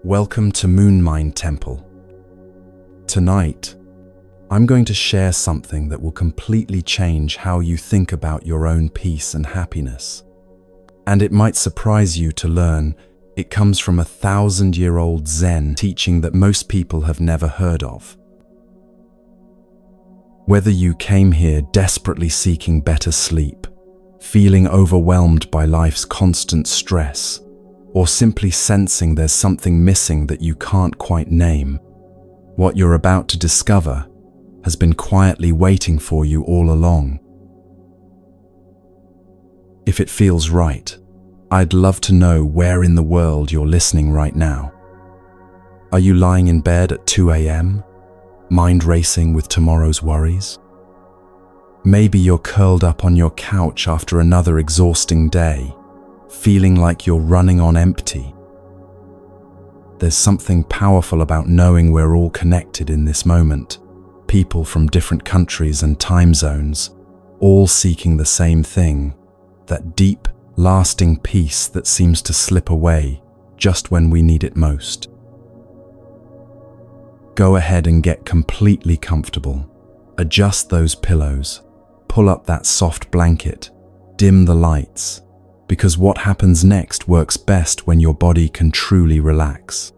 Welcome to Moonmind Temple. Tonight, I'm going to share something that will completely change how you think about your own peace and happiness. And it might surprise you to learn it comes from a 1,000-year-old Zen teaching that most people have never heard of. Whether you came here desperately seeking better sleep, feeling overwhelmed by life's constant stress, or simply sensing there's something missing that you can't quite name, what you're about to discover has been quietly waiting for you all along. If it feels right, I'd love to know where in the world you're listening right now. Are you lying in bed at 2 a.m., mind racing with tomorrow's worries? Maybe you're curled up on your couch after another exhausting day, feeling like you're running on empty. There's something powerful about knowing we're all connected in this moment, people from different countries and time zones, all seeking the same thing, that deep, lasting peace that seems to slip away just when we need it most. Go ahead and get completely comfortable. Adjust those pillows, pull up that soft blanket, dim the lights, because what happens next works best when your body can truly relax.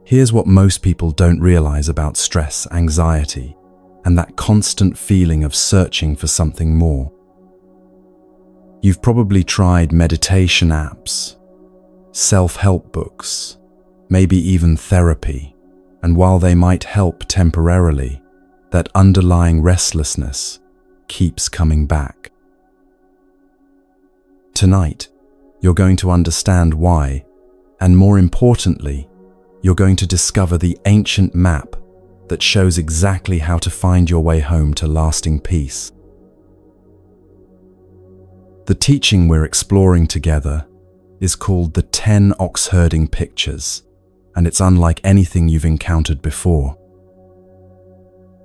Here's what most people don't realize about stress, anxiety, and that constant feeling of searching for something more. You've probably tried meditation apps, self-help books, maybe even therapy, and while they might help temporarily, that underlying restlessness keeps coming back. Tonight, you're going to understand why, and more importantly, you're going to discover the ancient map that shows exactly how to find your way home to lasting peace. The teaching we're exploring together is called the 10 ox-herding pictures, and it's unlike anything you've encountered before.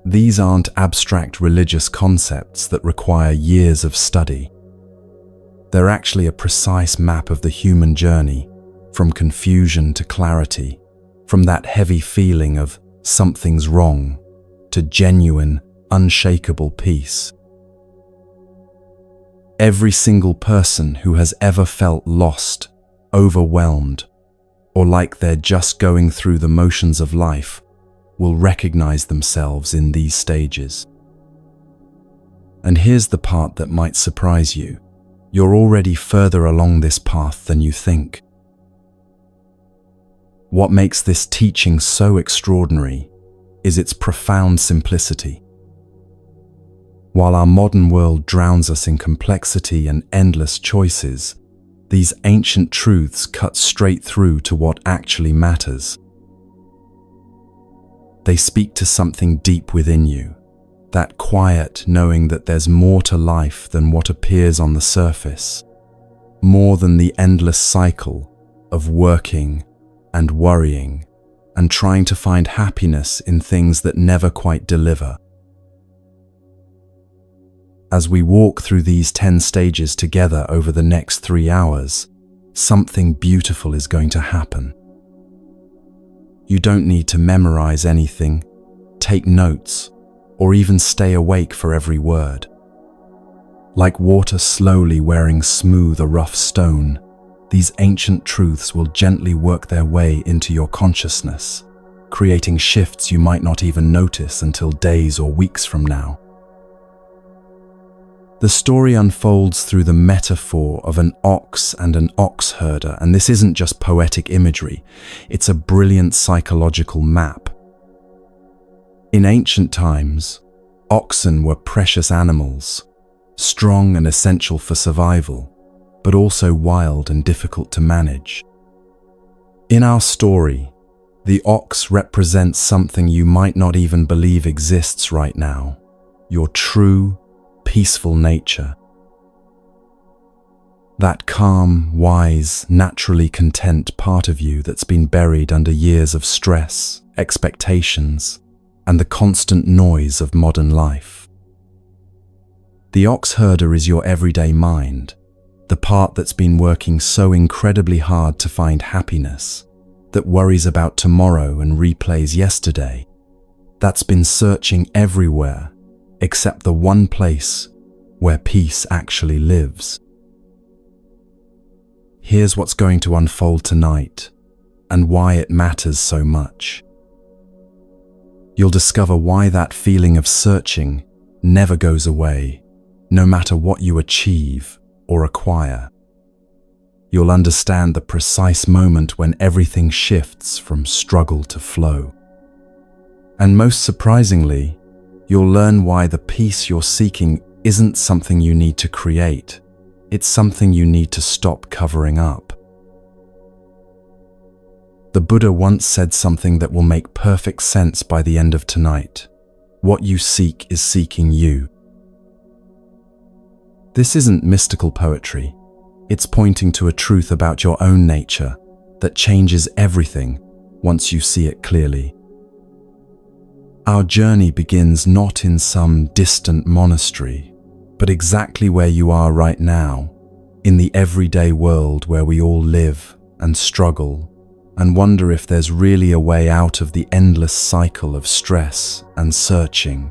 These aren't abstract religious concepts that require years of study. They're actually a precise map of the human journey, from confusion to clarity, from that heavy feeling of something's wrong to genuine, unshakable peace. Every single person who has ever felt lost, overwhelmed, or like they're just going through the motions of life will recognize themselves in these stages. And here's the part that might surprise you. You're already further along this path than you think. What makes this teaching so extraordinary is its profound simplicity. While our modern world drowns us in complexity and endless choices, these ancient truths cut straight through to what actually matters. They speak to something deep within you, that quiet knowing that there's more to life than what appears on the surface, more than the endless cycle of working and worrying and trying to find happiness in things that never quite deliver. As we walk through these 10 stages together over the next 3 hours, something beautiful is going to happen. You don't need to memorize anything, take notes, or even stay awake for every word. Like water slowly wearing smooth a rough stone, these ancient truths will gently work their way into your consciousness, creating shifts you might not even notice until days or weeks from now. The story unfolds through the metaphor of an ox and an ox herder, and this isn't just poetic imagery, it's a brilliant psychological map. In ancient times, oxen were precious animals, strong and essential for survival, but also wild and difficult to manage. In our story, the ox represents something you might not even believe exists right now, your true, peaceful nature. That calm, wise, naturally content part of you that's been buried under years of stress, expectations, and the constant noise of modern life. The ox herder is your everyday mind, the part that's been working so incredibly hard to find happiness, that worries about tomorrow and replays yesterday, that's been searching everywhere except the one place where peace actually lives. Here's what's going to unfold tonight and why it matters so much. You'll discover why that feeling of searching never goes away, no matter what you achieve or acquire. You'll understand the precise moment when everything shifts from struggle to flow. And most surprisingly, you'll learn why the peace you're seeking isn't something you need to create. It's something you need to stop covering up. The Buddha once said something that will make perfect sense by the end of tonight. What you seek is seeking you. This isn't mystical poetry. It's pointing to a truth about your own nature that changes everything once you see it clearly. Our journey begins not in some distant monastery, but exactly where you are right now, in the everyday world where we all live and struggle and wonder if there's really a way out of the endless cycle of stress and searching.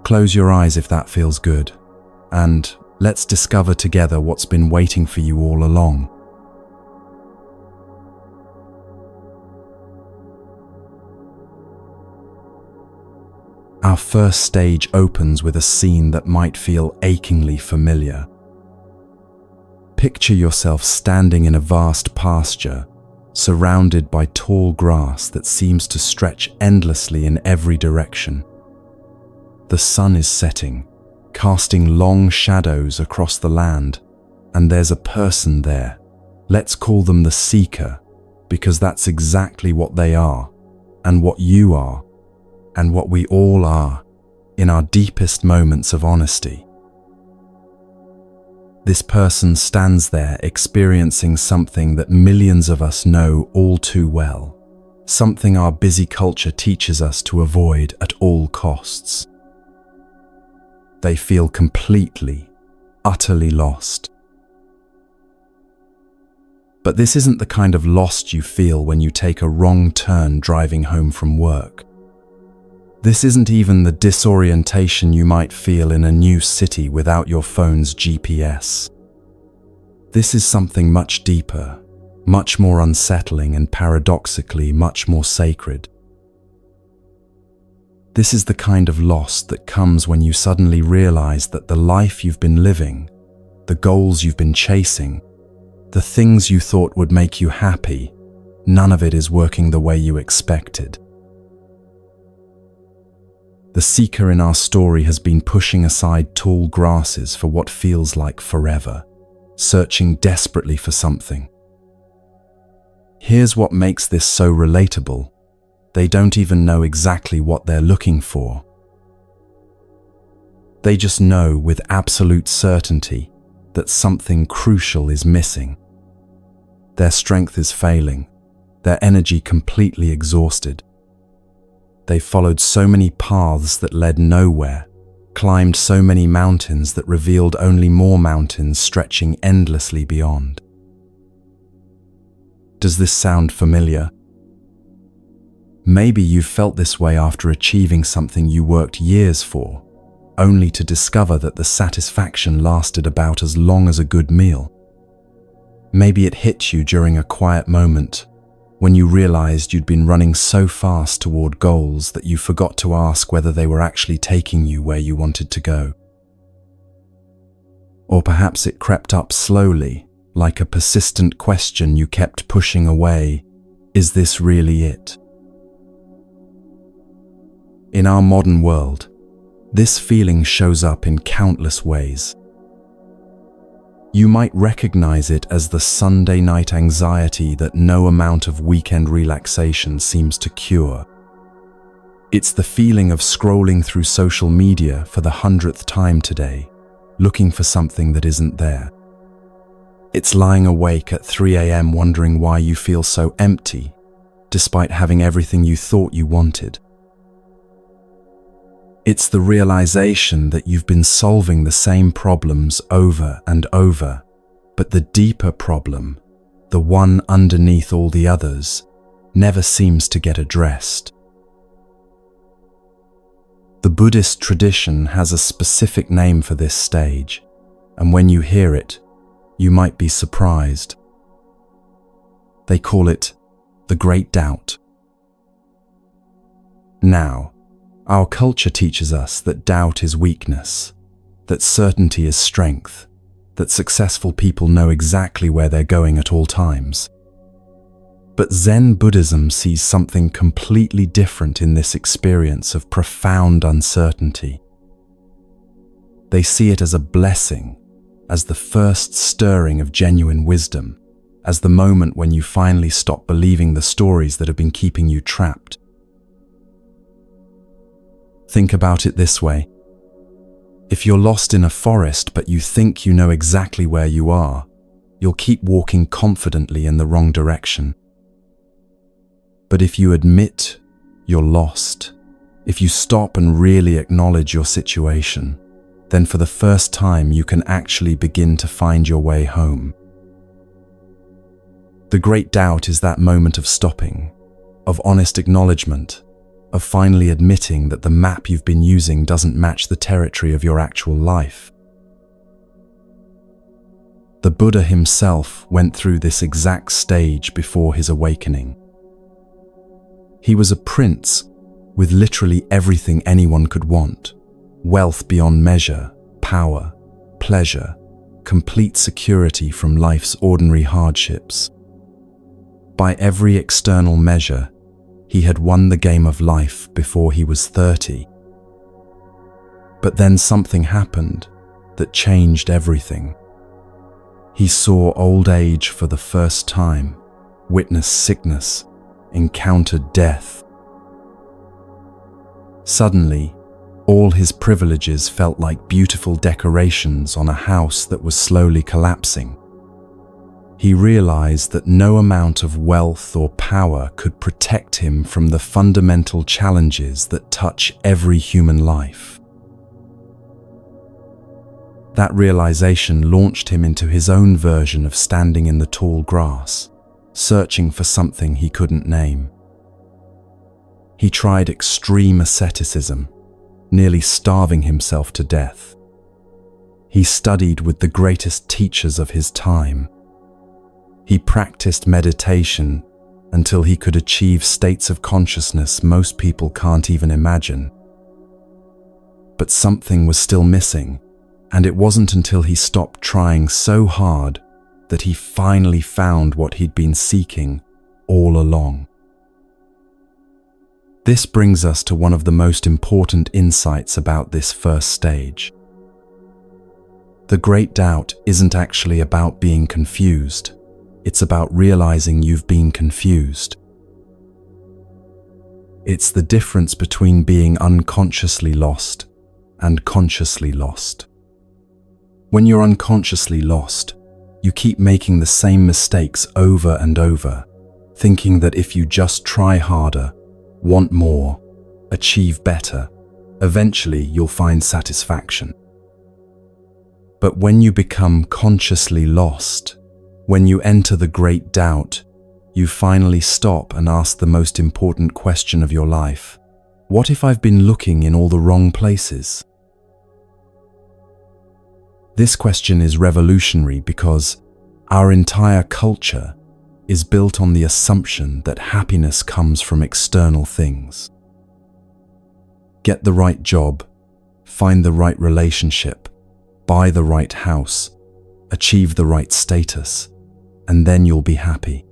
Close your eyes if that feels good, and let's discover together what's been waiting for you all along. Our first stage opens with a scene that might feel achingly familiar. Picture yourself standing in a vast pasture, surrounded by tall grass that seems to stretch endlessly in every direction. The sun is setting, casting long shadows across the land, and there's a person there. Let's call them the seeker, because that's exactly what they are, and what you are, and what we all are, in our deepest moments of honesty. This person stands there experiencing something that millions of us know all too well, something our busy culture teaches us to avoid at all costs. They feel completely, utterly lost. But this isn't the kind of lost you feel when you take a wrong turn driving home from work. This isn't even the disorientation you might feel in a new city without your phone's GPS. This is something much deeper, much more unsettling, and paradoxically much more sacred. This is the kind of loss that comes when you suddenly realize that the life you've been living, the goals you've been chasing, the things you thought would make you happy, none of it is working the way you expected. The seeker in our story has been pushing aside tall grasses for what feels like forever, searching desperately for something. Here's what makes this so relatable. They don't even know exactly what they're looking for. They just know with absolute certainty that something crucial is missing. Their strength is failing, their energy completely exhausted. They followed so many paths that led nowhere, climbed so many mountains that revealed only more mountains stretching endlessly beyond. Does this sound familiar? Maybe you've felt this way after achieving something you worked years for, only to discover that the satisfaction lasted about as long as a good meal. Maybe it hit you during a quiet moment, when you realized you'd been running so fast toward goals that you forgot to ask whether they were actually taking you where you wanted to go. Or perhaps it crept up slowly, like a persistent question you kept pushing away. Is this really it? In our modern world, this feeling shows up in countless ways. You might recognize it as the Sunday night anxiety that no amount of weekend relaxation seems to cure. It's the feeling of scrolling through social media for the 100th time today, looking for something that isn't there. It's lying awake at 3 a.m. wondering why you feel so empty, despite having everything you thought you wanted. It's the realization that you've been solving the same problems over and over, but the deeper problem, the one underneath all the others, never seems to get addressed. The Buddhist tradition has a specific name for this stage, and when you hear it, you might be surprised. They call it the Great Doubt. Now, our culture teaches us that doubt is weakness, that certainty is strength, that successful people know exactly where they're going at all times. But Zen Buddhism sees something completely different in this experience of profound uncertainty. They see it as a blessing, as the first stirring of genuine wisdom, as the moment when you finally stop believing the stories that have been keeping you trapped. Think about it this way. If you're lost in a forest but you think you know exactly where you are, you'll keep walking confidently in the wrong direction. But if you admit you're lost, if you stop and really acknowledge your situation, then for the first time you can actually begin to find your way home. The Great Doubt is that moment of stopping, of honest acknowledgement, of finally admitting that the map you've been using doesn't match the territory of your actual life. The Buddha himself went through this exact stage before his awakening. He was a prince with literally everything anyone could want: wealth beyond measure, power, pleasure, complete security from life's ordinary hardships. By every external measure, he had won the game of life before he was 30. But then something happened that changed everything. He saw old age for the first time, witnessed sickness, encountered death. Suddenly, all his privileges felt like beautiful decorations on a house that was slowly collapsing. He realized that no amount of wealth or power could protect him from the fundamental challenges that touch every human life. That realization launched him into his own version of standing in the tall grass, searching for something he couldn't name. He tried extreme asceticism, nearly starving himself to death. He studied with the greatest teachers of his time. He practiced meditation until he could achieve states of consciousness most people can't even imagine. But something was still missing, and it wasn't until he stopped trying so hard that he finally found what he'd been seeking all along. This brings us to one of the most important insights about this first stage. The Great Doubt isn't actually about being confused. It's about realizing you've been confused. It's the difference between being unconsciously lost and consciously lost. When you're unconsciously lost, you keep making the same mistakes over and over, thinking that if you just try harder, want more, achieve better, eventually you'll find satisfaction. But when you become consciously lost, when you enter the Great Doubt, you finally stop and ask the most important question of your life. What if I've been looking in all the wrong places? This question is revolutionary because our entire culture is built on the assumption that happiness comes from external things. Get the right job, find the right relationship, buy the right house, achieve the right status, and then you'll be happy.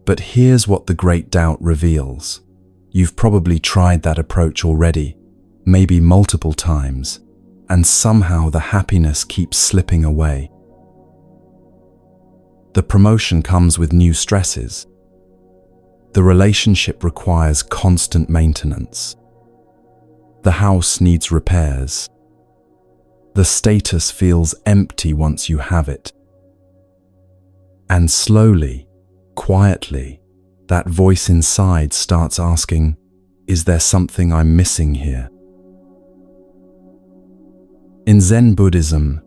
But here's what the Great Doubt reveals. You've probably tried that approach already, maybe multiple times, and somehow the happiness keeps slipping away. The promotion comes with new stresses. The relationship requires constant maintenance. The house needs repairs. The status feels empty once you have it. And slowly, quietly, that voice inside starts asking, is there something I'm missing here? In Zen Buddhism,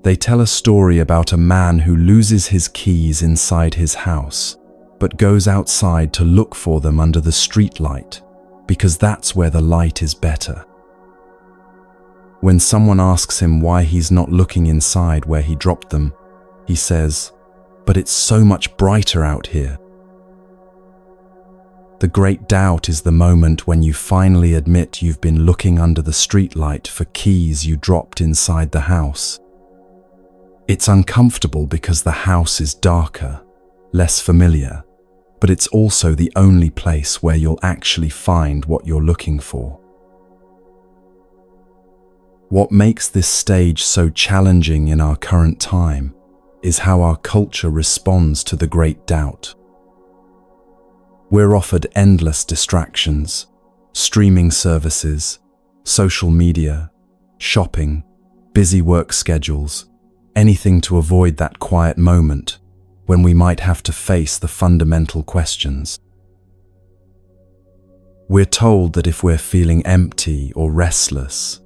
They tell a story about a man who loses his keys inside his house, but goes outside to look for them under the street light, because that's where the light is better. When someone asks him why he's not looking inside where he dropped them, he says, "But it's so much brighter out here." The great doubt is the moment when you finally admit you've been looking under the streetlight for keys you dropped inside the house. It's uncomfortable because the house is darker, less familiar, but it's also the only place where you'll actually find what you're looking for. What makes this stage so challenging in our current time is how our culture responds to the great doubt. We're offered endless distractions, streaming services, social media, shopping, busy work schedules, anything to avoid that quiet moment when we might have to face the fundamental questions. We're told that if we're feeling empty or restless,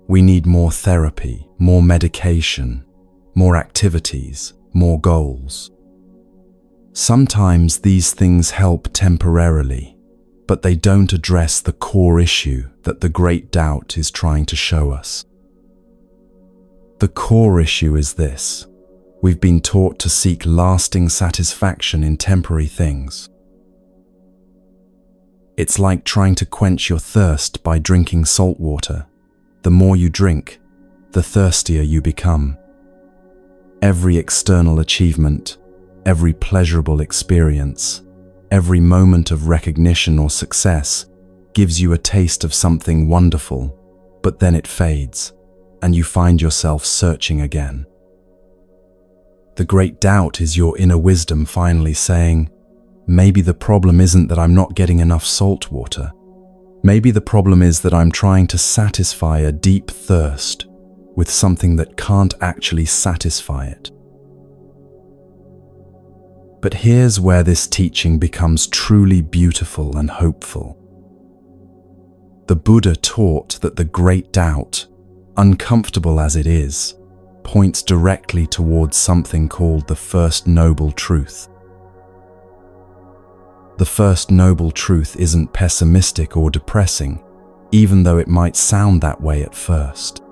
we need more therapy, more medication, more activities, more goals. Sometimes these things help temporarily, but they don't address the core issue that the great doubt is trying to show us. The core issue is this: we've been taught to seek lasting satisfaction in temporary things. It's like trying to quench your thirst by drinking salt water. The more you drink, the thirstier you become. Every external achievement, every pleasurable experience, every moment of recognition or success gives you a taste of something wonderful, but then it fades, and you find yourself searching again. The great doubt is your inner wisdom finally saying, maybe the problem isn't that I'm not getting enough salt water. Maybe the problem is that I'm trying to satisfy a deep thirst with something that can't actually satisfy it. But here's where this teaching becomes truly beautiful and hopeful. The Buddha taught that the great doubt, uncomfortable as it is, points directly towards something called the First Noble Truth. The First Noble Truth isn't pessimistic or depressing, even though it might sound that way at first.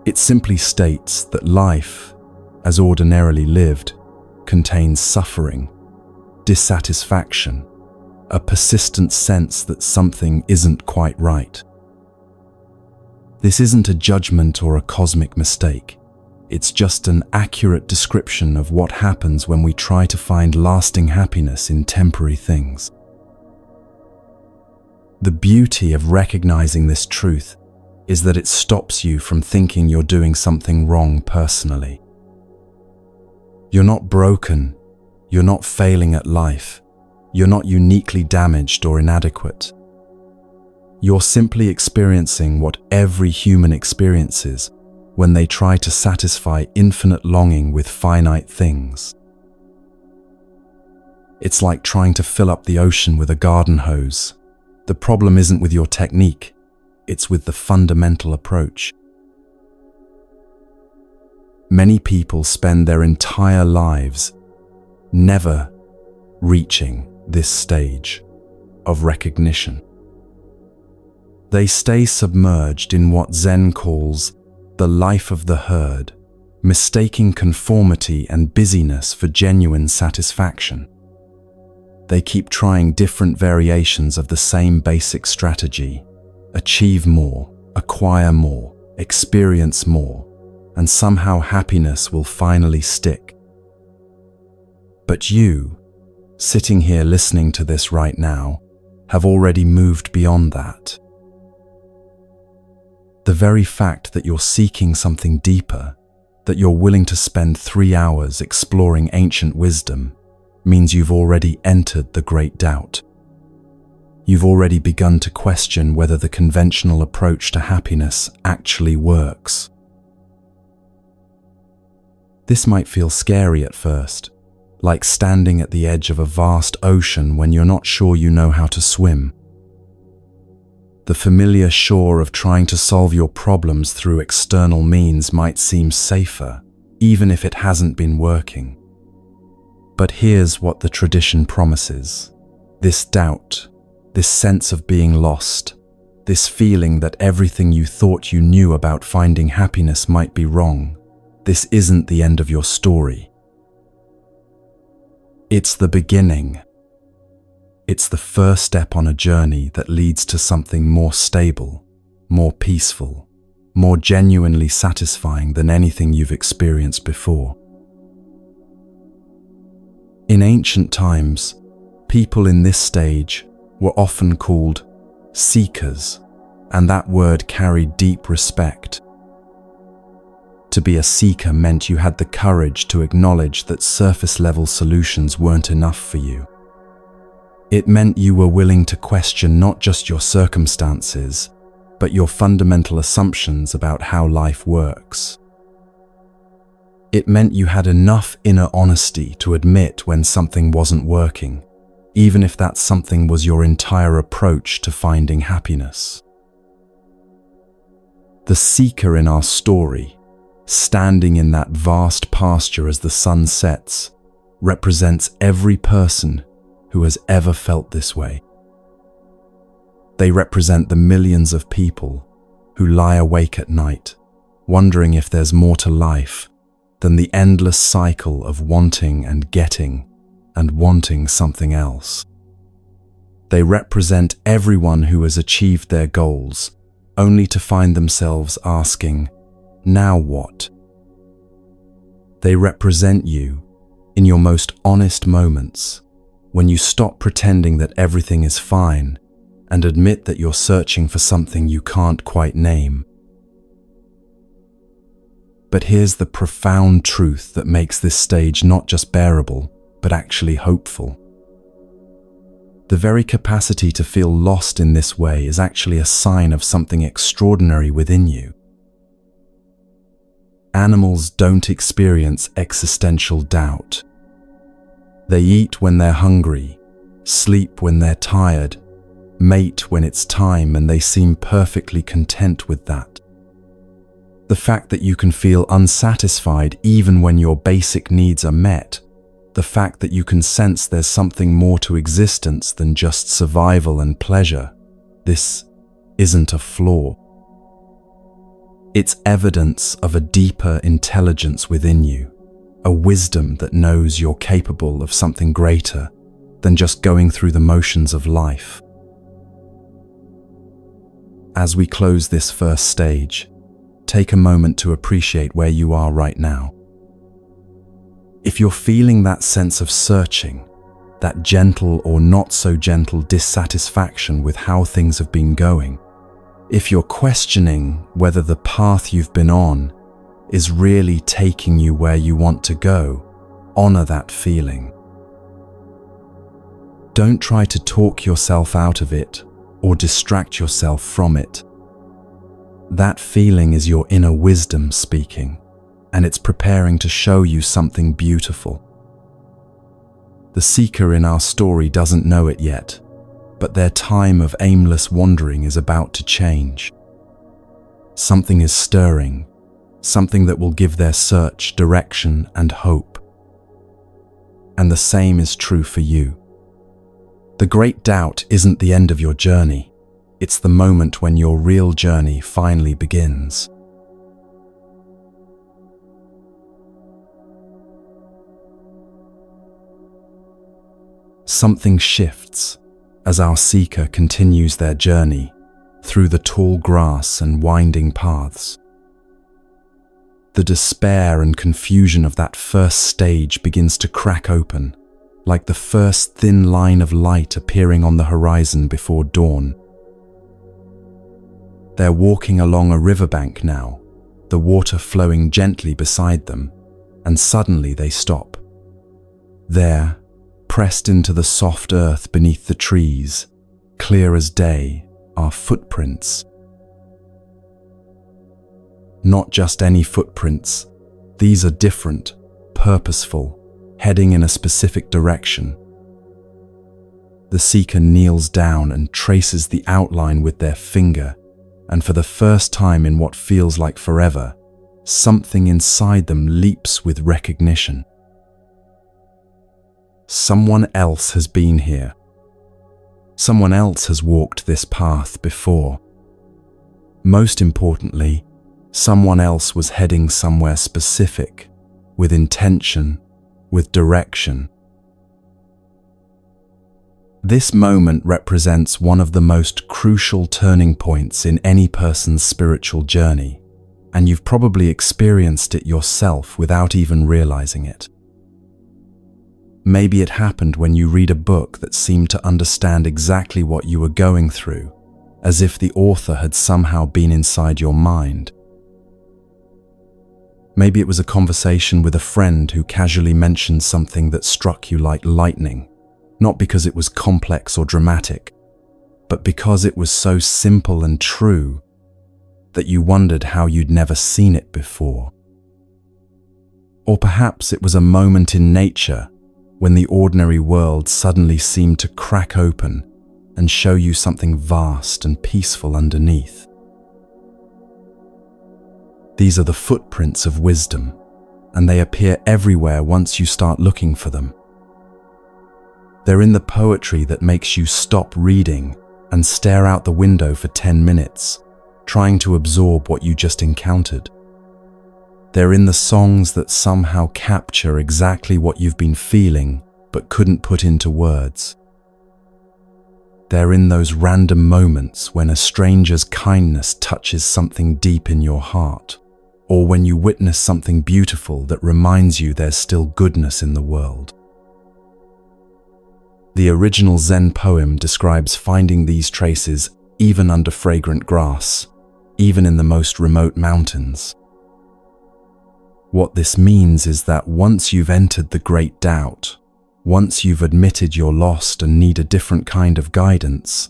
It simply states that life, as ordinarily lived, contains suffering, dissatisfaction, a persistent sense that something isn't quite right. This isn't a judgment or a cosmic mistake. It's just an accurate description of what happens when we try to find lasting happiness in temporary things. The beauty of recognizing this truth is that it stops you from thinking you're doing something wrong personally. You're not broken, you're not failing at life, you're not uniquely damaged or inadequate. You're simply experiencing what every human experiences when they try to satisfy infinite longing with finite things. It's like trying to fill up the ocean with a garden hose. The problem isn't with your technique, it's with the fundamental approach. Many people spend their entire lives never reaching this stage of recognition. They stay submerged in what Zen calls the life of the herd, mistaking conformity and busyness for genuine satisfaction. They keep trying different variations of the same basic strategy: achieve more, acquire more, experience more, and somehow happiness will finally stick. But you, sitting here listening to this right now, have already moved beyond that. The very fact that you're seeking something deeper, that you're willing to spend 3 hours exploring ancient wisdom, means you've already entered the great doubt. You've already begun to question whether the conventional approach to happiness actually works. This might feel scary at first, like standing at the edge of a vast ocean when you're not sure you know how to swim. The familiar shore of trying to solve your problems through external means might seem safer, even if it hasn't been working. But here's what the tradition promises. This doubt, this sense of being lost, this feeling that everything you thought you knew about finding happiness might be wrong, this isn't the end of your story. It's the beginning. It's the first step on a journey that leads to something more stable, more peaceful, more genuinely satisfying than anything you've experienced before. In ancient times, people in this stage were often called seekers, and that word carried deep respect. To be a seeker meant you had the courage to acknowledge that surface-level solutions weren't enough for you. It meant you were willing to question not just your circumstances, but your fundamental assumptions about how life works. It meant you had enough inner honesty to admit when something wasn't working, even if that something was your entire approach to finding happiness. The seeker in our story, standing in that vast pasture as the sun sets, represents every person who has ever felt this way. They represent the millions of people who lie awake at night, wondering if there's more to life than the endless cycle of wanting and getting and wanting something else. They represent everyone who has achieved their goals, only to find themselves asking, "Now what?" They represent you in your most honest moments, when you stop pretending that everything is fine and admit that you're searching for something you can't quite name. But here's the profound truth that makes this stage not just bearable, but actually hopeful. The very capacity to feel lost in this way is actually a sign of something extraordinary within you. Animals don't experience existential doubt. They eat when they're hungry, sleep when they're tired, mate when it's time, and they seem perfectly content with that. The fact that you can feel unsatisfied even when your basic needs are met, the fact that you can sense there's something more to existence than just survival and pleasure, this isn't a flaw. It's evidence of a deeper intelligence within you, a wisdom that knows you're capable of something greater than just going through the motions of life. As we close this first stage, take a moment to appreciate where you are right now. If you're feeling that sense of searching, that gentle or not so gentle dissatisfaction with how things have been going, if you're questioning whether the path you've been on is really taking you where you want to go, honor that feeling. Don't try to talk yourself out of it or distract yourself from it. That feeling is your inner wisdom speaking, and it's preparing to show you something beautiful. The seeker in our story doesn't know it yet, but their time of aimless wandering is about to change. Something is stirring, something that will give their search direction and hope. And the same is true for you. The great doubt isn't the end of your journey. It's the moment when your real journey finally begins. Something shifts as our seeker continues their journey through the tall grass and winding paths. The despair and confusion of that first stage begins to crack open, like the first thin line of light appearing on the horizon before dawn. They're walking along a riverbank now, the water flowing gently beside them, and suddenly they stop. There, pressed into the soft earth beneath the trees, clear as day, are footprints. Not just any footprints, these are different, purposeful, heading in a specific direction. The seeker kneels down and traces the outline with their finger, and for the first time in what feels like forever, something inside them leaps with recognition. Someone else has been here. Someone else has walked this path before. Most importantly, someone else was heading somewhere specific, with intention, with direction. This moment represents one of the most crucial turning points in any person's spiritual journey, and you've probably experienced it yourself without even realizing it. Maybe it happened when you read a book that seemed to understand exactly what you were going through, as if the author had somehow been inside your mind. Maybe it was a conversation with a friend who casually mentioned something that struck you like lightning, not because it was complex or dramatic, but because it was so simple and true that you wondered how you'd never seen it before. Or perhaps it was a moment in nature when the ordinary world suddenly seemed to crack open and show you something vast and peaceful underneath. These are the footprints of wisdom, and they appear everywhere once you start looking for them. They're in the poetry that makes you stop reading and stare out the window for 10 minutes, trying to absorb what you just encountered. They're in the songs that somehow capture exactly what you've been feeling but couldn't put into words. They're in those random moments when a stranger's kindness touches something deep in your heart, or when you witness something beautiful that reminds you there's still goodness in the world. The original Zen poem describes finding these traces even under fragrant grass, even in the most remote mountains. What this means is that once you've entered the great doubt, once you've admitted you're lost and need a different kind of guidance,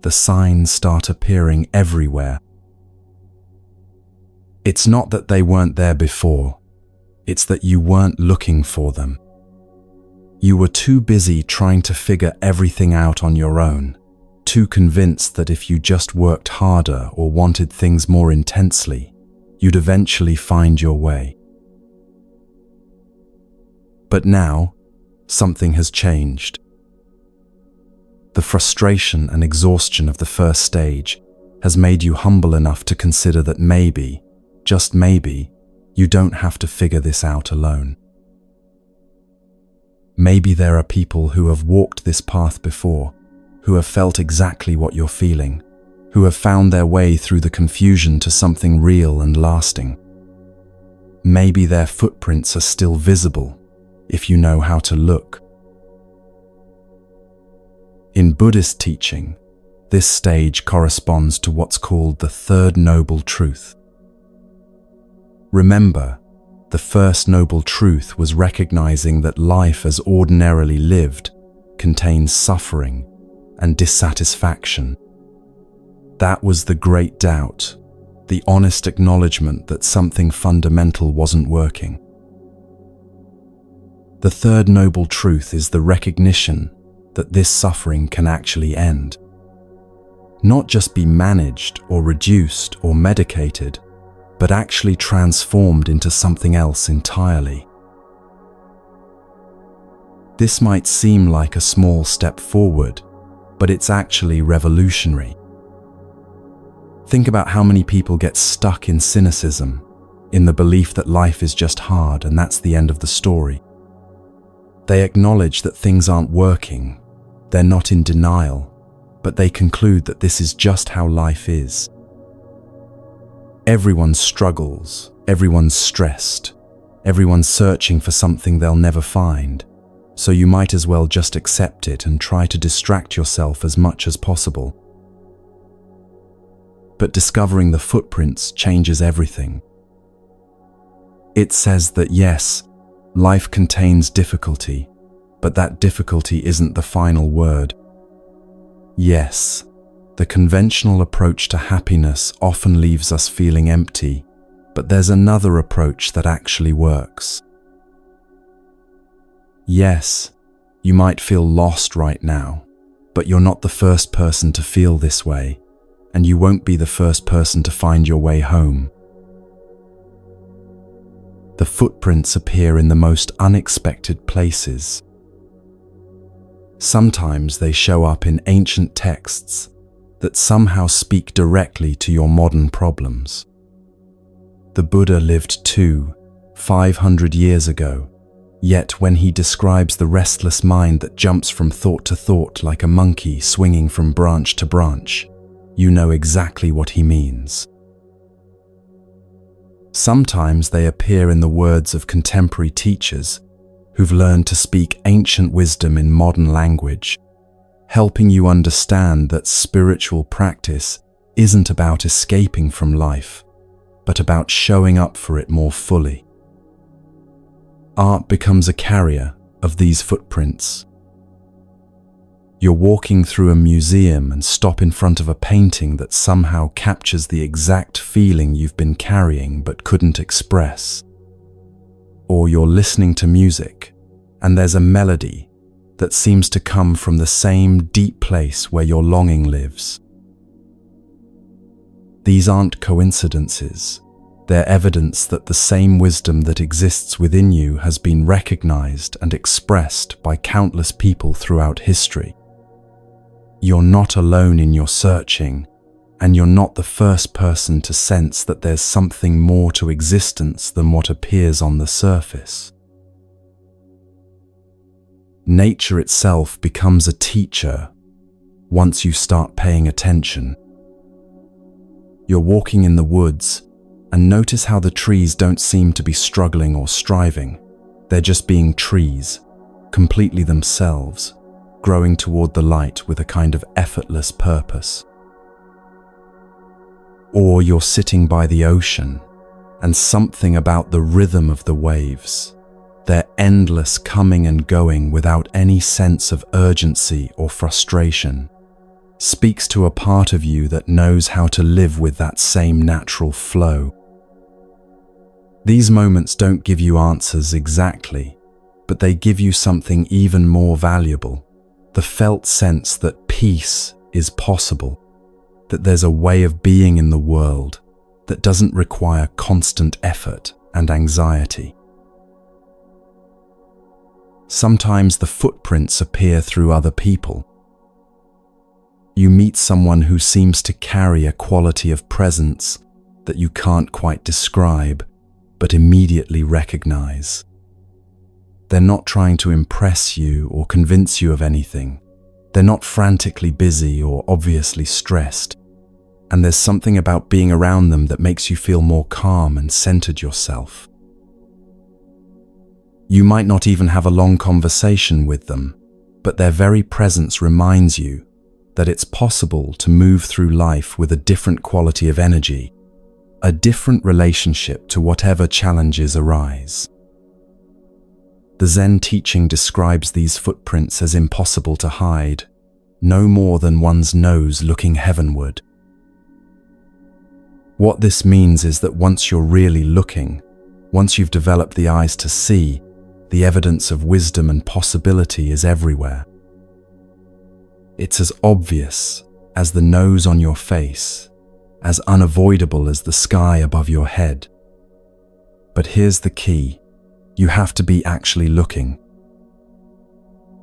the signs start appearing everywhere. It's not that they weren't there before, it's that you weren't looking for them. You were too busy trying to figure everything out on your own, too convinced that if you just worked harder or wanted things more intensely, you'd eventually find your way. But now, something has changed. The frustration and exhaustion of the first stage has made you humble enough to consider that maybe, just maybe, you don't have to figure this out alone. Maybe there are people who have walked this path before, who have felt exactly what you're feeling, who have found their way through the confusion to something real and lasting. Maybe their footprints are still visible, if you know how to look. In Buddhist teaching, this stage corresponds to what's called the third noble truth. Remember, the first noble truth was recognizing that life as ordinarily lived contains suffering and dissatisfaction. That was the great doubt, the honest acknowledgement that something fundamental wasn't working. The third noble truth is the recognition that this suffering can actually end. Not just be managed or reduced or medicated, but actually transformed into something else entirely. This might seem like a small step forward, but it's actually revolutionary. Think about how many people get stuck in cynicism, in the belief that life is just hard and that's the end of the story. They acknowledge that things aren't working, they're not in denial, but they conclude that this is just how life is. Everyone struggles, everyone's stressed, everyone's searching for something they'll never find, so you might as well just accept it and try to distract yourself as much as possible. But discovering the footprints changes everything. It says that yes, life contains difficulty, but that difficulty isn't the final word. Yes, the conventional approach to happiness often leaves us feeling empty, but there's another approach that actually works. Yes, you might feel lost right now, But you're not the first person to feel this way, and you won't be the first person to find your way home. The footprints appear in the most unexpected places. Sometimes they show up in ancient texts that somehow speak directly to your modern problems. The Buddha lived 500 years ago, yet when he describes the restless mind that jumps from thought to thought like a monkey swinging from branch to branch, you know exactly what he means. Sometimes they appear in the words of contemporary teachers who've learned to speak ancient wisdom in modern language, helping you understand that spiritual practice isn't about escaping from life, but about showing up for it more fully. Art becomes a carrier of these footprints. You're walking through a museum and stop in front of a painting that somehow captures the exact feeling you've been carrying but couldn't express. Or you're listening to music, and there's a melody that seems to come from the same deep place where your longing lives. These aren't coincidences. They're evidence that the same wisdom that exists within you has been recognized and expressed by countless people throughout history. You're not alone in your searching, and you're not the first person to sense that there's something more to existence than what appears on the surface. Nature itself becomes a teacher once you start paying attention. You're walking in the woods, and notice how the trees don't seem to be struggling or striving. They're just being trees, completely themselves, growing toward the light with a kind of effortless purpose. Or you're sitting by the ocean, and something about the rhythm of the waves, their endless coming and going without any sense of urgency or frustration, speaks to a part of you that knows how to live with that same natural flow. These moments don't give you answers exactly, but they give you something even more valuable. The felt sense that peace is possible, that there's a way of being in the world that doesn't require constant effort and anxiety. Sometimes the footprints appear through other people. You meet someone who seems to carry a quality of presence that you can't quite describe, but immediately recognize. They're not trying to impress you or convince you of anything. They're not frantically busy or obviously stressed. And there's something about being around them that makes you feel more calm and centered yourself. You might not even have a long conversation with them, but their very presence reminds you that it's possible to move through life with a different quality of energy, a different relationship to whatever challenges arise. The Zen teaching describes these footprints as impossible to hide, no more than one's nose looking heavenward. What this means is that once you're really looking, once you've developed the eyes to see, the evidence of wisdom and possibility is everywhere. It's as obvious as the nose on your face, as unavoidable as the sky above your head. But here's the key. You have to be actually looking.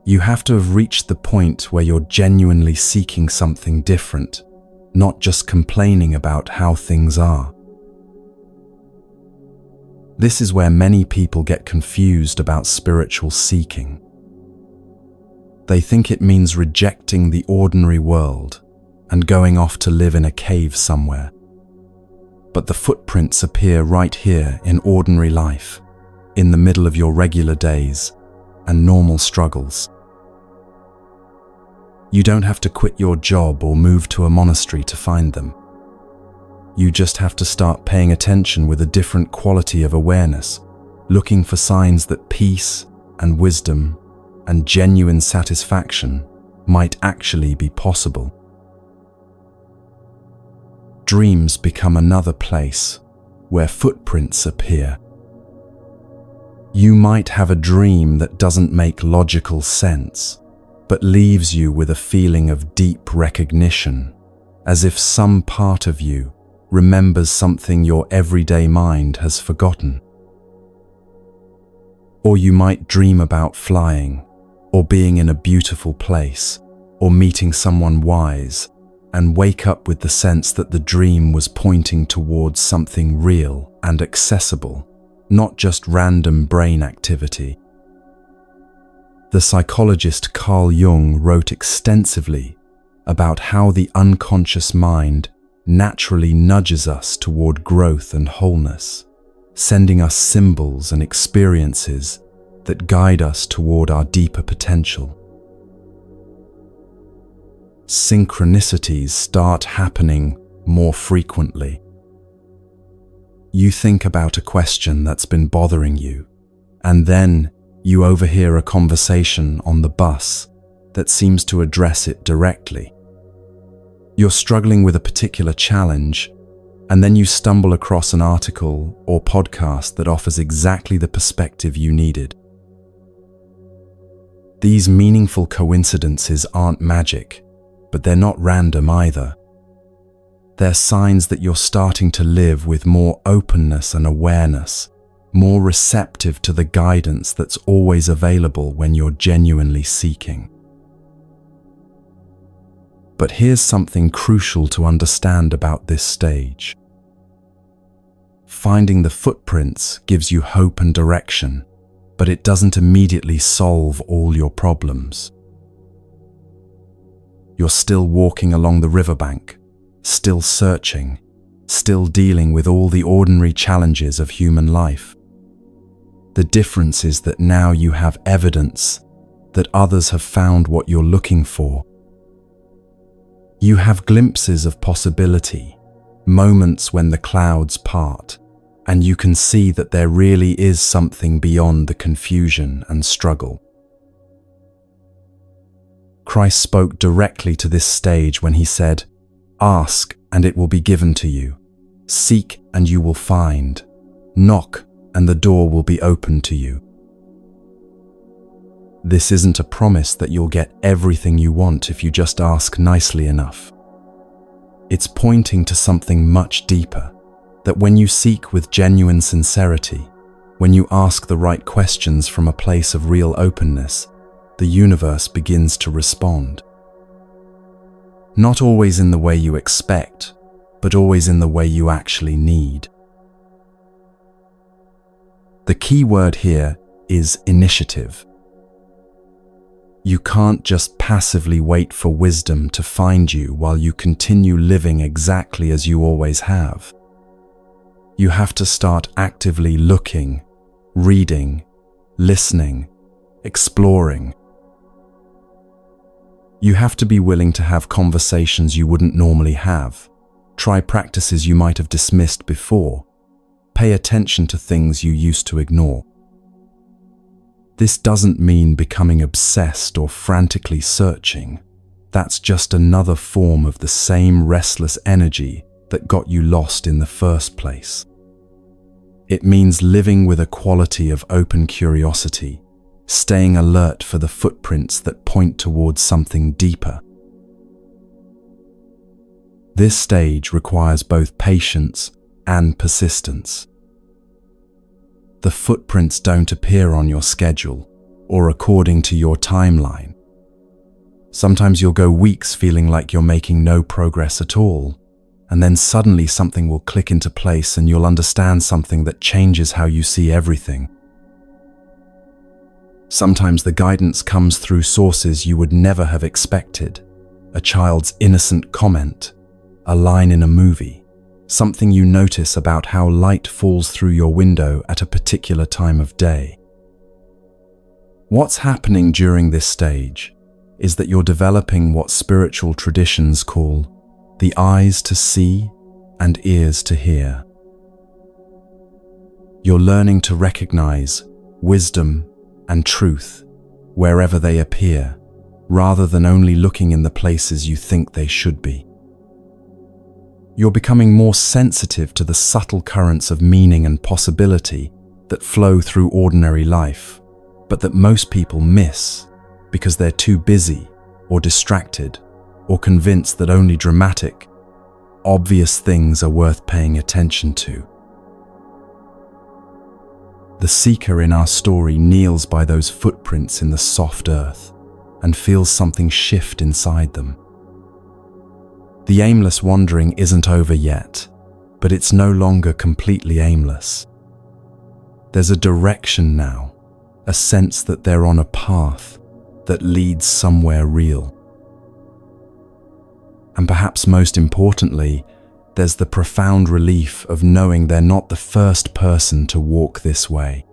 You have to have reached the point where you're genuinely seeking something different, not just complaining about how things are. This is where many people get confused about spiritual seeking. They think it means rejecting the ordinary world and going off to live in a cave somewhere. But the footprints appear right here in ordinary life, in the middle of your regular days and normal struggles. You don't have to quit your job or move to a monastery to find them. You just have to start paying attention with a different quality of awareness, looking for signs that peace and wisdom and genuine satisfaction might actually be possible. Dreams become another place where footprints appear. You might have a dream that doesn't make logical sense, but leaves you with a feeling of deep recognition, as if some part of you remembers something your everyday mind has forgotten. Or you might dream about flying, or being in a beautiful place, or meeting someone wise, and wake up with the sense that the dream was pointing towards something real and accessible, not just random brain activity. The psychologist Carl Jung wrote extensively about how the unconscious mind naturally nudges us toward growth and wholeness, sending us symbols and experiences that guide us toward our deeper potential. Synchronicities start happening more frequently. You think about a question that's been bothering you, and then you overhear a conversation on the bus that seems to address it directly. You're struggling with a particular challenge, and then you stumble across an article or podcast that offers exactly the perspective you needed. These meaningful coincidences aren't magic, but they're not random either. They're signs that you're starting to live with more openness and awareness, more receptive to the guidance that's always available when you're genuinely seeking. But here's something crucial to understand about this stage. Finding the footprints gives you hope and direction, but it doesn't immediately solve all your problems. You're still walking along the riverbank, still searching, still dealing with all the ordinary challenges of human life. The difference is that now you have evidence that others have found what you're looking for. You have glimpses of possibility, moments when the clouds part, and you can see that there really is something beyond the confusion and struggle. Christ spoke directly to this stage when he said, "Ask, and it will be given to you. Seek, and you will find. Knock, and the door will be opened to you." This isn't a promise that you'll get everything you want if you just ask nicely enough. It's pointing to something much deeper, that when you seek with genuine sincerity, when you ask the right questions from a place of real openness, the universe begins to respond. Not always in the way you expect, but always in the way you actually need. The key word here is initiative. You can't just passively wait for wisdom to find you while you continue living exactly as you always have. You have to start actively looking, reading, listening, exploring. You have to be willing to have conversations you wouldn't normally have, try practices you might have dismissed before, pay attention to things you used to ignore. This doesn't mean becoming obsessed or frantically searching. That's just another form of the same restless energy that got you lost in the first place. It means living with a quality of open curiosity, staying alert for the footprints that point towards something deeper. This stage requires both patience and persistence. The footprints don't appear on your schedule or according to your timeline. Sometimes you'll go weeks feeling like you're making no progress at all, and then suddenly something will click into place and you'll understand something that changes how you see everything. Sometimes the guidance comes through sources you would never have expected. A child's innocent comment, a line in a movie, something you notice about how light falls through your window at a particular time of day. What's happening during this stage is that you're developing what spiritual traditions call the eyes to see and ears to hear. You're learning to recognize wisdom and truth wherever they appear, rather than only looking in the places you think they should be. You're becoming more sensitive to the subtle currents of meaning and possibility that flow through ordinary life, but that most people miss because they're too busy or distracted or convinced that only dramatic, obvious things are worth paying attention to. The seeker in our story kneels by those footprints in the soft earth and feels something shift inside them. The aimless wandering isn't over yet, but it's no longer completely aimless. There's a direction now, a sense that they're on a path that leads somewhere real. And perhaps most importantly, there's the profound relief of knowing they're not the first person to walk this way.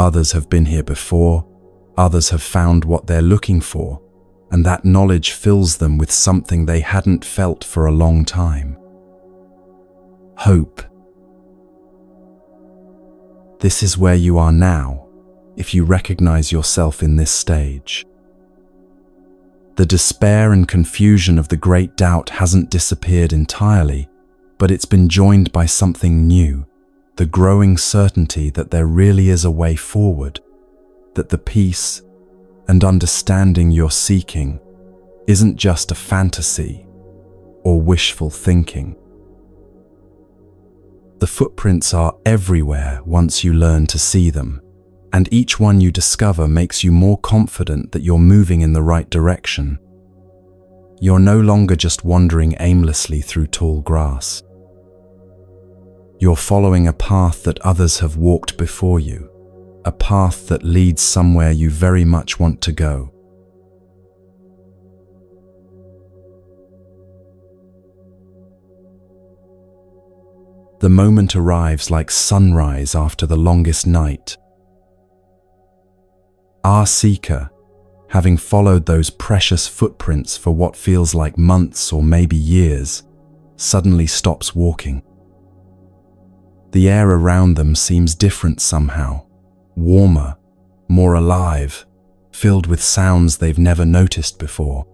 Others have been here before, others have found what they're looking for, and that knowledge fills them with something they hadn't felt for a long time. Hope. This is where you are now, if you recognize yourself in this stage. The despair and confusion of the great doubt hasn't disappeared entirely, but it's been joined by something new, the growing certainty that there really is a way forward, that the peace and understanding you're seeking isn't just a fantasy or wishful thinking. The footprints are everywhere once you learn to see them, and each one you discover makes you more confident that you're moving in the right direction. You're no longer just wandering aimlessly through tall grass. You're following a path that others have walked before you, a path that leads somewhere you very much want to go. The moment arrives like sunrise after the longest night. Our seeker, having followed those precious footprints for what feels like months or maybe years, suddenly stops walking. The air around them seems different somehow, warmer, more alive, filled with sounds they've never noticed before.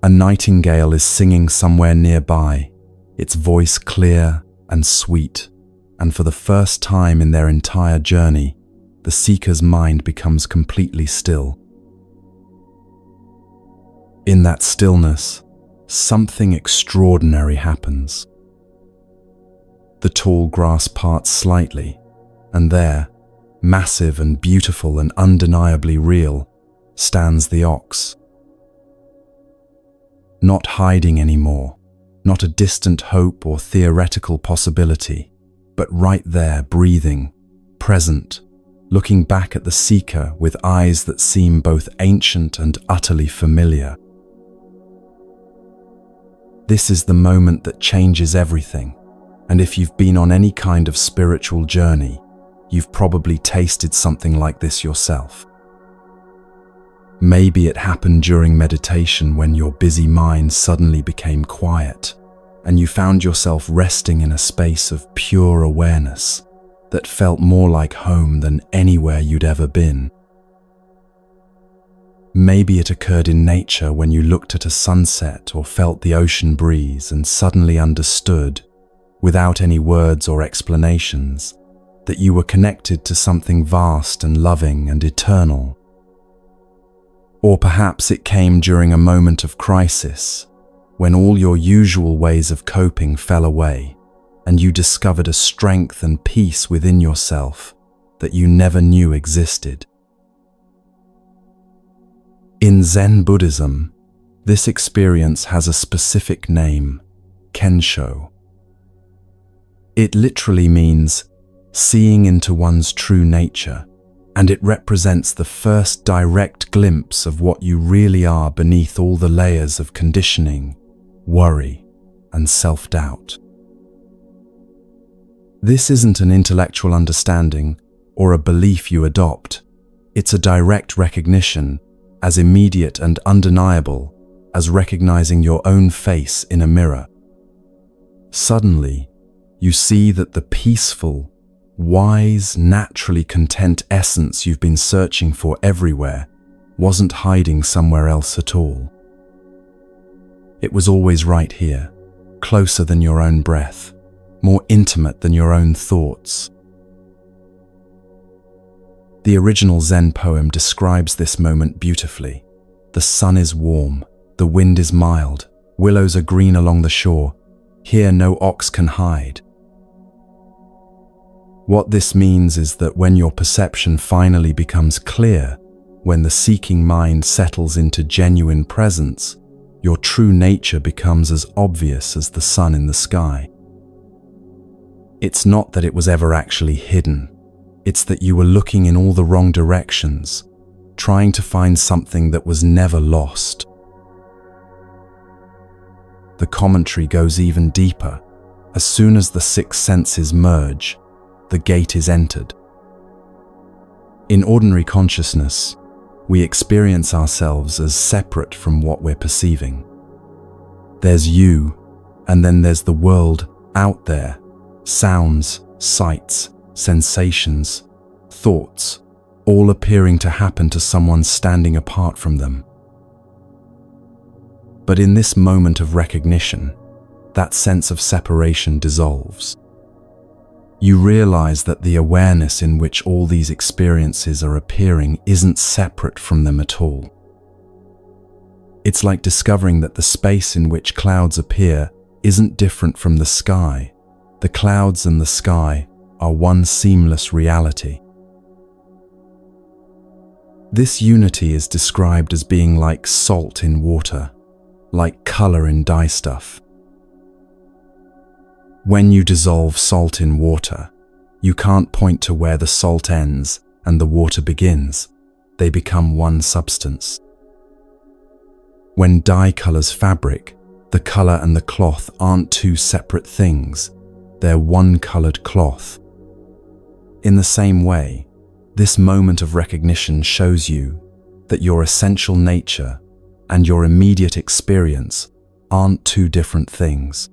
A nightingale is singing somewhere nearby, its voice clear and sweet, and for the first time in their entire journey, the seeker's mind becomes completely still. In that stillness, something extraordinary happens. The tall grass parts slightly, and there, massive and beautiful and undeniably real, stands the ox. Not hiding anymore, not a distant hope or theoretical possibility, but right there, breathing, present, looking back at the seeker with eyes that seem both ancient and utterly familiar. This is the moment that changes everything, and if you've been on any kind of spiritual journey, you've probably tasted something like this yourself. Maybe it happened during meditation when your busy mind suddenly became quiet, and you found yourself resting in a space of pure awareness that felt more like home than anywhere you'd ever been. Maybe it occurred in nature when you looked at a sunset or felt the ocean breeze and suddenly understood, without any words or explanations, that you were connected to something vast and loving and eternal. Or perhaps it came during a moment of crisis, when all your usual ways of coping fell away, and you discovered a strength and peace within yourself that you never knew existed. In Zen Buddhism, this experience has a specific name, Kensho. It literally means seeing into one's true nature, and it represents the first direct glimpse of what you really are beneath all the layers of conditioning, worry, and self-doubt. This isn't an intellectual understanding or a belief you adopt. It's a direct recognition, as immediate and undeniable as recognizing your own face in a mirror. Suddenly, you see that the peaceful, wise, naturally content essence you've been searching for everywhere wasn't hiding somewhere else at all. It was always right here, closer than your own breath, more intimate than your own thoughts. The original Zen poem describes this moment beautifully. The sun is warm, the wind is mild, willows are green along the shore. Here no ox can hide. What this means is that when your perception finally becomes clear, when the seeking mind settles into genuine presence, your true nature becomes as obvious as the sun in the sky. It's not that it was ever actually hidden. It's that you were looking in all the wrong directions, trying to find something that was never lost. The commentary goes even deeper. As soon as the six senses merge, the gate is entered. In ordinary consciousness, we experience ourselves as separate from what we're perceiving. There's you, and then there's the world out there. Sounds, sights, sensations, thoughts, all appearing to happen to someone standing apart from them. But in this moment of recognition, that sense of separation dissolves. You realize that the awareness in which all these experiences are appearing isn't separate from them at all. It's like discovering that the space in which clouds appear isn't different from the sky. The clouds and the sky are one seamless reality. This unity is described as being like salt in water, like color in dye stuff. When you dissolve salt in water, you can't point to where the salt ends and the water begins. They become one substance. When dye colors fabric, the color and the cloth aren't two separate things. They're one colored cloth. In the same way, this moment of recognition shows you that your essential nature and your immediate experience aren't two different things.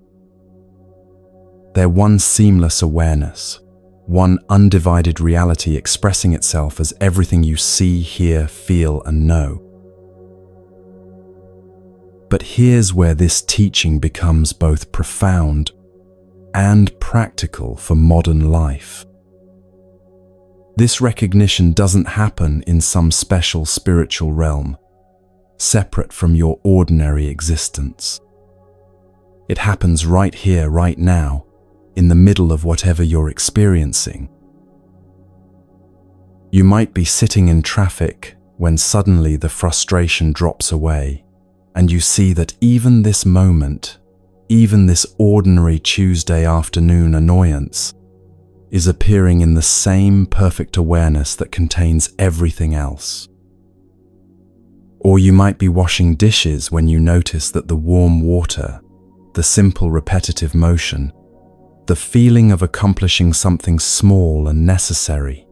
They're one seamless awareness, one undivided reality expressing itself as everything you see, hear, feel, and know. But here's where this teaching becomes both profound and practical for modern life. This recognition doesn't happen in some special spiritual realm, separate from your ordinary existence. It happens right here, right now, in the middle of whatever you're experiencing. You might be sitting in traffic when suddenly the frustration drops away, and you see that even this moment, even this ordinary Tuesday afternoon annoyance, is appearing in the same perfect awareness that contains everything else. Or you might be washing dishes when you notice that the warm water, the simple repetitive motion, the feeling of accomplishing something small and necessary,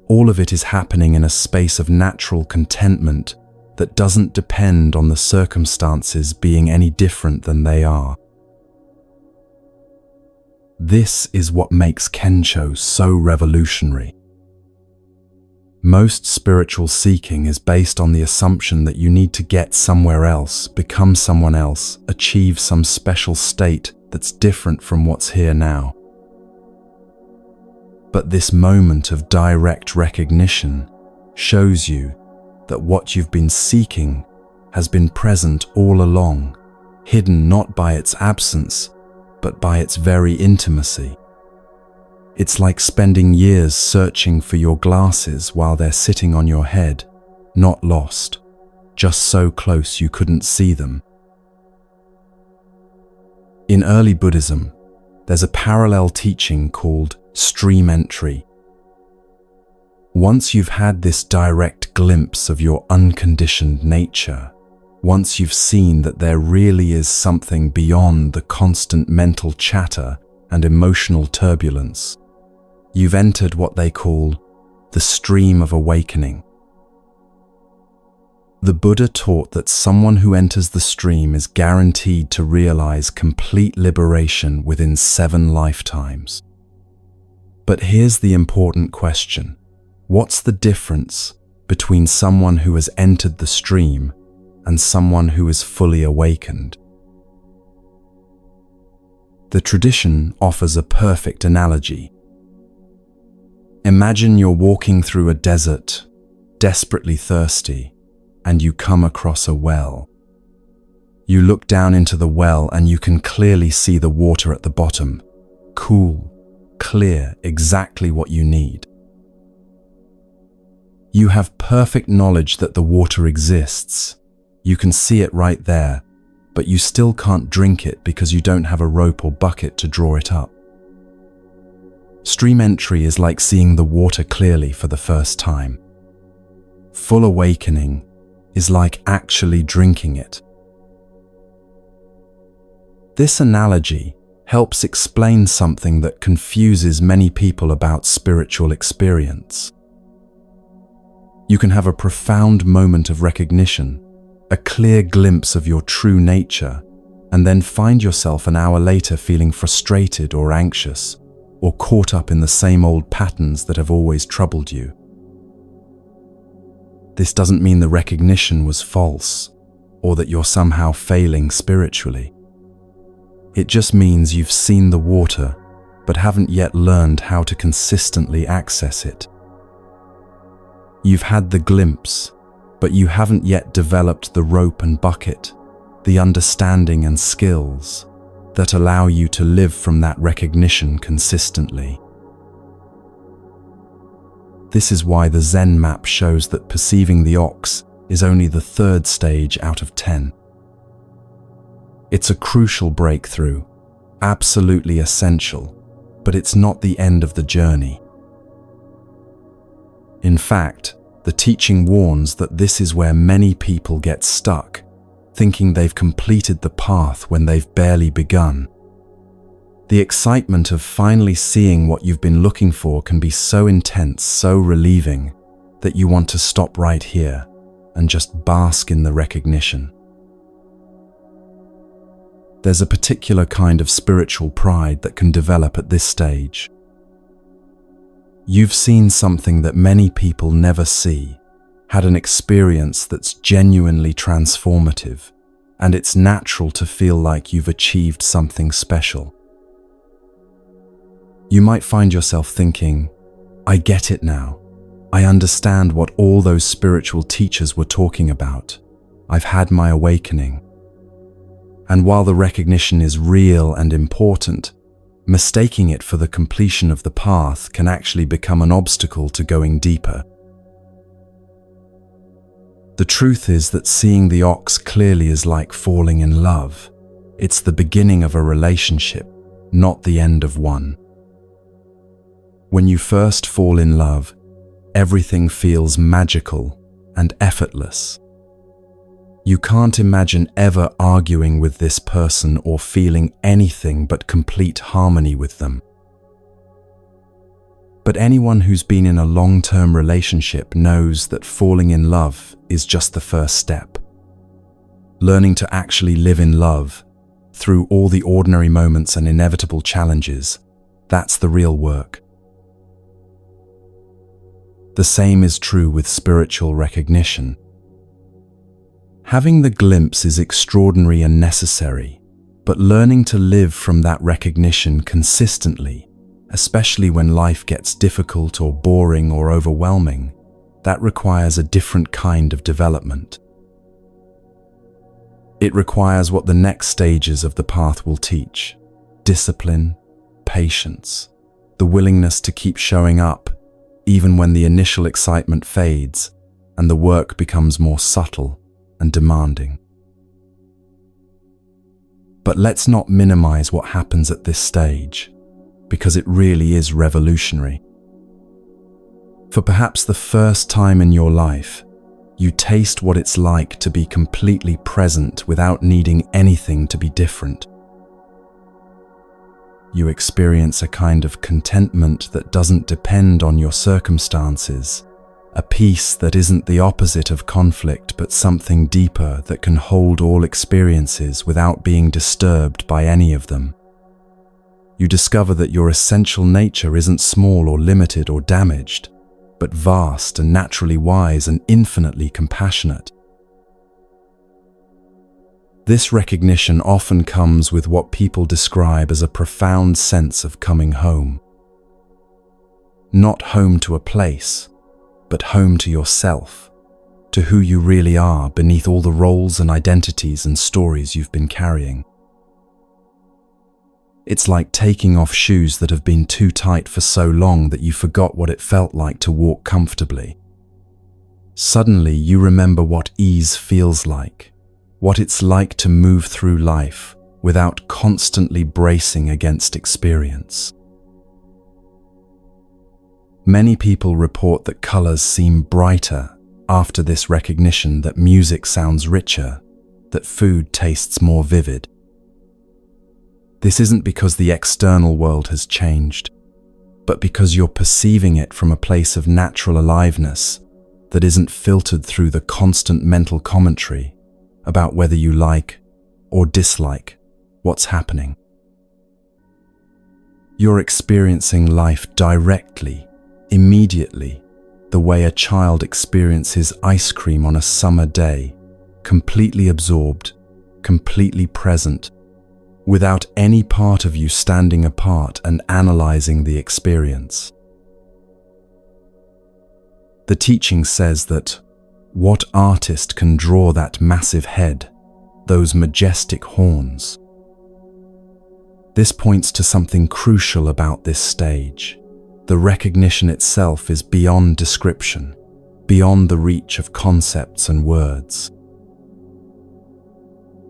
all of it is happening in a space of natural contentment that doesn't depend on the circumstances being any different than they are. This is what makes Kensho so revolutionary. Most spiritual seeking is based on the assumption that you need to get somewhere else, become someone else, achieve some special state that's different from what's here now. But this moment of direct recognition shows you that what you've been seeking has been present all along, hidden not by its absence, but by its very intimacy. It's like spending years searching for your glasses while they're sitting on your head, not lost, just so close you couldn't see them. In early Buddhism, there's a parallel teaching called stream entry. Once you've had this direct glimpse of your unconditioned nature, once you've seen that there really is something beyond the constant mental chatter and emotional turbulence, you've entered what they call the stream of awakening. The Buddha taught that someone who enters the stream is guaranteed to realize complete liberation within 7 lifetimes. But here's the important question. What's the difference between someone who has entered the stream and someone who is fully awakened? The tradition offers a perfect analogy. Imagine you're walking through a desert, desperately thirsty, and you come across a well. You look down into the well and you can clearly see the water at the bottom. Cool, clear, exactly what you need. You have perfect knowledge that the water exists. You can see it right there, but you still can't drink it because you don't have a rope or bucket to draw it up. Stream entry is like seeing the water clearly for the first time. Full awakening is like actually drinking it. This analogy helps explain something that confuses many people about spiritual experience. You can have a profound moment of recognition, a clear glimpse of your true nature, and then find yourself an hour later feeling frustrated or anxious, or caught up in the same old patterns that have always troubled you. This doesn't mean the recognition was false, or that you're somehow failing spiritually. It just means you've seen the water, but haven't yet learned how to consistently access it. You've had the glimpse, but you haven't yet developed the rope and bucket, the understanding and skills that allow you to live from that recognition consistently. This is why the Zen map shows that perceiving the ox is only the 3rd stage out of 10. It's a crucial breakthrough, absolutely essential, but it's not the end of the journey. In fact, the teaching warns that this is where many people get stuck, thinking they've completed the path when they've barely begun. The excitement of finally seeing what you've been looking for can be so intense, so relieving, that you want to stop right here and just bask in the recognition. There's a particular kind of spiritual pride that can develop at this stage. You've seen something that many people never see, had an experience that's genuinely transformative, and it's natural to feel like you've achieved something special. You might find yourself thinking, I get it now. I understand what all those spiritual teachers were talking about. I've had my awakening. And while the recognition is real and important, mistaking it for the completion of the path can actually become an obstacle to going deeper. The truth is that seeing the ox clearly is like falling in love. It's the beginning of a relationship, not the end of one. When you first fall in love, everything feels magical and effortless. You can't imagine ever arguing with this person or feeling anything but complete harmony with them. But anyone who's been in a long-term relationship knows that falling in love is just the first step. Learning to actually live in love, through all the ordinary moments and inevitable challenges, that's the real work. The same is true with spiritual recognition. Having the glimpse is extraordinary and necessary, but learning to live from that recognition consistently, especially when life gets difficult or boring or overwhelming, that requires a different kind of development. It requires what the next stages of the path will teach: discipline, patience, the willingness to keep showing up, even when the initial excitement fades and the work becomes more subtle and demanding. But let's not minimize what happens at this stage, because it really is revolutionary. For perhaps the first time in your life, you taste what it's like to be completely present without needing anything to be different. You experience a kind of contentment that doesn't depend on your circumstances, a peace that isn't the opposite of conflict but something deeper that can hold all experiences without being disturbed by any of them. You discover that your essential nature isn't small or limited or damaged, but vast and naturally wise and infinitely compassionate. This recognition often comes with what people describe as a profound sense of coming home. Not home to a place, but home to yourself, to who you really are beneath all the roles and identities and stories you've been carrying. It's like taking off shoes that have been too tight for so long that you forgot what it felt like to walk comfortably. Suddenly you remember what ease feels like, what it's like to move through life without constantly bracing against experience. Many people report that colors seem brighter after this recognition, that music sounds richer, that food tastes more vivid. This isn't because the external world has changed, but because you're perceiving it from a place of natural aliveness that isn't filtered through the constant mental commentary about whether you like or dislike what's happening. You're experiencing life directly, immediately, the way a child experiences ice cream on a summer day, completely absorbed, completely present, without any part of you standing apart and analyzing the experience. The teaching says that what artist can draw that massive head, those majestic horns? This points to something crucial about this stage. The recognition itself is beyond description, beyond the reach of concepts and words.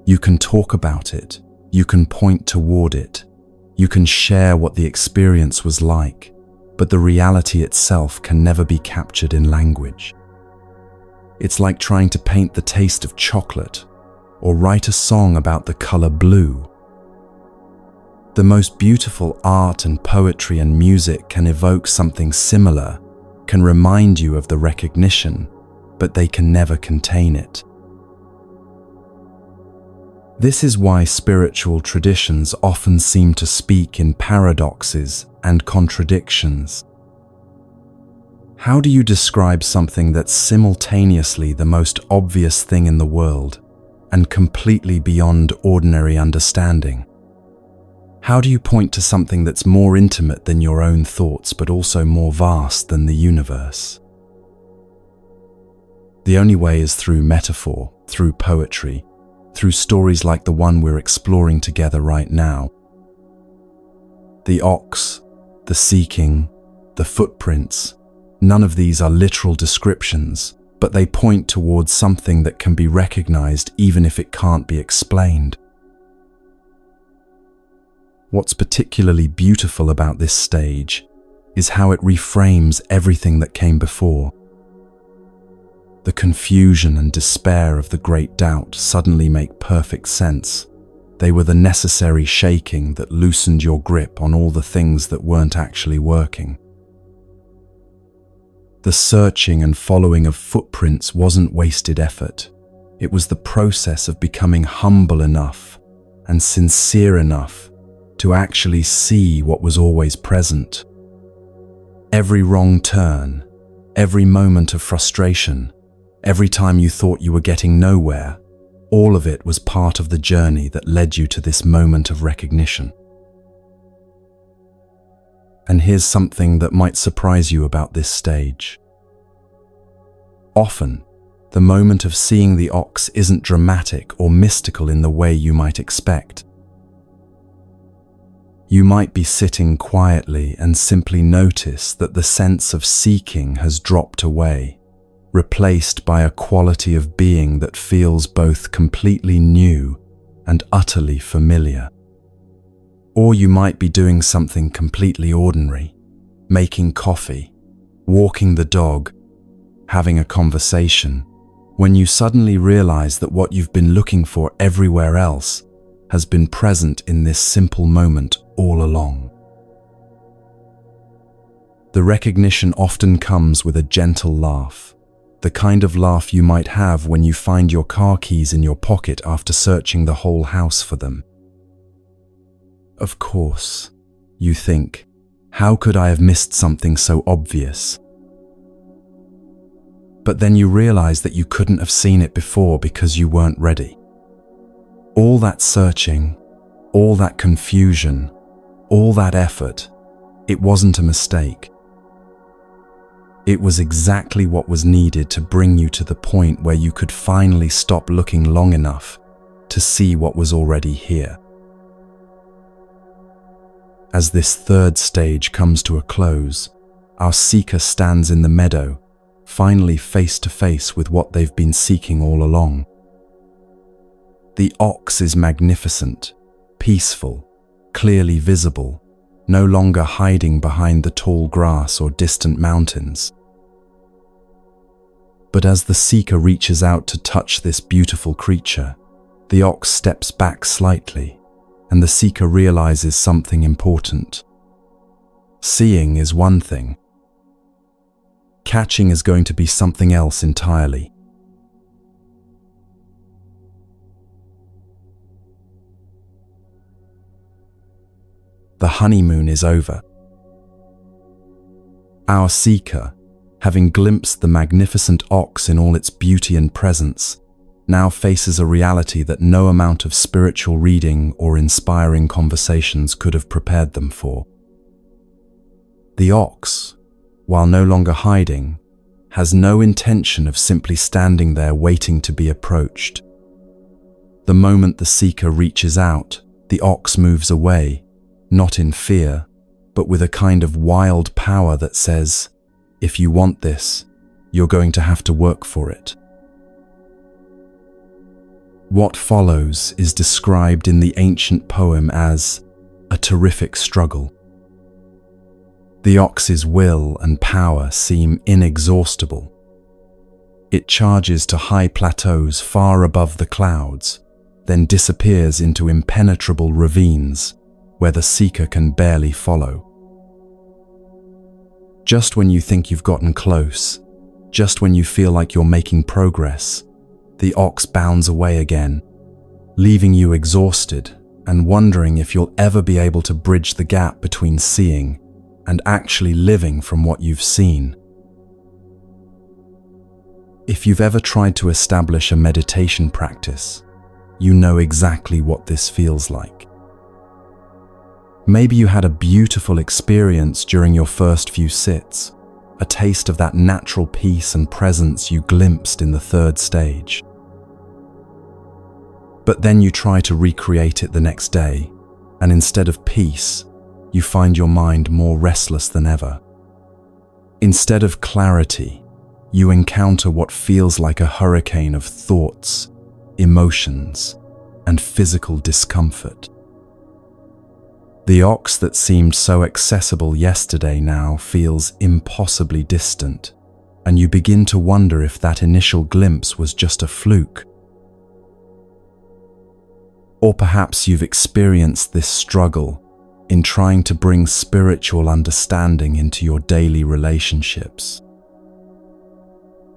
You can talk about it, you can point toward it, you can share what the experience was like, but the reality itself can never be captured in language. It's like trying to paint the taste of chocolate or write a song about the color blue. The most beautiful art and poetry and music can evoke something similar, can remind you of the recognition, but they can never contain it. This is why spiritual traditions often seem to speak in paradoxes and contradictions. How do you describe something that's simultaneously the most obvious thing in the world and completely beyond ordinary understanding? How do you point to something that's more intimate than your own thoughts but also more vast than the universe? The only way is through metaphor, through poetry, through stories like the one we're exploring together right now. The ox, the seeking, the footprints, none of these are literal descriptions, but they point towards something that can be recognized even if it can't be explained. What's particularly beautiful about this stage is how it reframes everything that came before. The confusion and despair of the great doubt suddenly make perfect sense. They were the necessary shaking that loosened your grip on all the things that weren't actually working. The searching and following of footprints wasn't wasted effort. It was the process of becoming humble enough and sincere enough to actually see what was always present. Every wrong turn, every moment of frustration, every time you thought you were getting nowhere, all of it was part of the journey that led you to this moment of recognition. And here's something that might surprise you about this stage. Often, the moment of seeing the ox isn't dramatic or mystical in the way you might expect. You might be sitting quietly and simply notice that the sense of seeking has dropped away, replaced by a quality of being that feels both completely new and utterly familiar. Or you might be doing something completely ordinary, making coffee, walking the dog, having a conversation, when you suddenly realize that what you've been looking for everywhere else has been present in this simple moment all along. The recognition often comes with a gentle laugh, the kind of laugh you might have when you find your car keys in your pocket after searching the whole house for them. Of course, you think, how could I have missed something so obvious? But then you realize that you couldn't have seen it before because you weren't ready. All that searching, all that confusion, all that effort, it wasn't a mistake. It was exactly what was needed to bring you to the point where you could finally stop looking long enough to see what was already here. As this third stage comes to a close, our seeker stands in the meadow, finally face to face with what they've been seeking all along. The ox is magnificent, peaceful, clearly visible, no longer hiding behind the tall grass or distant mountains. But as the seeker reaches out to touch this beautiful creature, the ox steps back slightly, and the seeker realizes something important. Seeing is one thing. Catching is going to be something else entirely. The honeymoon is over. Our seeker, having glimpsed the magnificent ox in all its beauty and presence, now faces a reality that no amount of spiritual reading or inspiring conversations could have prepared them for. The ox, while no longer hiding, has no intention of simply standing there waiting to be approached. The moment the seeker reaches out, the ox moves away, not in fear, but with a kind of wild power that says, if you want this, you're going to have to work for it. What follows is described in the ancient poem as a terrific struggle. The ox's will and power seem inexhaustible. It charges to high plateaus far above the clouds, then disappears into impenetrable ravines where the seeker can barely follow. Just when you think you've gotten close, just when you feel like you're making progress, the ox bounds away again, leaving you exhausted and wondering if you'll ever be able to bridge the gap between seeing and actually living from what you've seen. If you've ever tried to establish a meditation practice, you know exactly what this feels like. Maybe you had a beautiful experience during your first few sits, a taste of that natural peace and presence you glimpsed in the third stage. But then you try to recreate it the next day, and instead of peace, you find your mind more restless than ever. Instead of clarity, you encounter what feels like a hurricane of thoughts, emotions, and physical discomfort. The ox that seemed so accessible yesterday now feels impossibly distant, and you begin to wonder if that initial glimpse was just a fluke. Or perhaps you've experienced this struggle in trying to bring spiritual understanding into your daily relationships.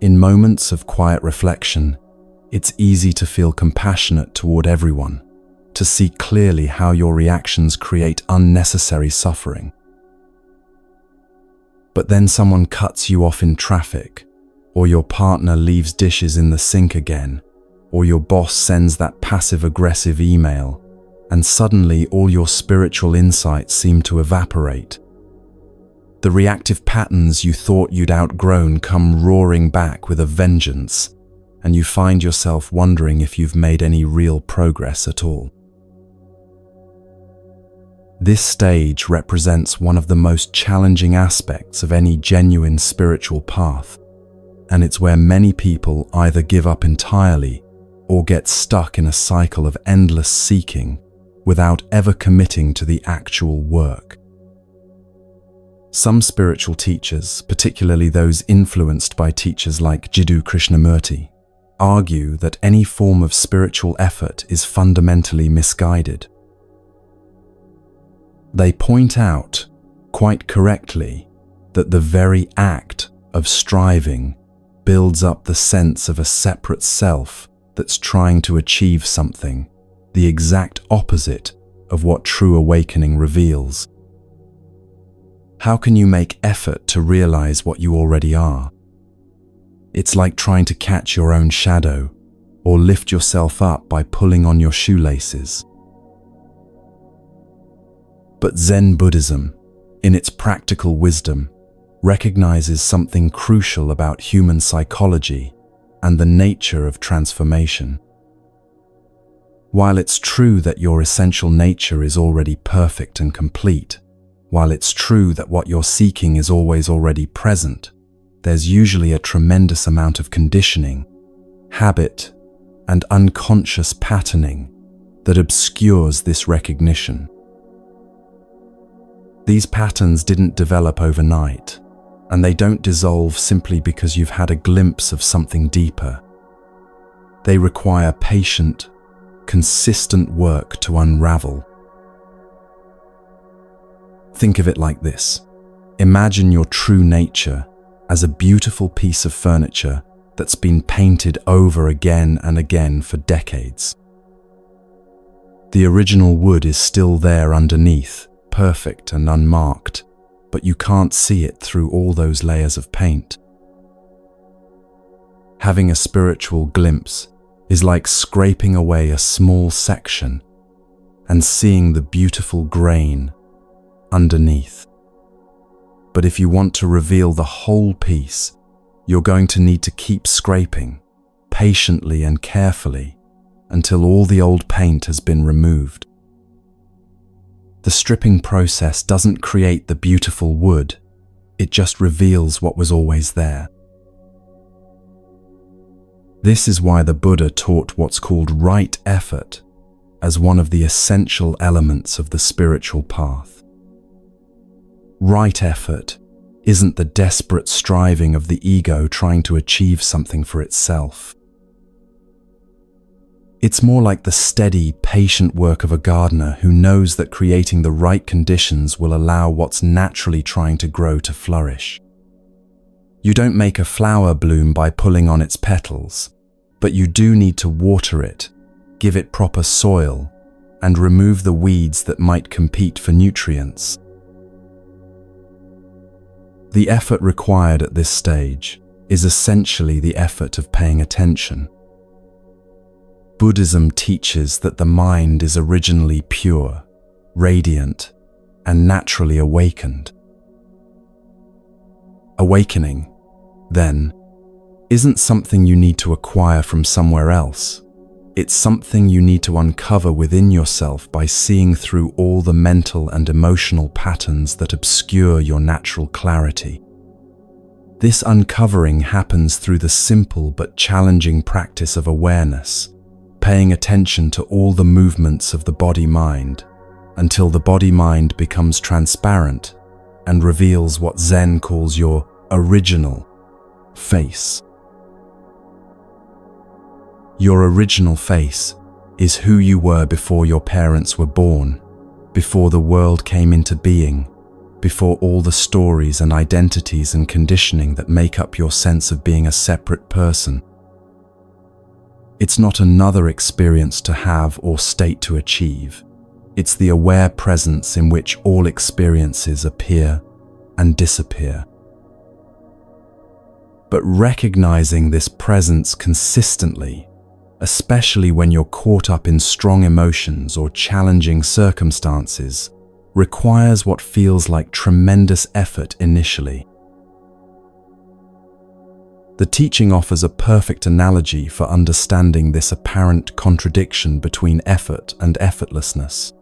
In moments of quiet reflection, it's easy to feel compassionate toward everyone, to see clearly how your reactions create unnecessary suffering. But then someone cuts you off in traffic, or your partner leaves dishes in the sink again, or your boss sends that passive-aggressive email, and suddenly all your spiritual insights seem to evaporate. The reactive patterns you thought you'd outgrown come roaring back with a vengeance, and you find yourself wondering if you've made any real progress at all. This stage represents one of the most challenging aspects of any genuine spiritual path, and it's where many people either give up entirely or get stuck in a cycle of endless seeking without ever committing to the actual work. Some spiritual teachers, particularly those influenced by teachers like Jiddu Krishnamurti, argue that any form of spiritual effort is fundamentally misguided. They point out, quite correctly, that the very act of striving builds up the sense of a separate self that's trying to achieve something, the exact opposite of what true awakening reveals. How can you make effort to realize what you already are? It's like trying to catch your own shadow or lift yourself up by pulling on your shoelaces. But Zen Buddhism, in its practical wisdom, recognizes something crucial about human psychology and the nature of transformation. While it's true that your essential nature is already perfect and complete, while it's true that what you're seeking is always already present, there's usually a tremendous amount of conditioning, habit, and unconscious patterning that obscures this recognition. These patterns didn't develop overnight, and they don't dissolve simply because you've had a glimpse of something deeper. They require patient, consistent work to unravel. Think of it like this. Imagine your true nature as a beautiful piece of furniture that's been painted over again and again for decades. The original wood is still there underneath, perfect and unmarked, but you can't see it through all those layers of paint. Having a spiritual glimpse is like scraping away a small section and seeing the beautiful grain underneath. But if you want to reveal the whole piece, you're going to need to keep scraping, patiently and carefully, until all the old paint has been removed. The stripping process doesn't create the beautiful wood, it just reveals what was always there. This is why the Buddha taught what's called right effort as one of the essential elements of the spiritual path. Right effort isn't the desperate striving of the ego trying to achieve something for itself. It's more like the steady, patient work of a gardener who knows that creating the right conditions will allow what's naturally trying to grow to flourish. You don't make a flower bloom by pulling on its petals, but you do need to water it, give it proper soil, and remove the weeds that might compete for nutrients. The effort required at this stage is essentially the effort of paying attention. Buddhism teaches that the mind is originally pure, radiant, and naturally awakened. Awakening, then, isn't something you need to acquire from somewhere else. It's something you need to uncover within yourself by seeing through all the mental and emotional patterns that obscure your natural clarity. This uncovering happens through the simple but challenging practice of awareness, paying attention to all the movements of the body-mind until the body-mind becomes transparent and reveals what Zen calls your original face. Your original face is who you were before your parents were born, before the world came into being, before all the stories and identities and conditioning that make up your sense of being a separate person. It's not another experience to have or state to achieve. It's the aware presence in which all experiences appear and disappear. But recognizing this presence consistently, especially when you're caught up in strong emotions or challenging circumstances, requires what feels like tremendous effort initially. The teaching offers a perfect analogy for understanding this apparent contradiction between effort and effortlessness.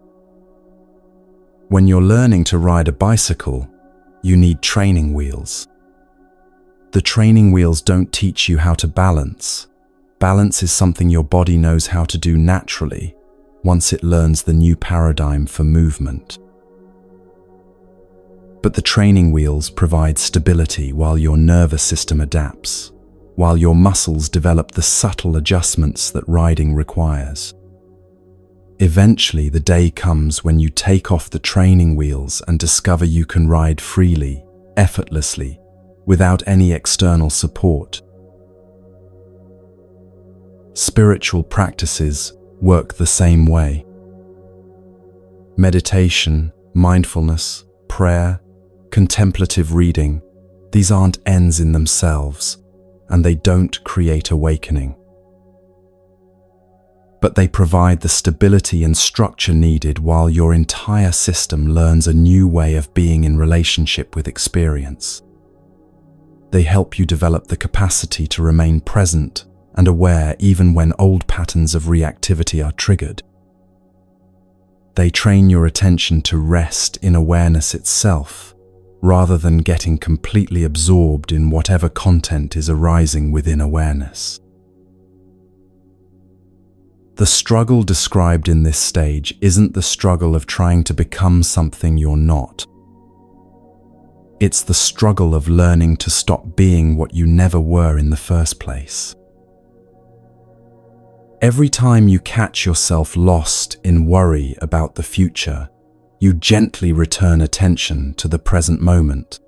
When you're learning to ride a bicycle, you need training wheels. The training wheels don't teach you how to balance. Balance is something your body knows how to do naturally once it learns the new paradigm for movement. But the training wheels provide stability while your nervous system adapts, while your muscles develop the subtle adjustments that riding requires. Eventually, the day comes when you take off the training wheels and discover you can ride freely, effortlessly, without any external support. Spiritual practices work the same way. Meditation, mindfulness, prayer, contemplative reading, these aren't ends in themselves, and they don't create awakening. But they provide the stability and structure needed while your entire system learns a new way of being in relationship with experience. They help you develop the capacity to remain present and aware even when old patterns of reactivity are triggered. They train your attention to rest in awareness itself, rather than getting completely absorbed in whatever content is arising within awareness. The struggle described in this stage isn't the struggle of trying to become something you're not. It's the struggle of learning to stop being what you never were in the first place. Every time you catch yourself lost in worry about the future, you gently return attention to the present moment.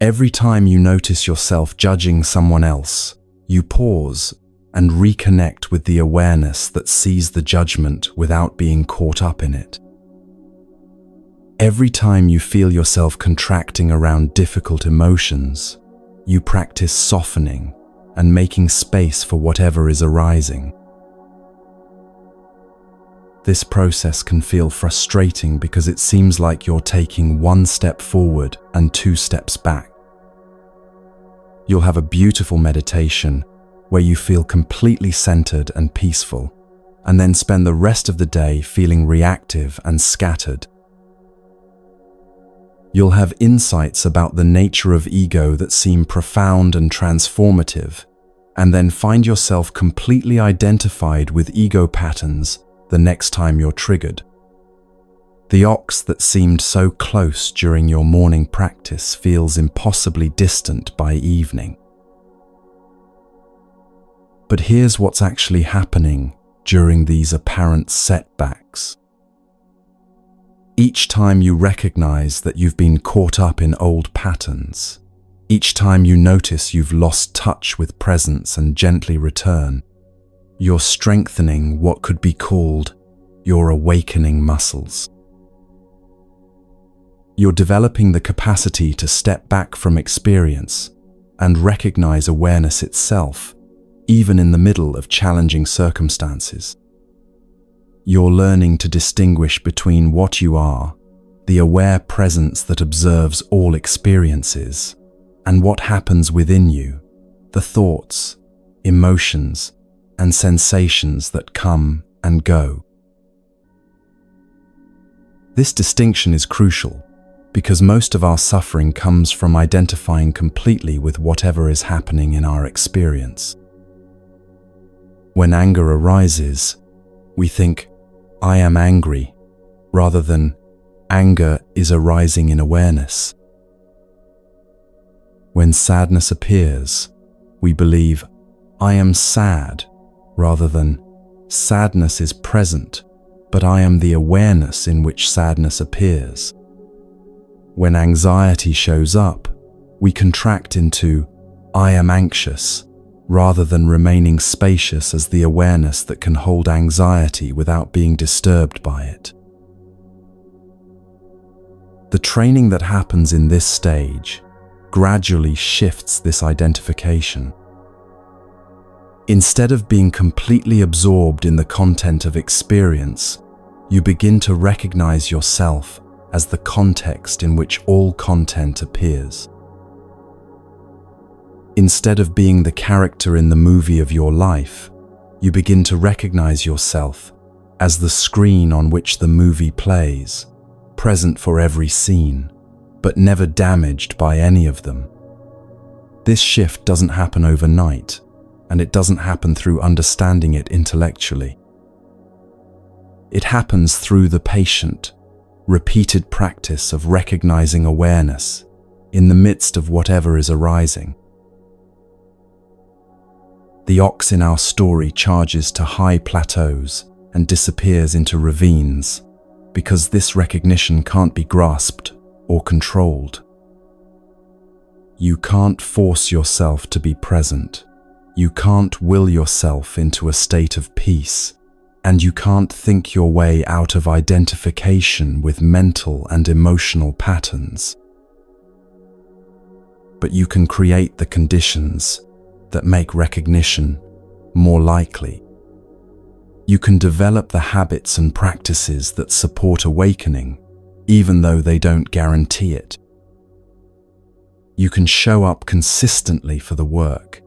Every time you notice yourself judging someone else, you pause and reconnect with the awareness that sees the judgment without being caught up in it. Every time you feel yourself contracting around difficult emotions, you practice softening and making space for whatever is arising. This process can feel frustrating because it seems like you're taking one step forward and two steps back. You'll have a beautiful meditation where you feel completely centered and peaceful, and then spend the rest of the day feeling reactive and scattered. You'll have insights about the nature of ego that seem profound and transformative, and then find yourself completely identified with ego patterns the next time you're triggered. The ox that seemed so close during your morning practice feels impossibly distant by evening. But here's what's actually happening during these apparent setbacks. Each time you recognize that you've been caught up in old patterns, each time you notice you've lost touch with presence and gently return, you're strengthening what could be called your awakening muscles. You're developing the capacity to step back from experience and recognize awareness itself, even in the middle of challenging circumstances. You're learning to distinguish between what you are, the aware presence that observes all experiences, and what happens within you, the thoughts, emotions, and sensations that come and go. This distinction is crucial because most of our suffering comes from identifying completely with whatever is happening in our experience. When anger arises, we think, "I am angry," rather than "anger is arising in awareness." When sadness appears, we believe, "I am sad," rather than "sadness is present, but I am the awareness in which sadness appears." When anxiety shows up, we contract into "I am anxious," rather than remaining spacious as the awareness that can hold anxiety without being disturbed by it. The training that happens in this stage gradually shifts this identification. Instead of being completely absorbed in the content of experience, you begin to recognize yourself as the context in which all content appears. Instead of being the character in the movie of your life, you begin to recognize yourself as the screen on which the movie plays, present for every scene, but never damaged by any of them. This shift doesn't happen overnight, and it doesn't happen through understanding it intellectually. It happens through the patient, repeated practice of recognizing awareness in the midst of whatever is arising. The ox in our story charges to high plateaus and disappears into ravines because this recognition can't be grasped or controlled. You can't force yourself to be present. You can't will yourself into a state of peace, and you can't think your way out of identification with mental and emotional patterns. But you can create the conditions that make recognition more likely. You can develop the habits and practices that support awakening, even though they don't guarantee it. you can show up consistently for the work,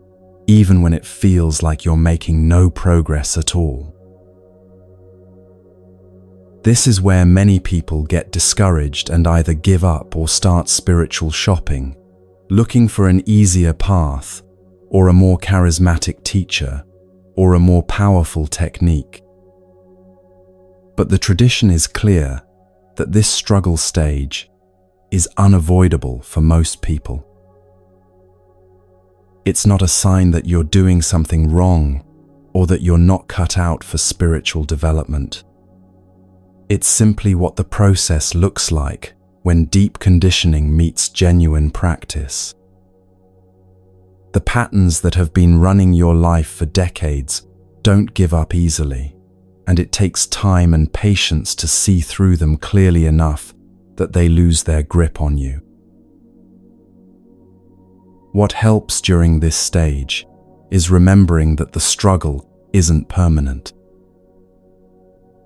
even when it feels like you're making no progress at all. This is where many people get discouraged and either give up or start spiritual shopping, looking for an easier path, or a more charismatic teacher, or a more powerful technique. But the tradition is clear that this struggle stage is unavoidable for most people. It's not a sign that you're doing something wrong or that you're not cut out for spiritual development. It's simply what the process looks like when deep conditioning meets genuine practice. The patterns that have been running your life for decades don't give up easily, and it takes time and patience to see through them clearly enough that they lose their grip on you. What helps during this stage is remembering that the struggle isn't permanent.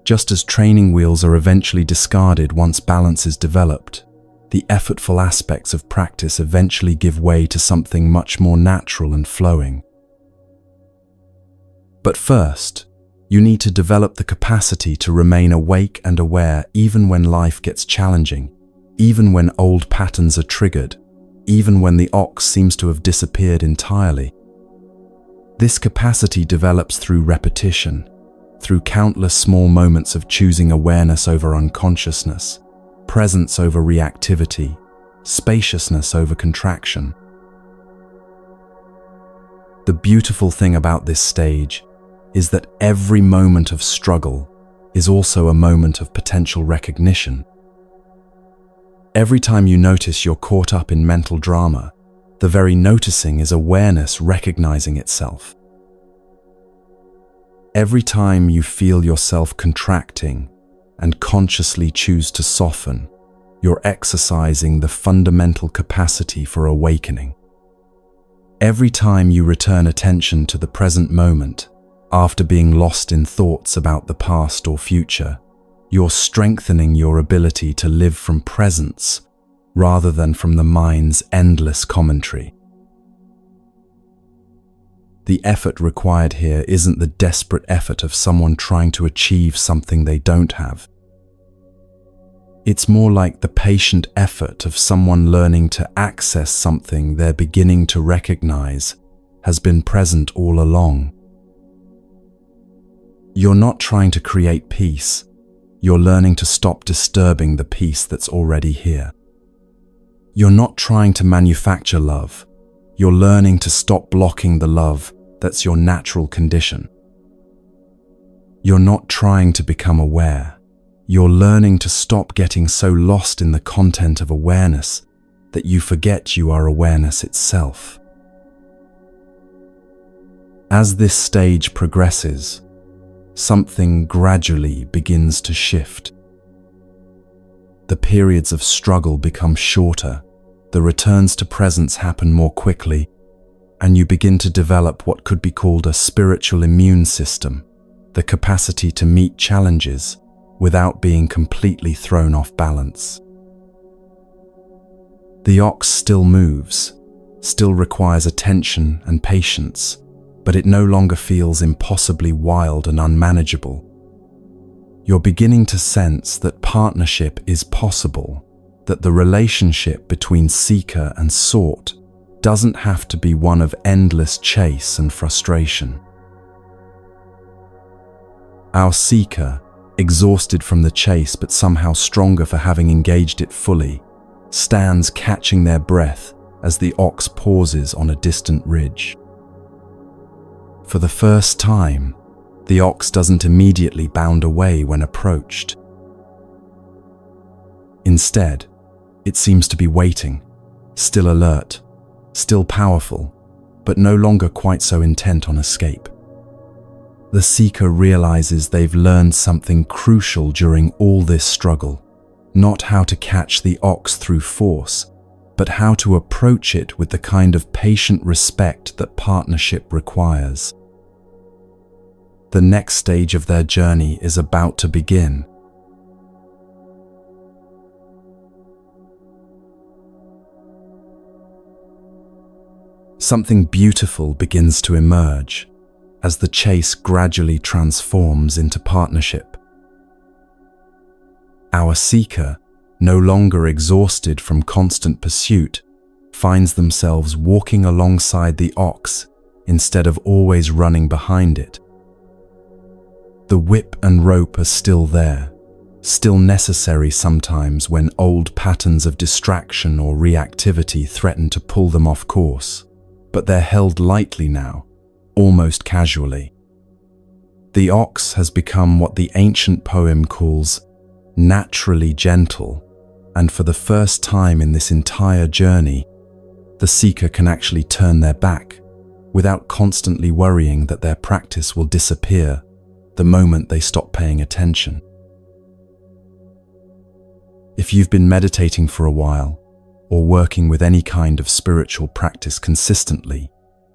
Just as training wheels are eventually discarded once balance is developed, the effortful aspects of practice eventually give way to something much more natural and flowing. But first, you need to develop the capacity to remain awake and aware even when life gets challenging, even when old patterns are triggered, even when the ox seems to have disappeared entirely. This capacity develops through repetition, through countless small moments of choosing awareness over unconsciousness, presence over reactivity, spaciousness over contraction. The beautiful thing about this stage is that every moment of struggle is also a moment of potential recognition. Every time you notice you're caught up in mental drama, the very noticing is awareness recognizing itself. Every time you feel yourself contracting and consciously choose to soften, you're exercising the fundamental capacity for awakening. Every time you return attention to the present moment, after being lost in thoughts about the past or future, you're strengthening your ability to live from presence rather than from the mind's endless commentary. The effort required here isn't the desperate effort of someone trying to achieve something they don't have. It's more like the patient effort of someone learning to access something they're beginning to recognize has been present all along. You're not trying to create peace, you're learning to stop disturbing the peace that's already here. You're not trying to manufacture love, you're learning to stop blocking the love that's your natural condition. You're not trying to become aware, you're learning to stop getting so lost in the content of awareness that you forget you are awareness itself. As this stage progresses, something gradually begins to shift. The periods of struggle become shorter, the returns to presence happen more quickly, and you begin to develop what could be called a spiritual immune system, the capacity to meet challenges without being completely thrown off balance. The ox still moves, still requires attention and patience, but it no longer feels impossibly wild and unmanageable. You're beginning to sense that partnership is possible, that the relationship between seeker and sought doesn't have to be one of endless chase and frustration. Our seeker, exhausted from the chase but somehow stronger for having engaged it fully, stands catching their breath as the ox pauses on a distant ridge. For the first time, the ox doesn't immediately bound away when approached. Instead, it seems to be waiting, still alert, still powerful, but no longer quite so intent on escape. The seeker realizes they've learned something crucial during all this struggle, not how to catch the ox through force, but how to approach it with the kind of patient respect that partnership requires. The next stage of their journey is about to begin. something beautiful begins to emerge as the chase gradually transforms into partnership. Our seeker, no longer exhausted from constant pursuit, finds themselves walking alongside the ox instead of always running behind it. The whip and rope are still there, still necessary sometimes when old patterns of distraction or reactivity threaten to pull them off course, but they're held lightly now, almost casually. The ox has become what the ancient poem calls naturally gentle, and for the first time in this entire journey, the seeker can actually turn their back without constantly worrying that their practice will disappear the moment they stop paying attention. If you've been meditating for a while, or working with any kind of spiritual practice consistently,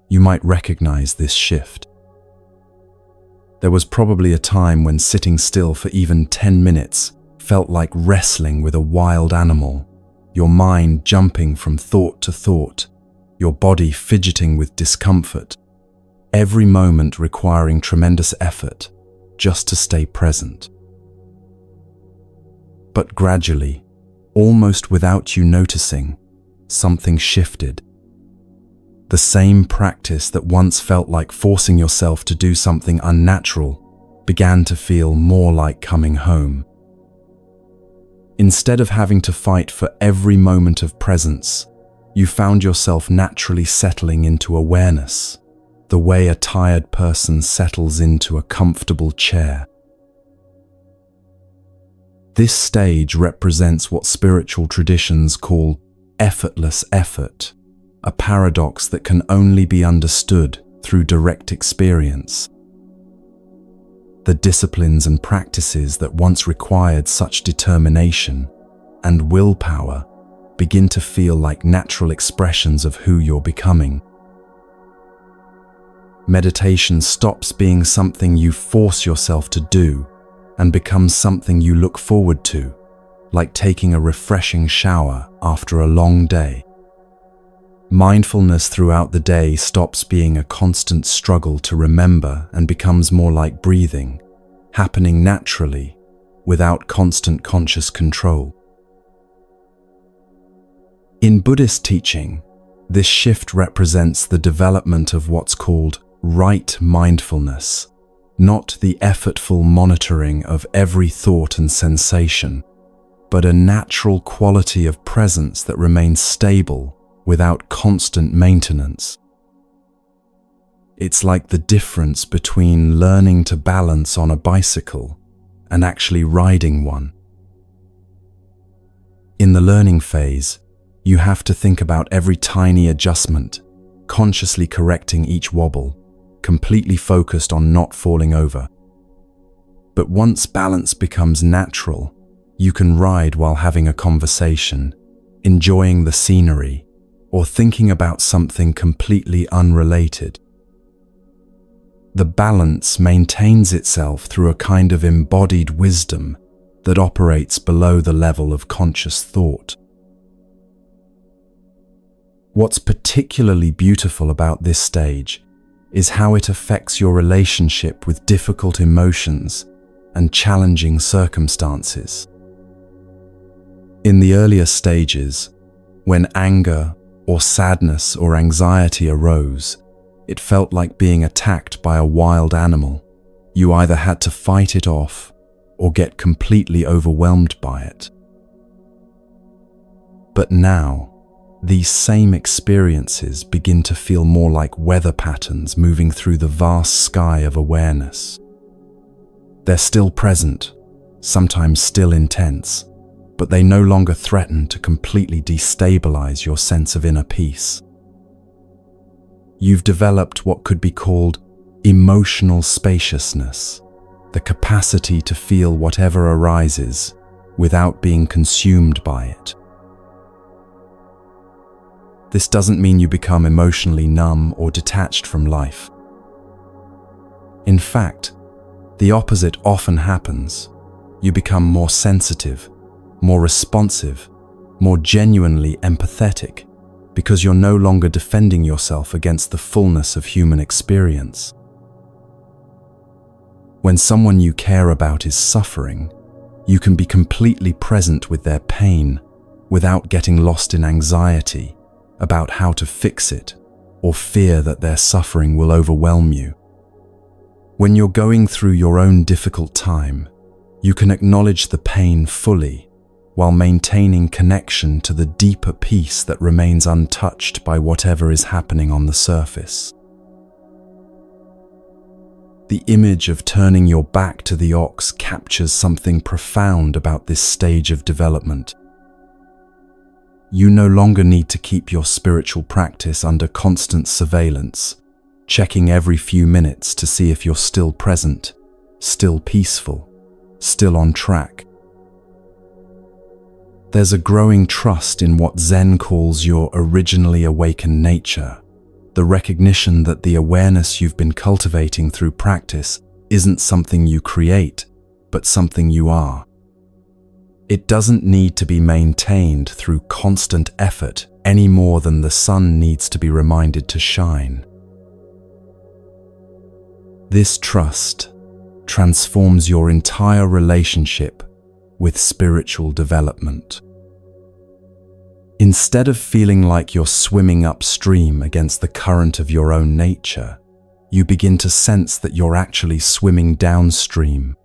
you might recognize this shift. There was probably a time when sitting still for even 10 minutes felt like wrestling with a wild animal, your mind jumping from thought to thought, your body fidgeting with discomfort, every moment requiring tremendous effort just to stay present. But gradually, almost without you noticing, something shifted. The same practice that once felt like forcing yourself to do something unnatural began to feel more like coming home. Instead of having to fight for every moment of presence, you found yourself naturally settling into awareness, the way a tired person settles into a comfortable chair. This stage represents what spiritual traditions call effortless effort, a paradox that can only be understood through direct experience. The disciplines and practices that once required such determination and willpower begin to feel like natural expressions of who you're becoming. Meditation stops being something you force yourself to do and becomes something you look forward to, like taking a refreshing shower after a long day. Mindfulness throughout the day stops being a constant struggle to remember and becomes more like breathing, happening naturally, without constant conscious control. In Buddhist teaching, this shift represents the development of what's called right mindfulness, not the effortful monitoring of every thought and sensation, but a natural quality of presence that remains stable without constant maintenance. It's like the difference between learning to balance on a bicycle and actually riding one. In the learning phase, you have to think about every tiny adjustment, consciously correcting each wobble, completely focused on not falling over. But once balance becomes natural, you can ride while having a conversation, enjoying the scenery, or thinking about something completely unrelated. The balance maintains itself through a kind of embodied wisdom that operates below the level of conscious thought. What's particularly beautiful about this stage is how it affects your relationship with difficult emotions and challenging circumstances. In the earlier stages, when anger or sadness or anxiety arose, it felt like being attacked by a wild animal. You either had to fight it off or get completely overwhelmed by it. But now, these same experiences begin to feel more like weather patterns moving through the vast sky of awareness. They're still present, sometimes still intense, but they no longer threaten to completely destabilize your sense of inner peace. You've developed what could be called emotional spaciousness, the capacity to feel whatever arises without being consumed by it. This doesn't mean you become emotionally numb or detached from life. In fact, the opposite often happens. You become more sensitive, more responsive, more genuinely empathetic, because you're no longer defending yourself against the fullness of human experience. When someone you care about is suffering, you can be completely present with their pain without getting lost in anxiety about how to fix it or fear that their suffering will overwhelm you. When you're going through your own difficult time, you can acknowledge the pain fully while maintaining connection to the deeper peace that remains untouched by whatever is happening on the surface. The image of turning your back to the ox captures something profound about this stage of development. You no longer need to keep your spiritual practice under constant surveillance, checking every few minutes to see if you're still present, still peaceful, still on track. There's a growing trust in what Zen calls your originally awakened nature, the recognition that the awareness you've been cultivating through practice isn't something you create, but something you are. It doesn't need to be maintained through constant effort any more than the sun needs to be reminded to shine. This trust transforms your entire relationship with spiritual development. Instead of feeling like you're swimming upstream against the current of your own nature, you begin to sense that you're actually swimming downstream,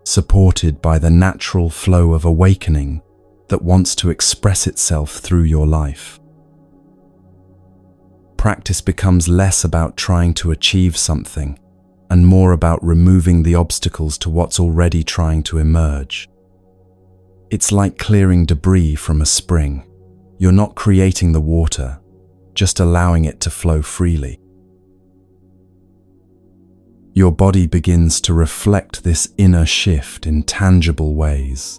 supported by the natural flow of awakening that wants to express itself through your life. Practice becomes less about trying to achieve something and more about removing the obstacles to what's already trying to emerge. It's like clearing debris from a spring. You're not creating the water, just allowing it to flow freely. Your body begins to reflect this inner shift in tangible ways.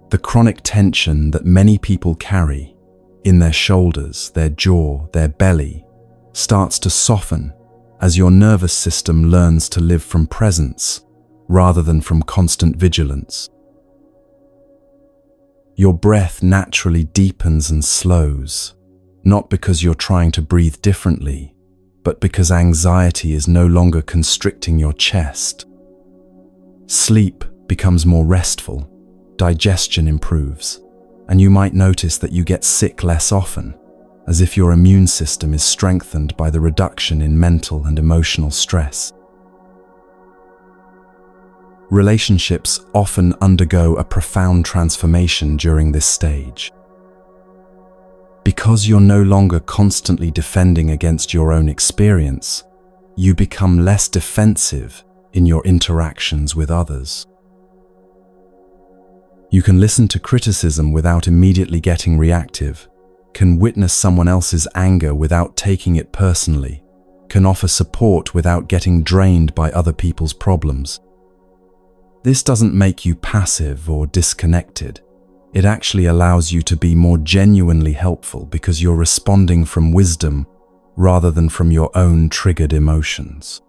The chronic tension that many people carry in their shoulders, their jaw, their belly, starts to soften as your nervous system learns to live from presence rather than from constant vigilance. Your breath naturally deepens and slows, not because you're trying to breathe differently, but because anxiety is no longer constricting your chest. Sleep becomes more restful, digestion improves, and you might notice that you get sick less often, as if your immune system is strengthened by the reduction in mental and emotional stress. Relationships often undergo a profound transformation during this stage. Because you're no longer constantly defending against your own experience, you become less defensive in your interactions with others. You can listen to criticism without immediately getting reactive, can witness someone else's anger without taking it personally, can offer support without getting drained by other people's problems. This doesn't make you passive or disconnected. It actually allows you to be more genuinely helpful because you're responding from wisdom rather than from your own triggered emotions.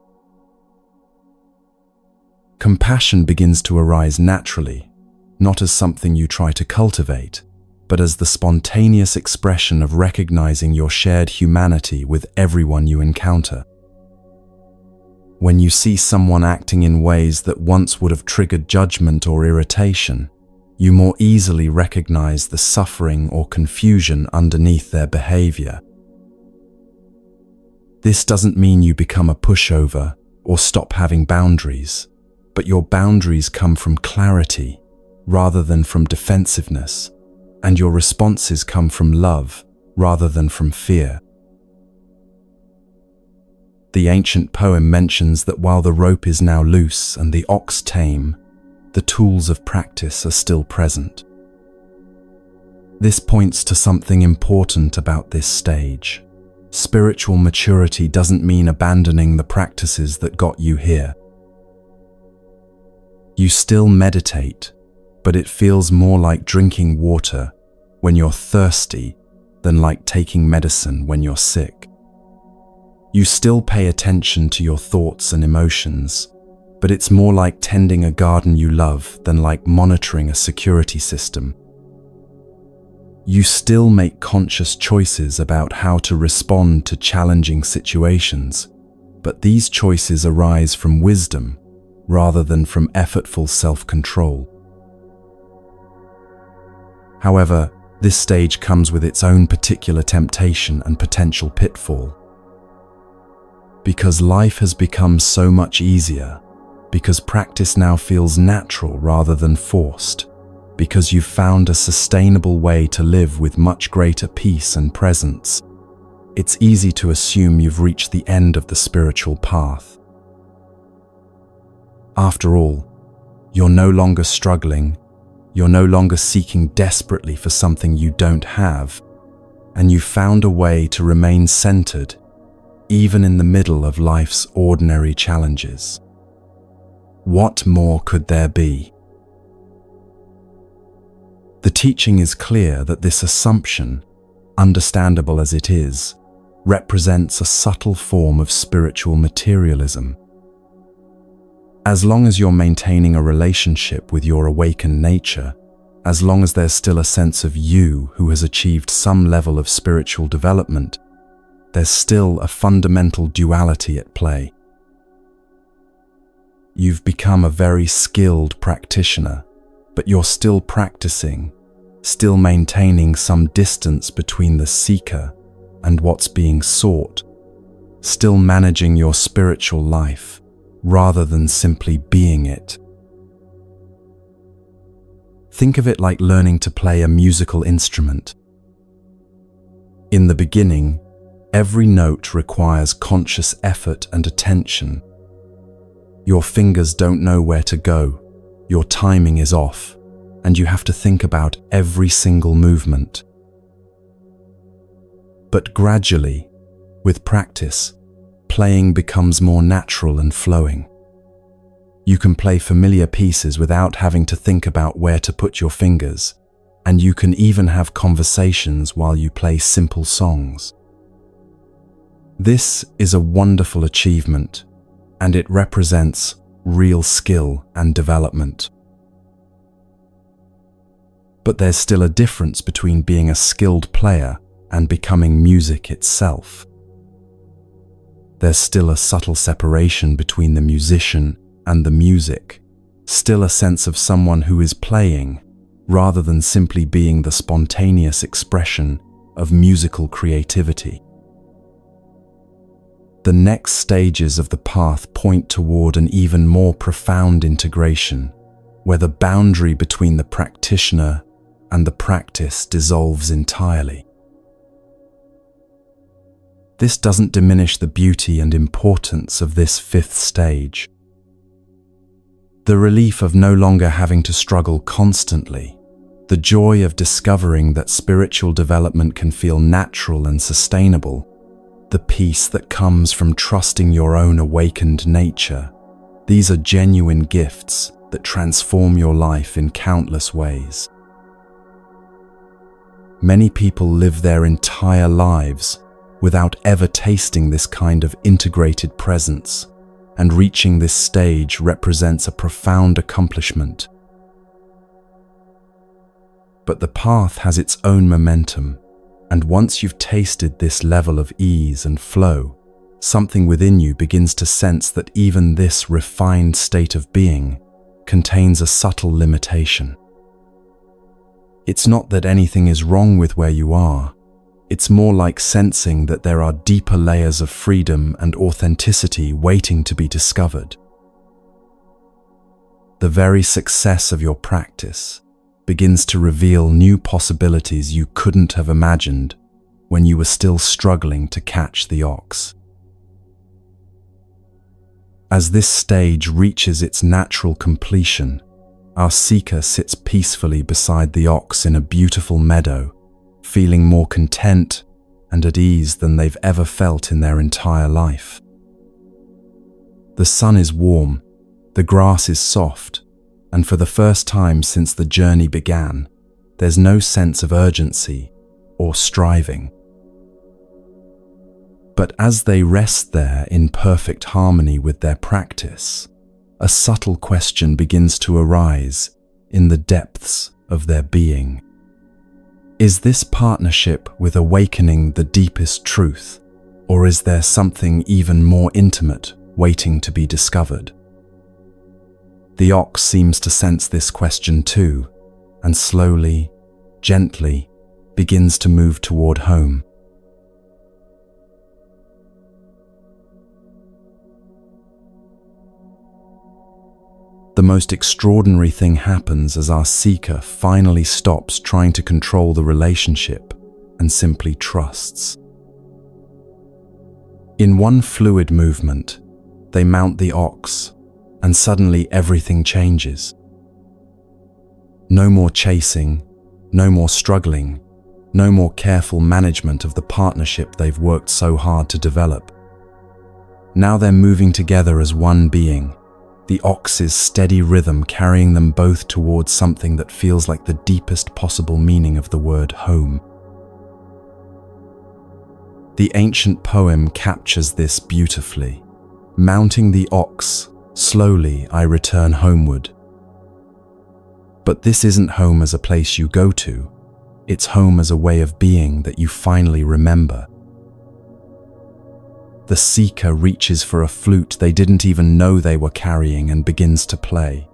Compassion begins to arise naturally, not as something you try to cultivate, but as the spontaneous expression of recognizing your shared humanity with everyone you encounter. When you see someone acting in ways that once would have triggered judgment or irritation, you more easily recognize the suffering or confusion underneath their behavior. This doesn't mean you become a pushover or stop having boundaries, but your boundaries come from clarity rather than from defensiveness, and your responses come from love rather than from fear. The ancient poem mentions that while the rope is now loose and the ox tame, the tools of practice are still present. This points to something important about this stage. Spiritual maturity doesn't mean abandoning the practices that got you here. You still meditate, but it feels more like drinking water when you're thirsty than like taking medicine when you're sick. You still pay attention to your thoughts and emotions, but it's more like tending a garden you love than like monitoring a security system. You still make conscious choices about how to respond to challenging situations, but these choices arise from wisdom rather than from effortful self-control. However, this stage comes with its own particular temptation and potential pitfall. Because life has become so much easier, because practice now feels natural rather than forced, because you've found a sustainable way to live with much greater peace and presence, it's easy to assume you've reached the end of the spiritual path. After all, you're no longer struggling, you're no longer seeking desperately for something you don't have, and you've found a way to remain centered, even in the middle of life's ordinary challenges. What more could there be? The teaching is clear that this assumption, understandable as it is, represents a subtle form of spiritual materialism. As long as you're maintaining a relationship with your awakened nature, as long as there's still a sense of you who has achieved some level of spiritual development, there's still a fundamental duality at play. You've become a very skilled practitioner, but you're still practicing, still maintaining some distance between the seeker and what's being sought, still managing your spiritual life rather than simply being it. Think of it like learning to play a musical instrument. In the beginning, every note requires conscious effort and attention. Your fingers don't know where to go, your timing is off, and you have to think about every single movement. But gradually, with practice, playing becomes more natural and flowing. You can play familiar pieces without having to think about where to put your fingers, and you can even have conversations while you play simple songs. This is a wonderful achievement, and it represents real skill and development. But there's still a difference between being a skilled player and becoming music itself. There's still a subtle separation between the musician and the music, still a sense of someone who is playing, rather than simply being the spontaneous expression of musical creativity. The next stages of the path point toward an even more profound integration, where the boundary between the practitioner and the practice dissolves entirely. This doesn't diminish the beauty and importance of this fifth stage. The relief of no longer having to struggle constantly, the joy of discovering that spiritual development can feel natural and sustainable, the peace that comes from trusting your own awakened nature, these are genuine gifts that transform your life in countless ways. Many people live their entire lives without ever tasting this kind of integrated presence, and reaching this stage represents a profound accomplishment. But the path has its own momentum, and once you've tasted this level of ease and flow, something within you begins to sense that even this refined state of being contains a subtle limitation. It's not that anything is wrong with where you are. It's more like sensing that there are deeper layers of freedom and authenticity waiting to be discovered. The very success of your practice begins to reveal new possibilities you couldn't have imagined when you were still struggling to catch the ox. As this stage reaches its natural completion, our seeker sits peacefully beside the ox in a beautiful meadow, feeling more content and at ease than they've ever felt in their entire life. The sun is warm, the grass is soft, and for the first time since the journey began, there's no sense of urgency or striving. But as they rest there in perfect harmony with their practice, a subtle question begins to arise in the depths of their being. Is this partnership with awakening the deepest truth, or is there something even more intimate waiting to be discovered? The ox seems to sense this question too, and slowly, gently, begins to move toward home. The most extraordinary thing happens as our seeker finally stops trying to control the relationship and simply trusts. In one fluid movement, they mount the ox, and suddenly everything changes. No more chasing, no more struggling, no more careful management of the partnership they've worked so hard to develop. Now they're moving together as one being, the ox's steady rhythm carrying them both towards something that feels like the deepest possible meaning of the word home. The ancient poem captures this beautifully. Mounting the ox, slowly I return homeward. But this isn't home as a place you go to. It's home as a way of being that you finally remember. The seeker reaches for a flute they didn't even know they were carrying and begins to play.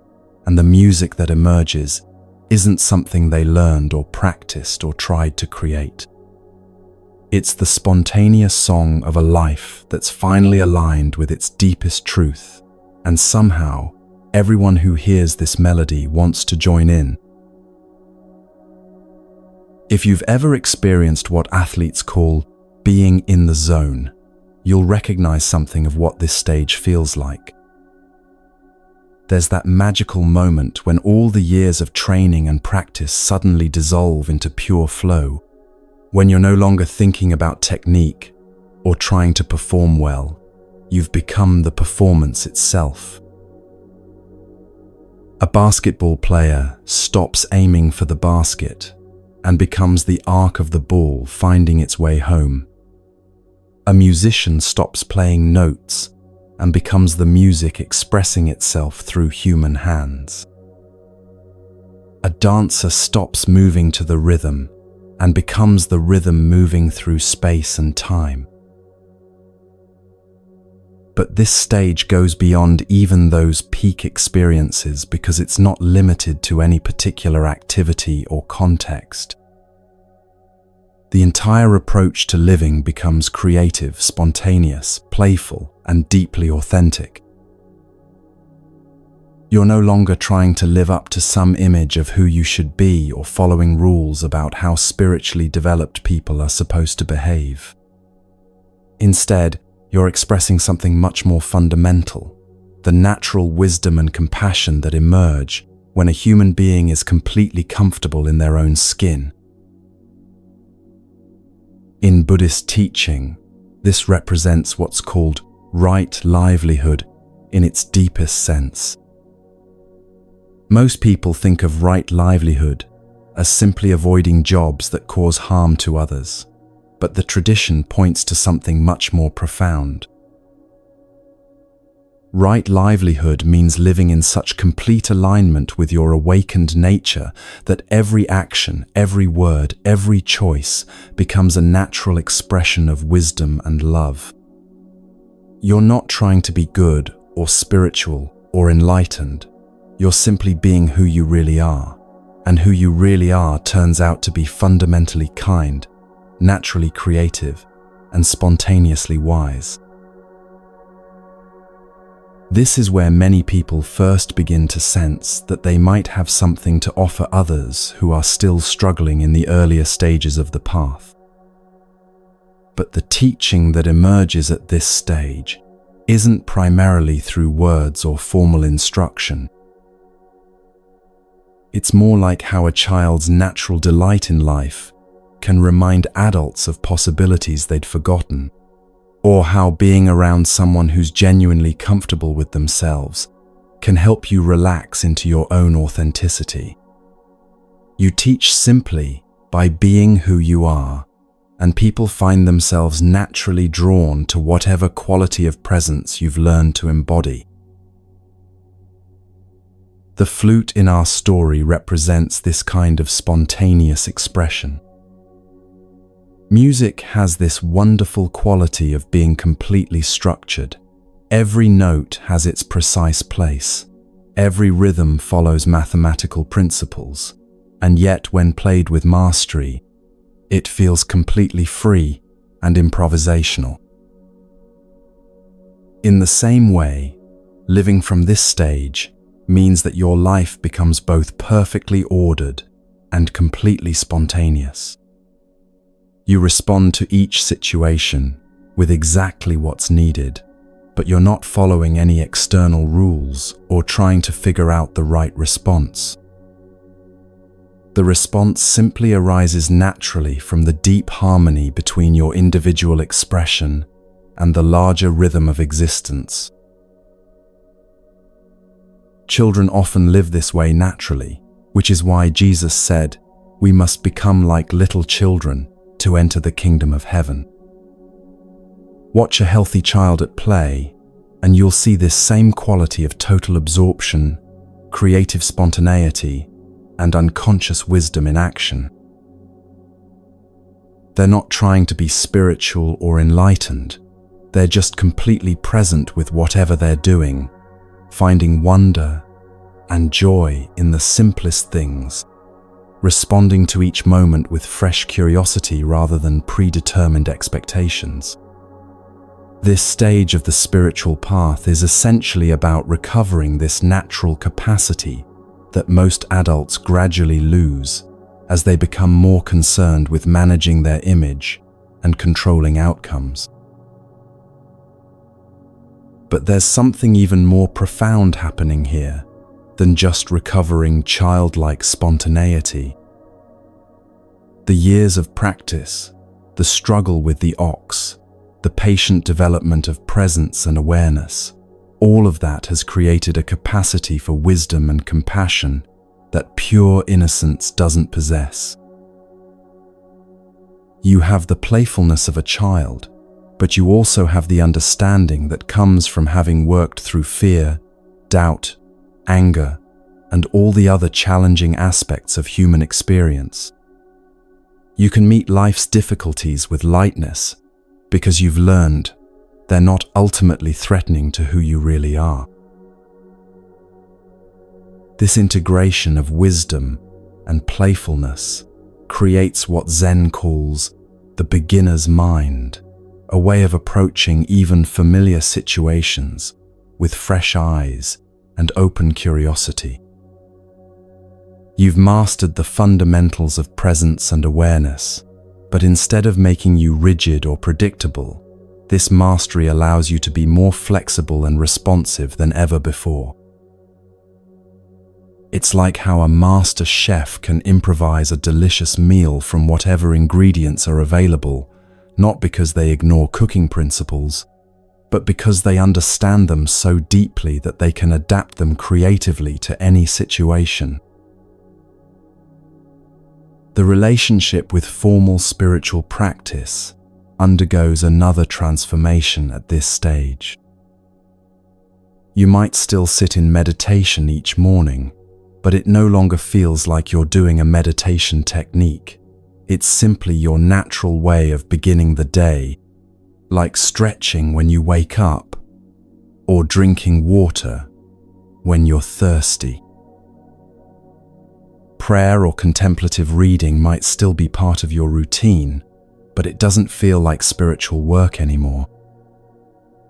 And the music that emerges isn't something they learned or practiced or tried to create. It's the spontaneous song of a life that's finally aligned with its deepest truth, and somehow everyone who hears this melody wants to join in. If you've ever experienced what athletes call being in the zone, you'll recognize something of what this stage feels like. There's that magical moment when all the years of training and practice suddenly dissolve into pure flow, when you're no longer thinking about technique or trying to perform well. You've become the performance itself. A basketball player stops aiming for the basket and becomes the arc of the ball finding its way home. A musician stops playing notes and becomes the music expressing itself through human hands. A dancer stops moving to the rhythm and becomes the rhythm moving through space and time. But this stage goes beyond even those peak experiences because it's not limited to any particular activity or context. The entire approach to living becomes creative, spontaneous, playful, and deeply authentic. You're no longer trying to live up to some image of who you should be or following rules about how spiritually developed people are supposed to behave. Instead, you're expressing something much more fundamental, the natural wisdom and compassion that emerge when a human being is completely comfortable in their own skin. In Buddhist teaching, this represents what's called right livelihood in its deepest sense. Most people think of right livelihood as simply avoiding jobs that cause harm to others, but the tradition points to something much more profound. Right livelihood means living in such complete alignment with your awakened nature that every action, every word, every choice becomes a natural expression of wisdom and love. You're not trying to be good or spiritual or enlightened. You're simply being who you really are, and who you really are turns out to be fundamentally kind, naturally creative, and spontaneously wise. This is where many people first begin to sense that they might have something to offer others who are still struggling in the earlier stages of the path. But the teaching that emerges at this stage isn't primarily through words or formal instruction. It's more like how a child's natural delight in life can remind adults of possibilities they'd forgotten, or how being around someone who's genuinely comfortable with themselves can help you relax into your own authenticity. You teach simply by being who you are, and people find themselves naturally drawn to whatever quality of presence you've learned to embody. The flute in our story represents this kind of spontaneous expression. Music has this wonderful quality of being completely structured. Every note has its precise place. Every rhythm follows mathematical principles. And yet, when played with mastery, it feels completely free and improvisational. In the same way, living from this stage means that your life becomes both perfectly ordered and completely spontaneous. You respond to each situation with exactly what's needed, but you're not following any external rules or trying to figure out the right response. The response simply arises naturally from the deep harmony between your individual expression and the larger rhythm of existence. Children often live this way naturally, which is why Jesus said, "We must become like little children to enter the kingdom of heaven." Watch a healthy child at play, and you'll see this same quality of total absorption, creative spontaneity, and unconscious wisdom in action. They're not trying to be spiritual or enlightened. They're just completely present with whatever they're doing, finding wonder and joy in the simplest things, responding to each moment with fresh curiosity rather than predetermined expectations. This stage of the spiritual path is essentially about recovering this natural capacity that most adults gradually lose as they become more concerned with managing their image and controlling outcomes. But there's something even more profound happening here than just recovering childlike spontaneity. The years of practice, the struggle with the ox, the patient development of presence and awareness, all of that has created a capacity for wisdom and compassion that pure innocence doesn't possess. You have the playfulness of a child, but you also have the understanding that comes from having worked through fear, doubt, anger, and all the other challenging aspects of human experience. You can meet life's difficulties with lightness because you've learned they're not ultimately threatening to who you really are. This integration of wisdom and playfulness creates what Zen calls the beginner's mind, a way of approaching even familiar situations with fresh eyes and open curiosity. You've mastered the fundamentals of presence and awareness, but instead of making you rigid or predictable, this mastery allows you to be more flexible and responsive than ever before. It's like how a master chef can improvise a delicious meal from whatever ingredients are available, not because they ignore cooking principles, but because they understand them so deeply that they can adapt them creatively to any situation. The relationship with formal spiritual practice undergoes another transformation at this stage. You might still sit in meditation each morning, but it no longer feels like you're doing a meditation technique. It's simply your natural way of beginning the day, like stretching when you wake up, or drinking water when you're thirsty. Prayer or contemplative reading might still be part of your routine, but it doesn't feel like spiritual work anymore.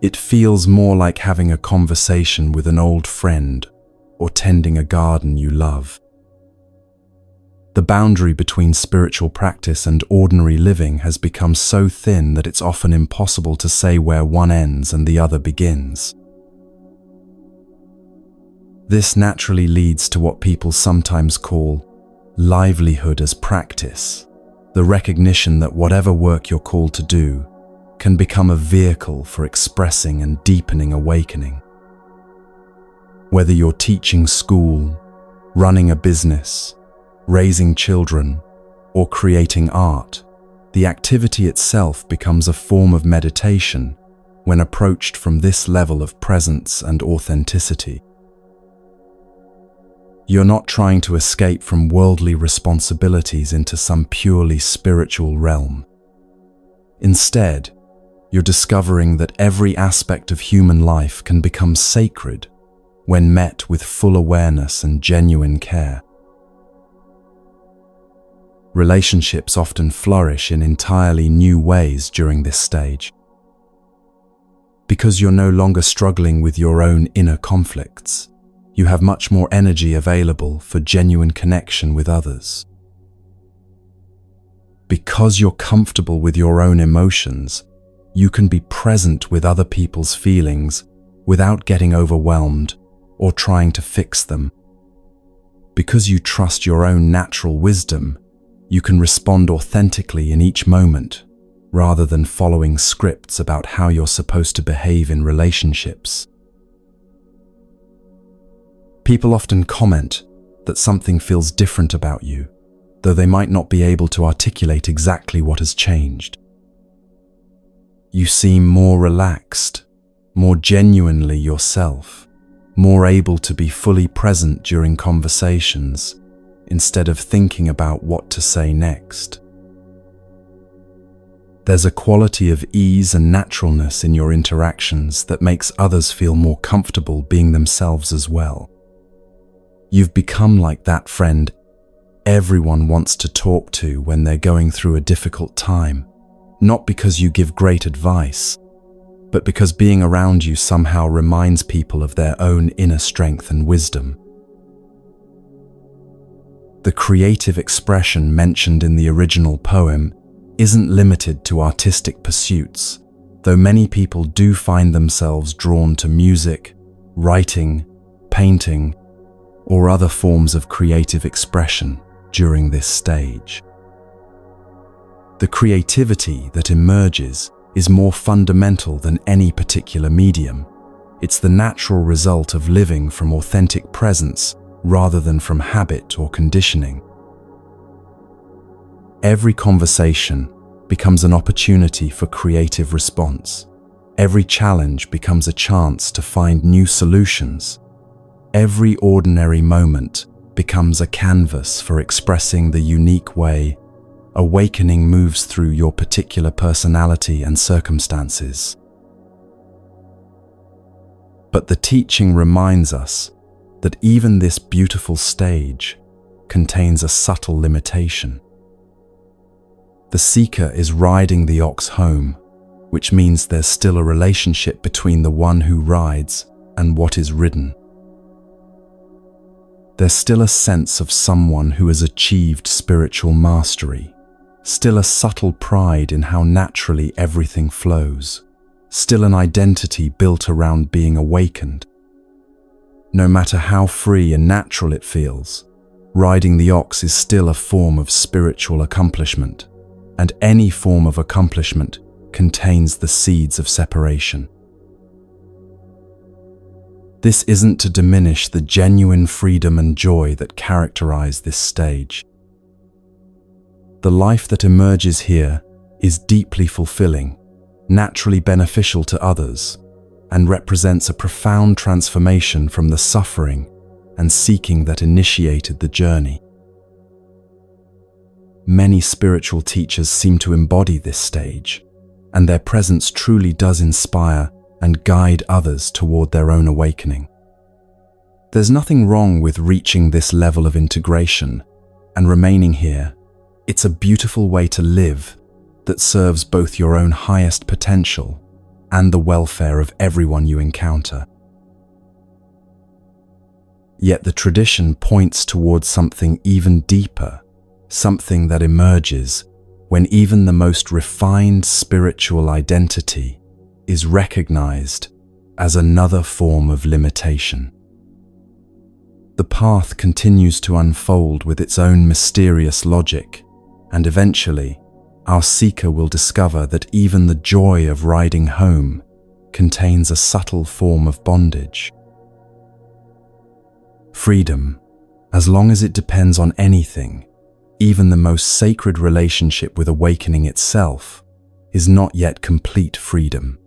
It feels more like having a conversation with an old friend or tending a garden you love. The boundary between spiritual practice and ordinary living has become so thin that it's often impossible to say where one ends and the other begins. This naturally leads to what people sometimes call livelihood as practice, the recognition that whatever work you're called to do can become a vehicle for expressing and deepening awakening. Whether you're teaching school, running a business, raising children, or creating art, the activity itself becomes a form of meditation when approached from this level of presence and authenticity. You're not trying to escape from worldly responsibilities into some purely spiritual realm. Instead, you're discovering that every aspect of human life can become sacred when met with full awareness and genuine care. Relationships often flourish in entirely new ways during this stage. Because you're no longer struggling with your own inner conflicts, you have much more energy available for genuine connection with others. Because you're comfortable with your own emotions, you can be present with other people's feelings without getting overwhelmed or trying to fix them. Because you trust your own natural wisdom, you can respond authentically in each moment, rather than following scripts about how you're supposed to behave in relationships. People often comment that something feels different about you, though they might not be able to articulate exactly what has changed. You seem more relaxed, more genuinely yourself, more able to be fully present during conversations, instead of thinking about what to say next. There's a quality of ease and naturalness in your interactions that makes others feel more comfortable being themselves as well. You've become like that friend everyone wants to talk to when they're going through a difficult time, not because you give great advice, but because being around you somehow reminds people of their own inner strength and wisdom. The creative expression mentioned in the original poem isn't limited to artistic pursuits, though many people do find themselves drawn to music, writing, painting, or other forms of creative expression during this stage. The creativity that emerges is more fundamental than any particular medium. It's the natural result of living from authentic presence rather than from habit or conditioning. Every conversation becomes an opportunity for creative response. Every challenge becomes a chance to find new solutions. Every ordinary moment becomes a canvas for expressing the unique way awakening moves through your particular personality and circumstances. But the teaching reminds us that even this beautiful stage contains a subtle limitation. The seeker is riding the ox home, which means there's still a relationship between the one who rides and what is ridden. There's still a sense of someone who has achieved spiritual mastery, still a subtle pride in how naturally everything flows, still an identity built around being awakened. No matter how free and natural it feels, riding the ox is still a form of spiritual accomplishment, and any form of accomplishment contains the seeds of separation. This isn't to diminish the genuine freedom and joy that characterize this stage. The life that emerges here is deeply fulfilling, naturally beneficial to others, and represents a profound transformation from the suffering and seeking that initiated the journey. Many spiritual teachers seem to embody this stage, and their presence truly does inspire and guide others toward their own awakening. There's nothing wrong with reaching this level of integration and remaining here. It's a beautiful way to live that serves both your own highest potential and the welfare of everyone you encounter. Yet the tradition points towards something even deeper, something that emerges when even the most refined spiritual identity is recognized as another form of limitation. The path continues to unfold with its own mysterious logic, and eventually, our seeker will discover that even the joy of riding home contains a subtle form of bondage. Freedom, as long as it depends on anything, even the most sacred relationship with awakening itself, is not yet complete freedom.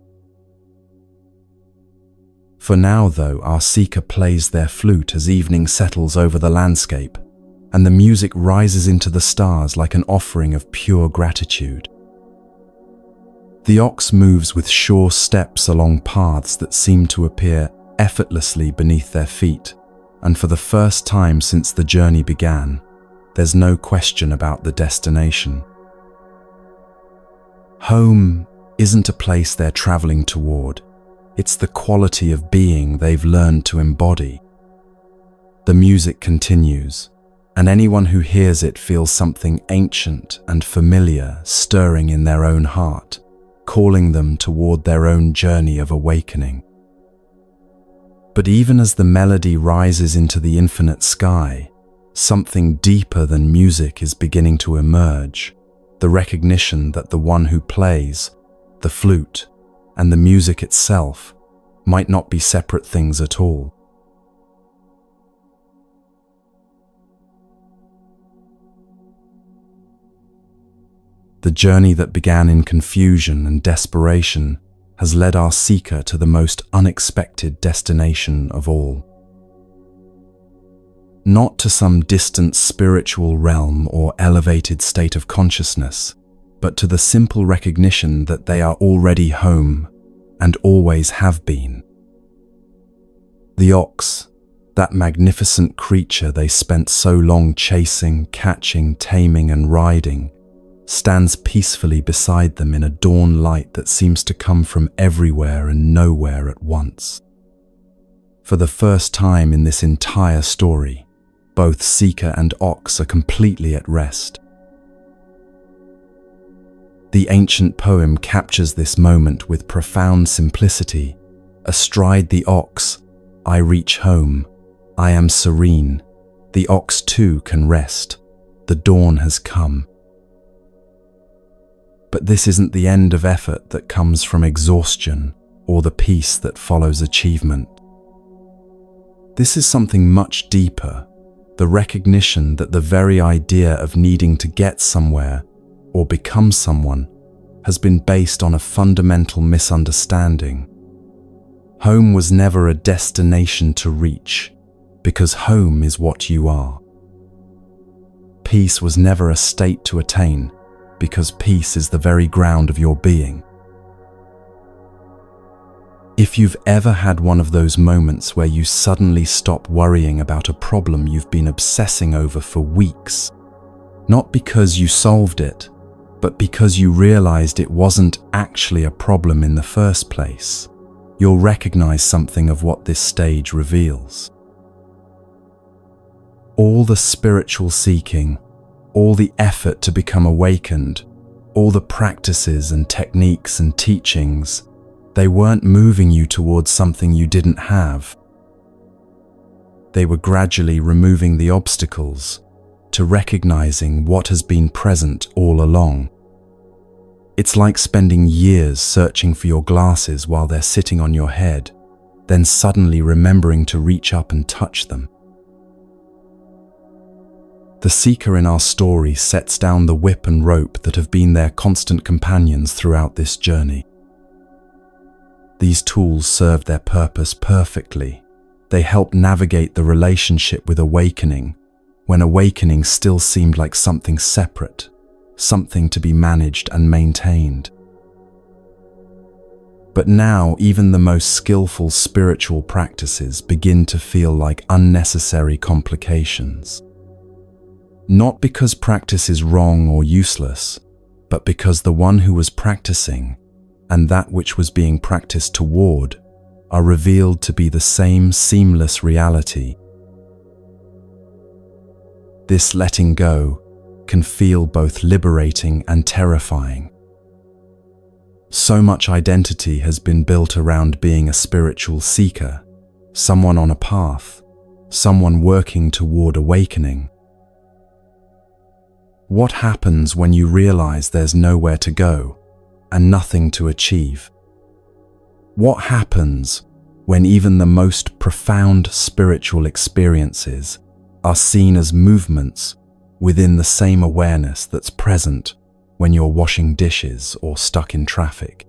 For now, though, our seeker plays their flute as evening settles over the landscape, and the music rises into the stars like an offering of pure gratitude. The ox moves with sure steps along paths that seem to appear effortlessly beneath their feet, and for the first time since the journey began, there's no question about the destination. Home isn't a place they're traveling toward. It's the quality of being they've learned to embody. The music continues, and anyone who hears it feels something ancient and familiar stirring in their own heart, calling them toward their own journey of awakening. But even as the melody rises into the infinite sky, something deeper than music is beginning to emerge, the recognition that the one who plays, the flute, and the music itself might not be separate things at all. The journey that began in confusion and desperation has led our seeker to the most unexpected destination of all. Not to some distant spiritual realm or elevated state of consciousness, but to the simple recognition that they are already home and always have been. The ox, that magnificent creature they spent so long chasing, catching, taming, and riding, stands peacefully beside them in a dawn light that seems to come from everywhere and nowhere at once. For the first time in this entire story, both seeker and ox are completely at rest. The ancient poem captures this moment with profound simplicity. Astride the ox, I reach home. I am serene. The ox too can rest. The dawn has come. But this isn't the end of effort that comes from exhaustion or the peace that follows achievement. This is something much deeper, the recognition that the very idea of needing to get somewhere or become someone has been based on a fundamental misunderstanding. Home was never a destination to reach, because home is what you are. Peace was never a state to attain, because peace is the very ground of your being. If you've ever had one of those moments where you suddenly stop worrying about a problem you've been obsessing over for weeks, not because you solved it, but because you realized it wasn't actually a problem in the first place, you'll recognize something of what this stage reveals. All the spiritual seeking, all the effort to become awakened, all the practices and techniques and teachings, they weren't moving you towards something you didn't have. They were gradually removing the obstacles to recognizing what has been present all along. It's like spending years searching for your glasses while they're sitting on your head, then suddenly remembering to reach up and touch them. The seeker in our story sets down the whip and rope that have been their constant companions throughout this journey. These tools serve their purpose perfectly. They help navigate the relationship with awakening, when awakening still seemed like something separate, something to be managed and maintained. But now even the most skillful spiritual practices begin to feel like unnecessary complications. Not because practice is wrong or useless, but because the one who was practicing and that which was being practiced toward are revealed to be the same seamless reality. This letting go can feel both liberating and terrifying. So much identity has been built around being a spiritual seeker, someone on a path, someone working toward awakening. What happens when you realize there's nowhere to go and nothing to achieve? What happens when even the most profound spiritual experiences are seen as movements within the same awareness that's present when you're washing dishes or stuck in traffic?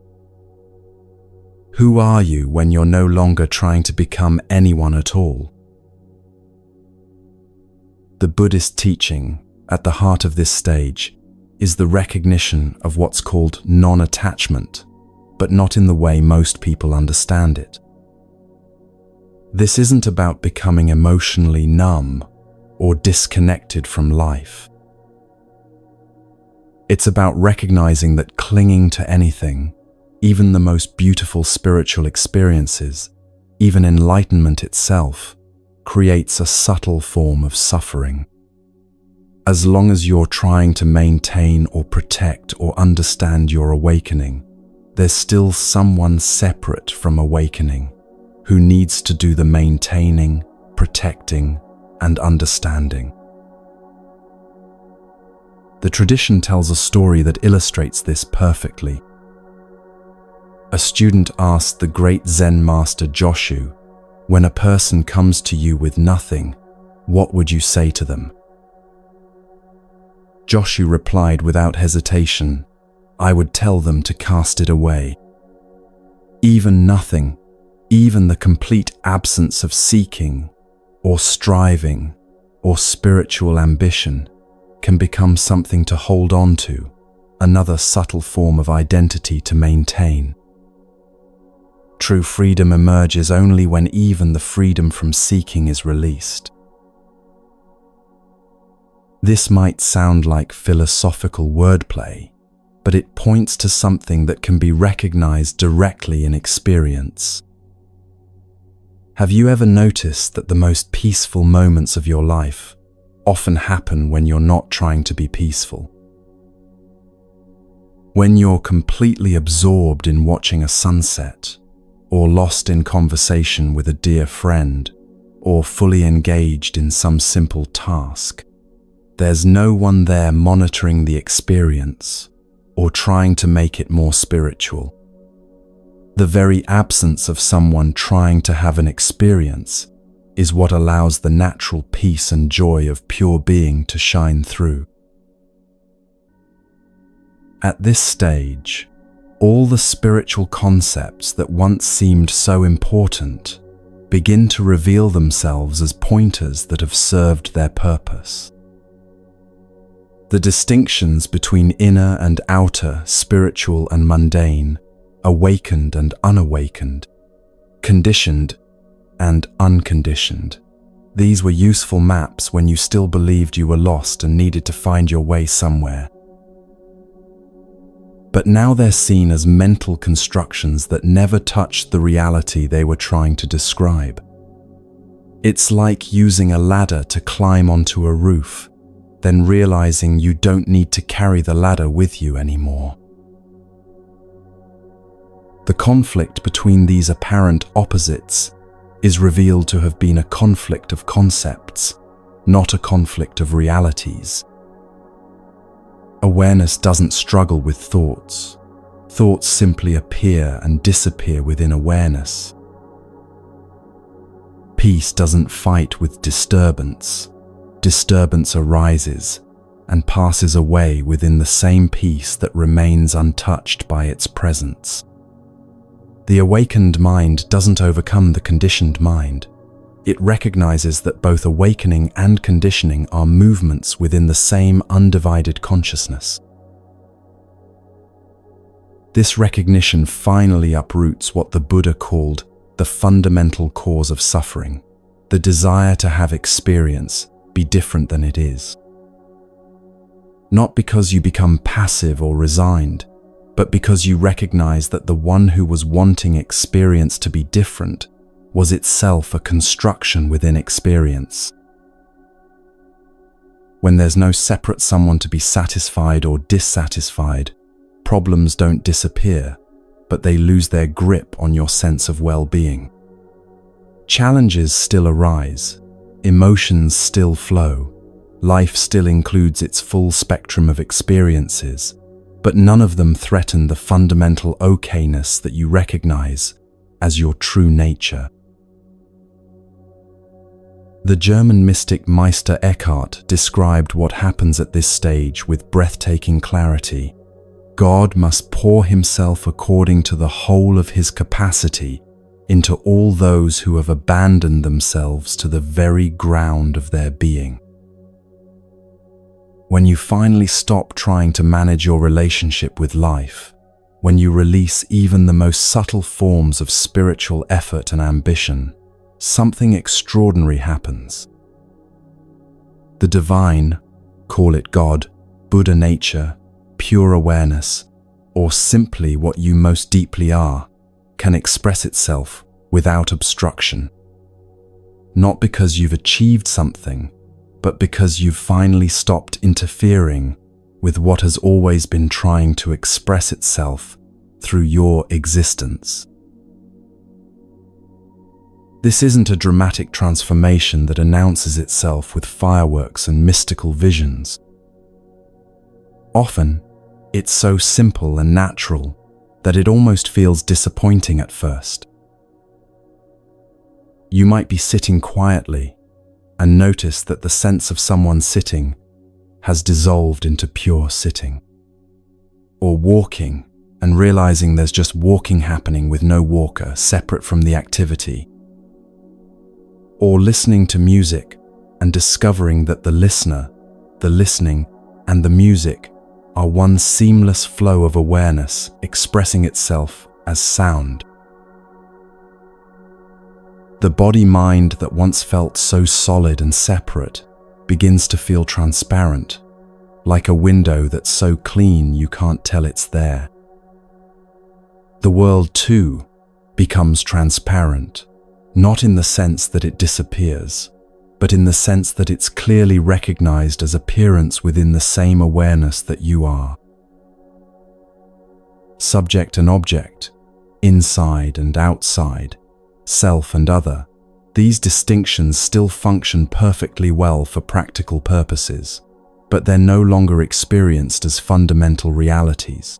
Who are you when you're no longer trying to become anyone at all? The Buddhist teaching at the heart of this stage is the recognition of what's called non-attachment but not in the way most people understand it. This isn't about becoming emotionally numb or disconnected from life. It's about recognizing that clinging to anything, even the most beautiful spiritual experiences, even enlightenment itself, creates a subtle form of suffering. As long as you're trying to maintain or protect or understand your awakening, there's still someone separate from awakening who needs to do the maintaining, protecting, and understanding. The tradition tells a story that illustrates this perfectly. A student asked the great Zen master Joshu, "When a person comes to you with nothing, what would you say to them?" Joshu replied without hesitation, "I would tell them to cast it away." Even nothing, even the complete absence of seeking, or striving, or spiritual ambition, can become something to hold on to, another subtle form of identity to maintain. True freedom emerges only when even the freedom from seeking is released. This might sound like philosophical wordplay, but it points to something that can be recognized directly in experience. Have you ever noticed that the most peaceful moments of your life often happen when you're not trying to be peaceful? When you're completely absorbed in watching a sunset, or lost in conversation with a dear friend, or fully engaged in some simple task, there's no one there monitoring the experience or trying to make it more spiritual. The very absence of someone trying to have an experience is what allows the natural peace and joy of pure being to shine through. At this stage, all the spiritual concepts that once seemed so important begin to reveal themselves as pointers that have served their purpose. The distinctions between inner and outer, spiritual and mundane, awakened and unawakened, conditioned and unconditioned. These were useful maps when you still believed you were lost and needed to find your way somewhere. But now they're seen as mental constructions that never touched the reality they were trying to describe. It's like using a ladder to climb onto a roof, then realizing you don't need to carry the ladder with you anymore. The conflict between these apparent opposites is revealed to have been a conflict of concepts, not a conflict of realities. Awareness doesn't struggle with thoughts. Thoughts simply appear and disappear within awareness. Peace doesn't fight with disturbance. Disturbance arises and passes away within the same peace that remains untouched by its presence. The awakened mind doesn't overcome the conditioned mind. It recognizes that both awakening and conditioning are movements within the same undivided consciousness. This recognition finally uproots what the Buddha called the fundamental cause of suffering, the desire to have experience be different than it is. Not because you become passive or resigned, but because you recognize that the one who was wanting experience to be different was itself a construction within experience. When there's no separate someone to be satisfied or dissatisfied, problems don't disappear, but they lose their grip on your sense of well-being. Challenges still arise, emotions still flow, life still includes its full spectrum of experiences, but none of them threaten the fundamental okayness that you recognize as your true nature. The German mystic Meister Eckhart described what happens at this stage with breathtaking clarity. God must pour himself according to the whole of his capacity into all those who have abandoned themselves to the very ground of their being. When you finally stop trying to manage your relationship with life when you release even the most subtle forms of spiritual effort and ambition, something extraordinary happens. The divine, call it God, Buddha nature, pure awareness, or simply what you most deeply are, can express itself without obstruction. Not because you've achieved something, but because you've finally stopped interfering with what has always been trying to express itself through your existence. This isn't a dramatic transformation that announces itself with fireworks and mystical visions. Often, it's so simple and natural that it almost feels disappointing at first. You might be sitting quietly and notice that the sense of someone sitting has dissolved into pure sitting. Or walking and realizing there's just walking happening with no walker separate from the activity. Or listening to music and discovering that the listener, the listening, and the music are one seamless flow of awareness expressing itself as sound. The body-mind that once felt so solid and separate begins to feel transparent, like a window that's so clean you can't tell it's there. The world, too, becomes transparent, not in the sense that it disappears, but in the sense that it's clearly recognized as appearance within the same awareness that you are. Subject and object, inside and outside, self and other, these distinctions still function perfectly well for practical purposes, but they're no longer experienced as fundamental realities.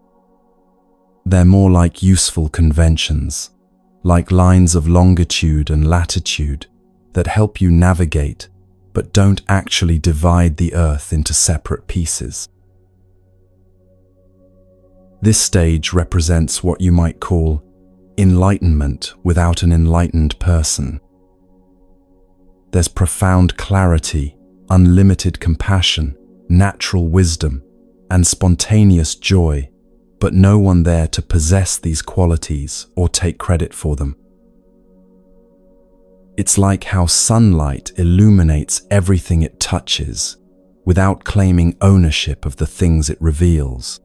They're more like useful conventions, like lines of longitude and latitude that help you navigate, but don't actually divide the earth into separate pieces. This stage represents what you might call enlightenment without an enlightened person. There's profound clarity, unlimited compassion, natural wisdom, and spontaneous joy, but no one there to possess these qualities or take credit for them. It's like how sunlight illuminates everything it touches, without claiming ownership of the things it reveals.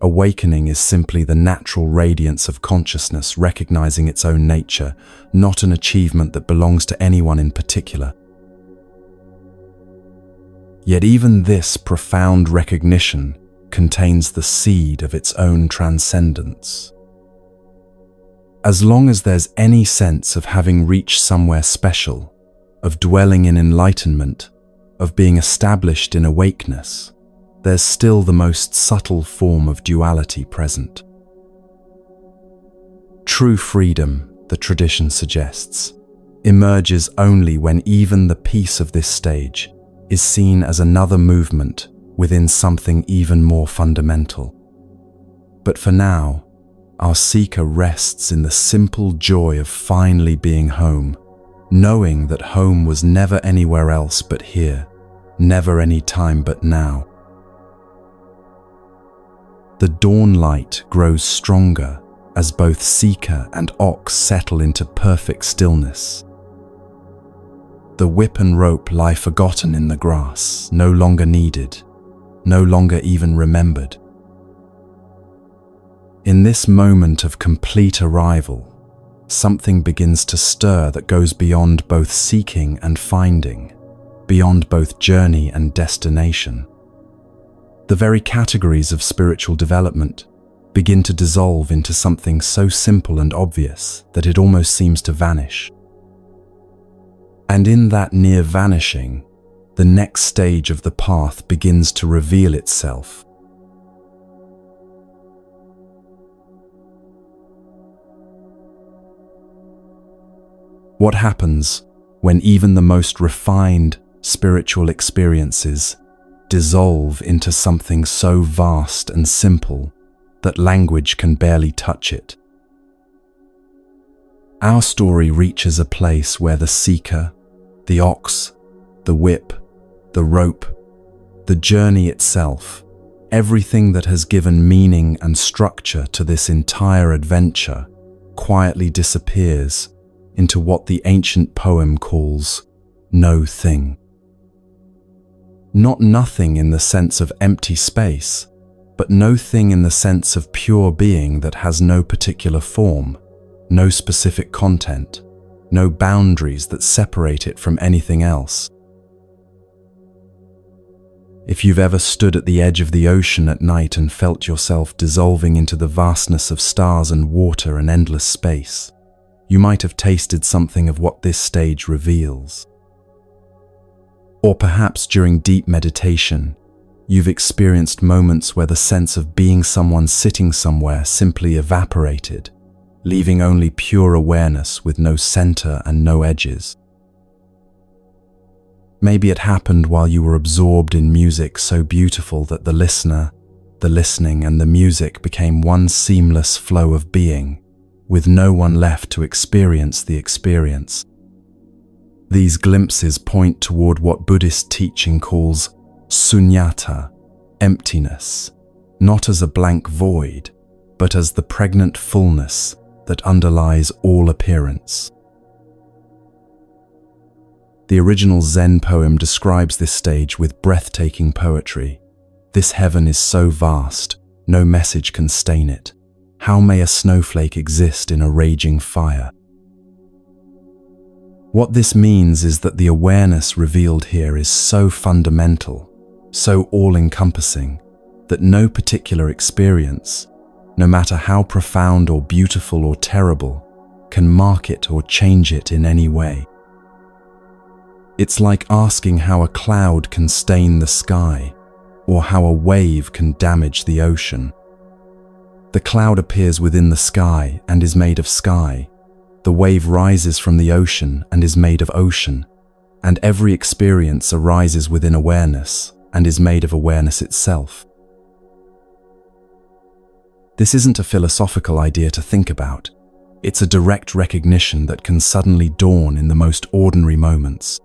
Awakening is simply the natural radiance of consciousness recognizing its own nature, not an achievement that belongs to anyone in particular. Yet even this profound recognition contains the seed of its own transcendence. As long as there's any sense of having reached somewhere special, of dwelling in enlightenment, of being established in awakeness, there's still the most subtle form of duality present. True freedom, the tradition suggests, emerges only when even the peace of this stage is seen as another movement within something even more fundamental. But for now, our seeker rests in the simple joy of finally being home, knowing that home was never anywhere else but here, never any time but now. The dawn light grows stronger as both seeker and ox settle into perfect stillness. The whip and rope lie forgotten in the grass, no longer needed, no longer even remembered. In this moment of complete arrival, something begins to stir that goes beyond both seeking and finding, beyond both journey and destination. The very categories of spiritual development begin to dissolve into something so simple and obvious that it almost seems to vanish. And in that near vanishing, the next stage of the path begins to reveal itself. What happens when even the most refined spiritual experiences dissolve into something so vast and simple that language can barely touch it? Our story reaches a place where the seeker, the ox, the whip, the rope, the journey itself, Everything that has given meaning and structure to this entire adventure quietly disappears into what the ancient poem calls no thing. Not nothing in the sense of empty space, but no thing in the sense of pure being that has no particular form, no specific content, no boundaries that separate it from anything else. If you've ever stood at the edge of the ocean at night and felt yourself dissolving into the vastness of stars and water and endless space, you might have tasted something of what this stage reveals. Or perhaps during deep meditation, you've experienced moments where the sense of being someone sitting somewhere simply evaporated, leaving only pure awareness with no center and no edges. Maybe it happened while you were absorbed in music so beautiful that the listener, the listening, and the music became one seamless flow of being, with no one left to experience the experience. These glimpses point toward what Buddhist teaching calls sunyata, emptiness, not as a blank void, but as the pregnant fullness that underlies all appearance. The original Zen poem describes this stage with breathtaking poetry. This heaven is so vast, no message can stain it. How may a snowflake exist in a raging fire? What this means is that the awareness revealed here is so fundamental, so all-encompassing, that no particular experience, no matter how profound or beautiful or terrible, can mark it or change it in any way. It's like asking how a cloud can stain the sky, or how a wave can damage the ocean. The cloud appears within the sky and is made of sky. The wave rises from the ocean and is made of ocean. And every experience arises within awareness and is made of awareness itself. This isn't a philosophical idea to think about. It's a direct recognition that can suddenly dawn in the most ordinary moments.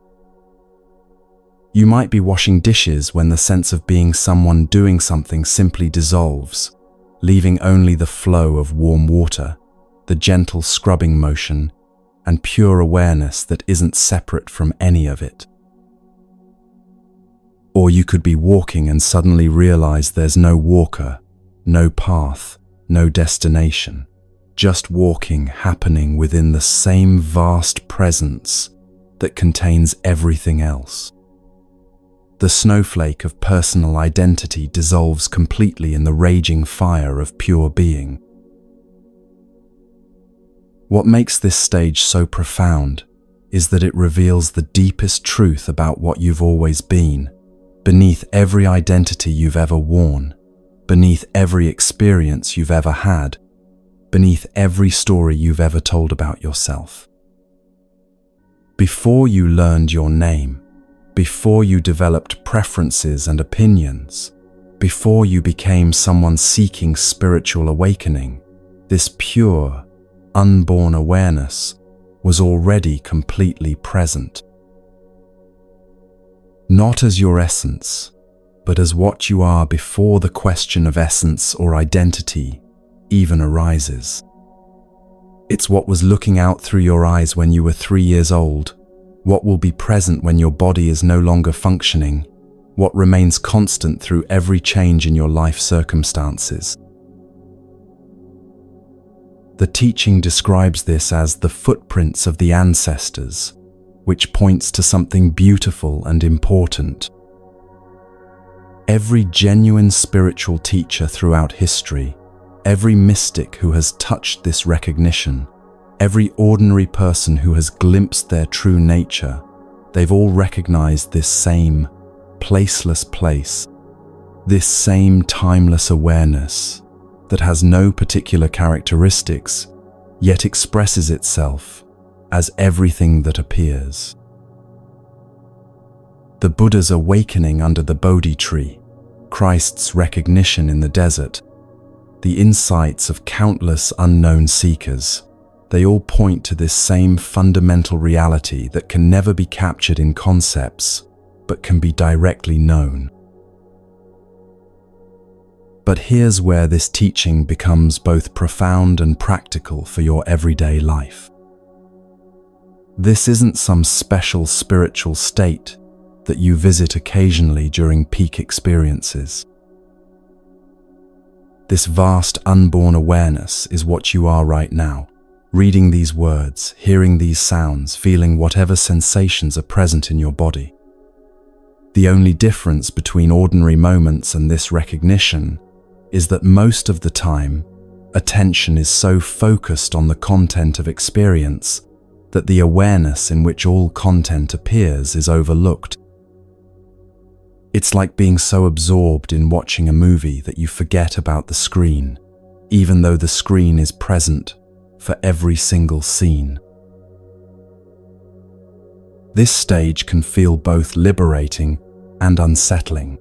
You might be washing dishes when the sense of being someone doing something simply dissolves, leaving only the flow of warm water, the gentle scrubbing motion, and pure awareness that isn't separate from any of it. Or you could be walking and suddenly realize there's no walker, no path, no destination, just walking happening within the same vast presence that contains everything else. The snowflake of personal identity dissolves completely in the raging fire of pure being. What makes this stage so profound is that it reveals the deepest truth about what you've always been, beneath every identity you've ever worn, beneath every experience you've ever had, beneath every story you've ever told about yourself. Before you learned your name, before you developed preferences and opinions, before you became someone seeking spiritual awakening, this pure, unborn awareness was already completely present. Not as your essence, but as what you are before the question of essence or identity even arises. It's what was looking out through your eyes when you were 3 years old, what will be present when your body is no longer functioning, what remains constant through every change in your life circumstances. The teaching describes this as the footprints of the ancestors, which points to something beautiful and important. Every genuine spiritual teacher throughout history, every mystic who has touched this recognition, every ordinary person who has glimpsed their true nature, they've all recognized this same placeless place, this same timeless awareness that has no particular characteristics, yet expresses itself as everything that appears. The Buddha's awakening under the Bodhi tree, Christ's recognition in the desert, the insights of countless unknown seekers, they all point to this same fundamental reality that can never be captured in concepts, but can be directly known. But here's where this teaching becomes both profound and practical for your everyday life. This isn't some special spiritual state that you visit occasionally during peak experiences. This vast unborn awareness is what you are right now, reading these words, hearing these sounds, feeling whatever sensations are present in your body. The only difference between ordinary moments and this recognition is that most of the time, attention is so focused on the content of experience that the awareness in which all content appears is overlooked. It's like being so absorbed in watching a movie that you forget about the screen, even though the screen is present for every single scene. This stage can feel both liberating and unsettling.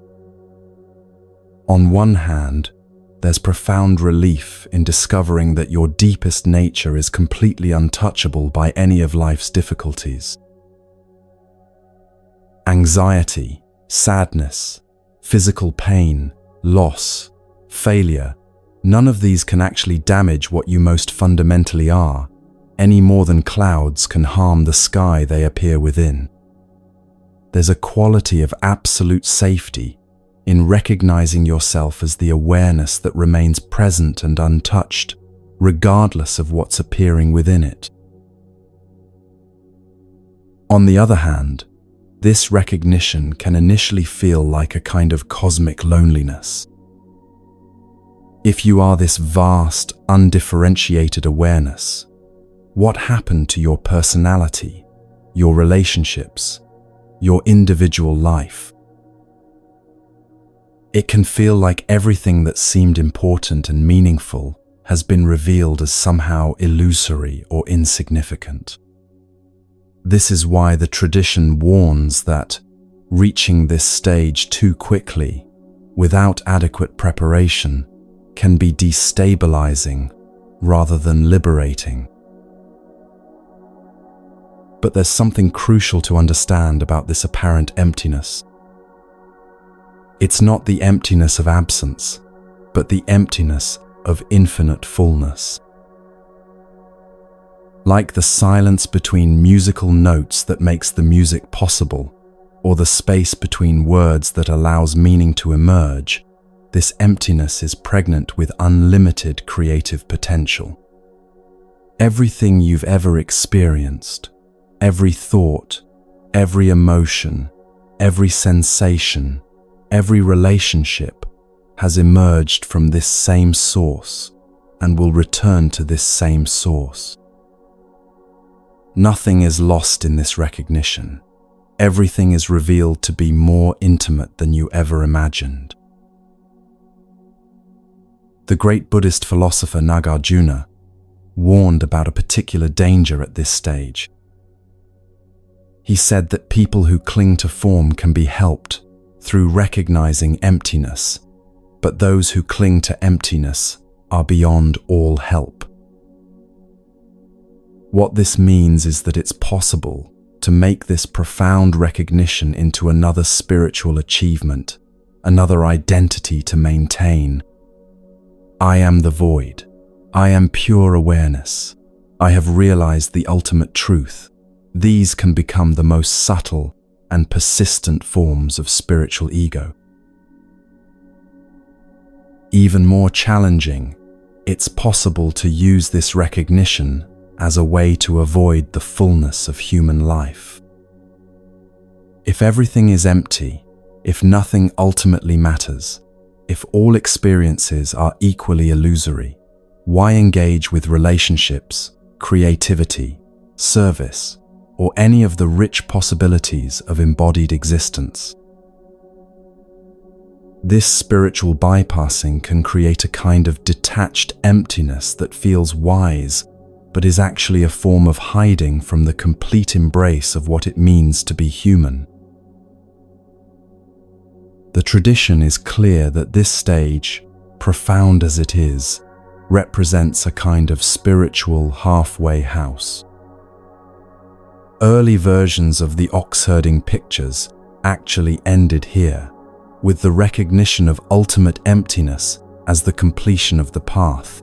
On one hand, there's profound relief in discovering that your deepest nature is completely untouchable by any of life's difficulties. Anxiety, sadness, physical pain, loss, failure, none of these can actually damage what you most fundamentally are, any more than clouds can harm the sky they appear within. There's a quality of absolute safety in recognizing yourself as the awareness that remains present and untouched, regardless of what's appearing within it. On the other hand, this recognition can initially feel like a kind of cosmic loneliness. If you are this vast, undifferentiated awareness, what happened to your personality, your relationships, your individual life? It can feel like everything that seemed important and meaningful has been revealed as somehow illusory or insignificant. This is why the tradition warns that reaching this stage too quickly, without adequate preparation, can be destabilizing rather than liberating. But there's something crucial to understand about this apparent emptiness. It's not the emptiness of absence, but the emptiness of infinite fullness. Like the silence between musical notes that makes the music possible, or the space between words that allows meaning to emerge, this emptiness is pregnant with unlimited creative potential. Everything you've ever experienced, every thought, every emotion, every sensation, every relationship has emerged from this same source and will return to this same source. Nothing is lost in this recognition. Everything is revealed to be more intimate than you ever imagined. The great Buddhist philosopher Nagarjuna warned about a particular danger at this stage. He said that people who cling to form can be helped through recognizing emptiness, but those who cling to emptiness are beyond all help. What this means is that it's possible to make this profound recognition into another spiritual achievement, another identity to maintain. I am the void. I am pure awareness. I have realized the ultimate truth. These can become the most subtle and persistent forms of spiritual ego. Even more challenging, it's possible to use this recognition as a way to avoid the fullness of human life. If everything is empty, if nothing ultimately matters, if all experiences are equally illusory, why engage with relationships, creativity, service, or any of the rich possibilities of embodied existence? This spiritual bypassing can create a kind of detached emptiness that feels wise, but is actually a form of hiding from the complete embrace of what it means to be human. The tradition is clear that this stage, profound as it is, represents a kind of spiritual halfway house. Early versions of the ox-herding pictures actually ended here, with the recognition of ultimate emptiness as the completion of the path.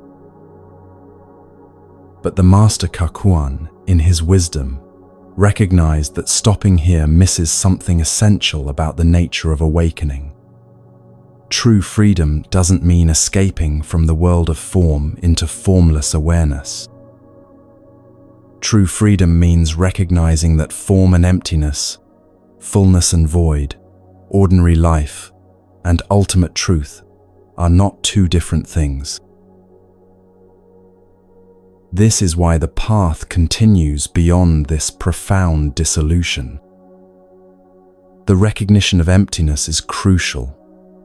But the Master Kakuan, in his wisdom, recognized that stopping here misses something essential about the nature of awakening. True freedom doesn't mean escaping from the world of form into formless awareness. True freedom means recognizing that form and emptiness, fullness and void, ordinary life, and ultimate truth are not two different things. This is why the path continues beyond this profound dissolution. The recognition of emptiness is crucial.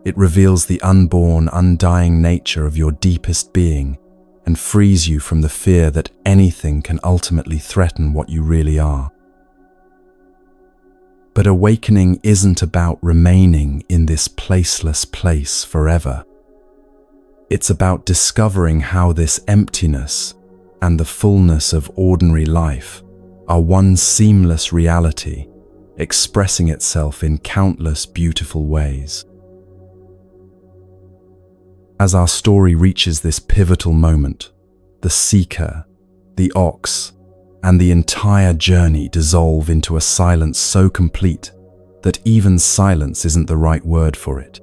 It reveals the unborn, undying nature of your deepest being and frees you from the fear that anything can ultimately threaten what you really are. But awakening isn't about remaining in this placeless place forever. It's about discovering how this emptiness and the fullness of ordinary life are one seamless reality, expressing itself in countless beautiful ways. As our story reaches this pivotal moment, the seeker, the ox, and the entire journey dissolve into a silence so complete that even silence isn't the right word for it.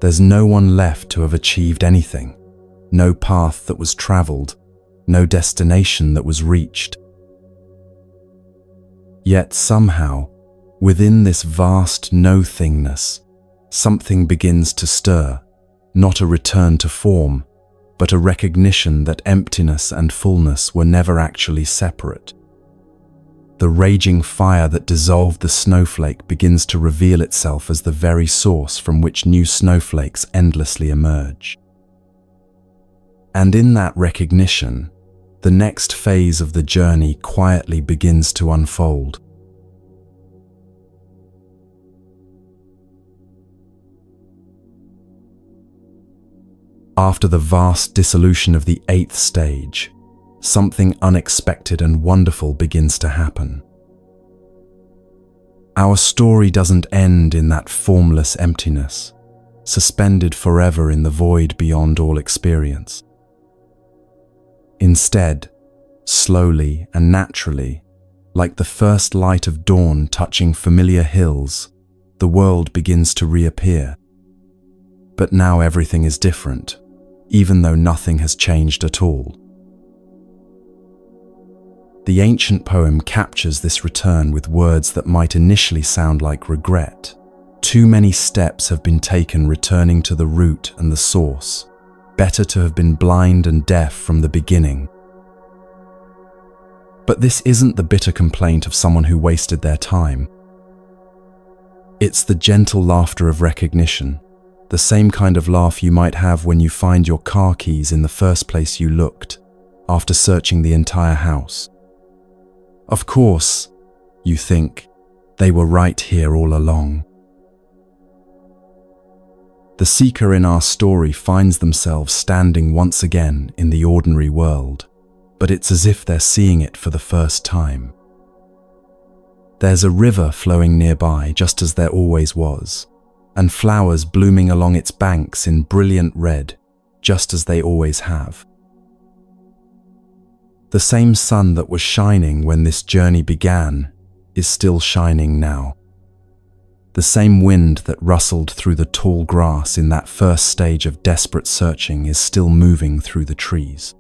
There's no one left to have achieved anything, no path that was traveled, no destination that was reached. Yet somehow, within this vast no-thingness, something begins to stir, not a return to form, but a recognition that emptiness and fullness were never actually separate. The raging fire that dissolved the snowflake begins to reveal itself as the very source from which new snowflakes endlessly emerge. And in that recognition, the next phase of the journey quietly begins to unfold. After the vast dissolution of the 8th stage, something unexpected and wonderful begins to happen. Our story doesn't end in that formless emptiness, suspended forever in the void beyond all experience. Instead, slowly and naturally, like the first light of dawn touching familiar hills, the world begins to reappear. But now everything is different, even though nothing has changed at all. The ancient poem captures this return with words that might initially sound like regret. Too many steps have been taken returning to the root and the source. Better to have been blind and deaf from the beginning. But this isn't the bitter complaint of someone who wasted their time. It's the gentle laughter of recognition, the same kind of laugh you might have when you find your car keys in the first place you looked, after searching the entire house. Of course, you think, they were right here all along. The seeker in our story finds themselves standing once again in the ordinary world, but it's as if they're seeing it for the first time. There's a river flowing nearby, just as there always was, and flowers blooming along its banks in brilliant red, just as they always have. The same sun that was shining when this journey began is still shining now. The same wind that rustled through the tall grass in that first stage of desperate searching is still moving through the trees.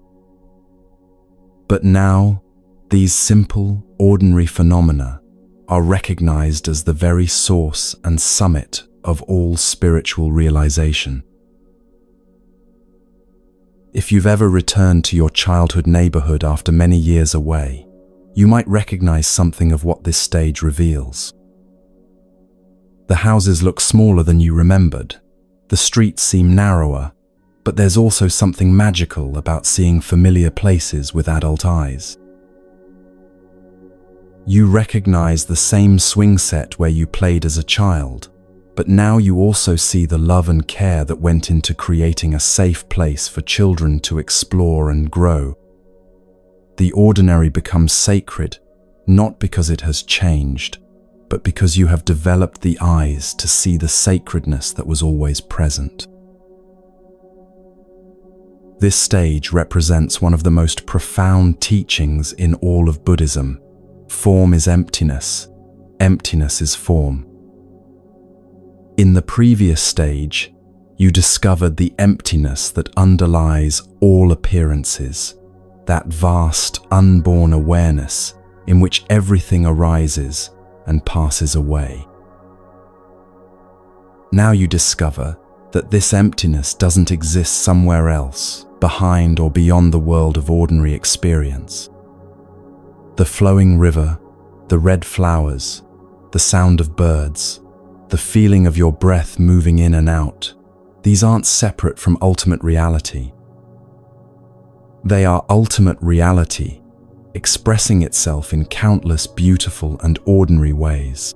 But now, these simple, ordinary phenomena are recognized as the very source and summit of all spiritual realization. If you've ever returned to your childhood neighborhood after many years away, you might recognize something of what this stage reveals. The houses look smaller than you remembered. The streets seem narrower, but there's also something magical about seeing familiar places with adult eyes. You recognize the same swing set where you played as a child, but now you also see the love and care that went into creating a safe place for children to explore and grow. The ordinary becomes sacred, not because it has changed, but because you have developed the eyes to see the sacredness that was always present. This stage represents one of the most profound teachings in all of Buddhism. Form is emptiness. Emptiness is form. In the previous stage, you discovered the emptiness that underlies all appearances, that vast, unborn awareness in which everything arises and passes away. Now you discover that this emptiness doesn't exist somewhere else, behind or beyond the world of ordinary experience. The flowing river, the red flowers, the sound of birds, the feeling of your breath moving in and out, these aren't separate from ultimate reality. They are ultimate reality, expressing itself in countless beautiful and ordinary ways.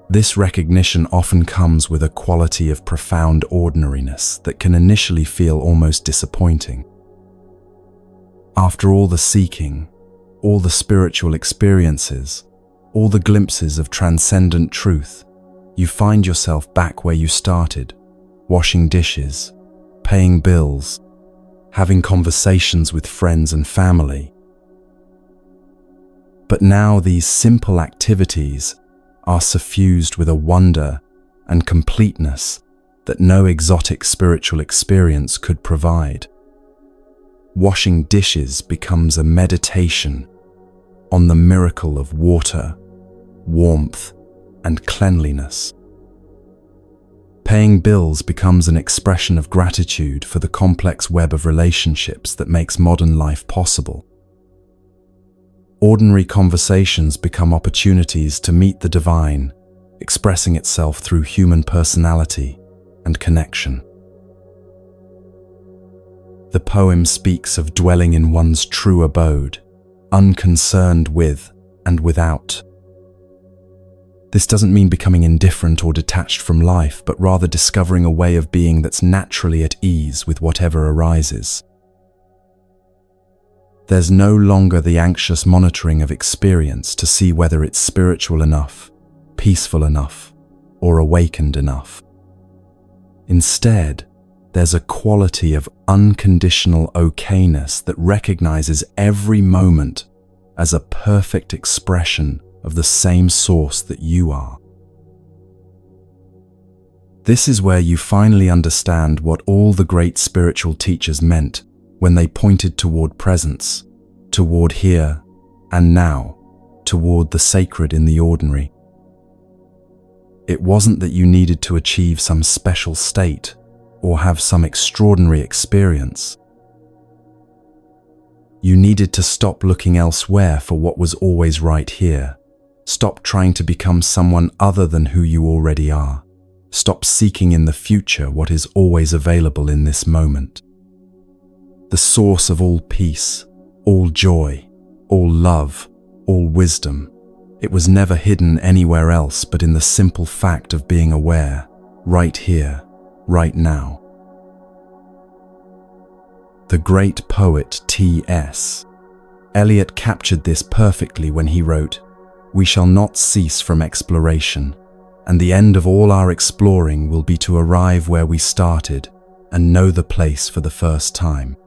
This recognition often comes with a quality of profound ordinariness that can initially feel almost disappointing. After all the seeking, all the spiritual experiences, all the glimpses of transcendent truth, you find yourself back where you started, washing dishes, paying bills, having conversations with friends and family. But now these simple activities are suffused with a wonder and completeness that no exotic spiritual experience could provide. Washing dishes becomes a meditation on the miracle of water, warmth, and cleanliness. Paying bills becomes an expression of gratitude for the complex web of relationships that makes modern life possible. Ordinary conversations become opportunities to meet the divine, expressing itself through human personality and connection. The poem speaks of dwelling in one's true abode, unconcerned with and without. This doesn't mean becoming indifferent or detached from life, but rather discovering a way of being that's naturally at ease with whatever arises. There's no longer the anxious monitoring of experience to see whether it's spiritual enough, peaceful enough, or awakened enough. Instead, there's a quality of unconditional okayness that recognizes every moment as a perfect expression of the same source that you are. This is where you finally understand what all the great spiritual teachers meant when they pointed toward presence, toward here and now, toward the sacred in the ordinary. It wasn't that you needed to achieve some special state or have some extraordinary experience. You needed to stop looking elsewhere for what was always right here. Stop trying to become someone other than who you already are. Stop seeking in the future what is always available in this moment. The source of all peace, all joy, all love, all wisdom, it was never hidden anywhere else but in the simple fact of being aware, right here, right now. The great poet T.S. Eliot captured this perfectly when he wrote, "We shall not cease from exploration, and the end of all our exploring will be to arrive where we started and know the place for the first time."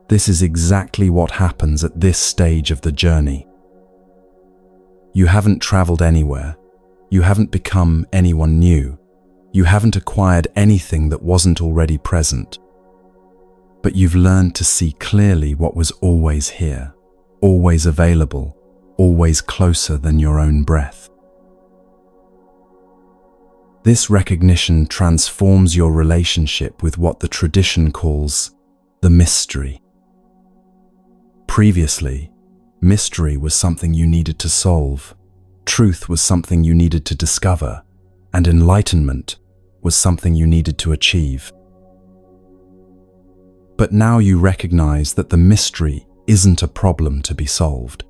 This is exactly what happens at this stage of the journey. You haven't traveled anywhere. You haven't become anyone new. You haven't acquired anything that wasn't already present. But you've learned to see clearly what was always here, always available, always closer than your own breath. This recognition transforms your relationship with what the tradition calls the mystery. Previously, mystery was something you needed to solve, truth was something you needed to discover, and enlightenment was something you needed to achieve. But now you recognize that the mystery isn't a problem to be solved.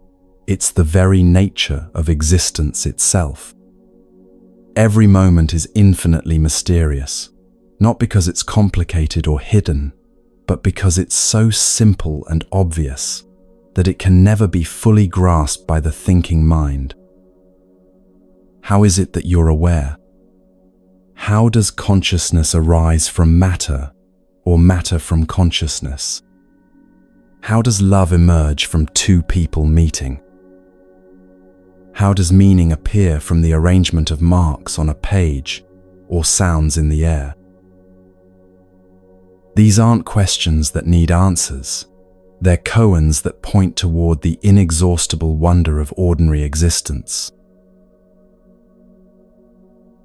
It's the very nature of existence itself. Every moment is infinitely mysterious, not because it's complicated or hidden, but because it's so simple and obvious that it can never be fully grasped by the thinking mind. How is it that you're aware? How does consciousness arise from matter, or matter from consciousness? How does love emerge from two people meeting? How does meaning appear from the arrangement of marks on a page or sounds in the air? These aren't questions that need answers. They're koans that point toward the inexhaustible wonder of ordinary existence.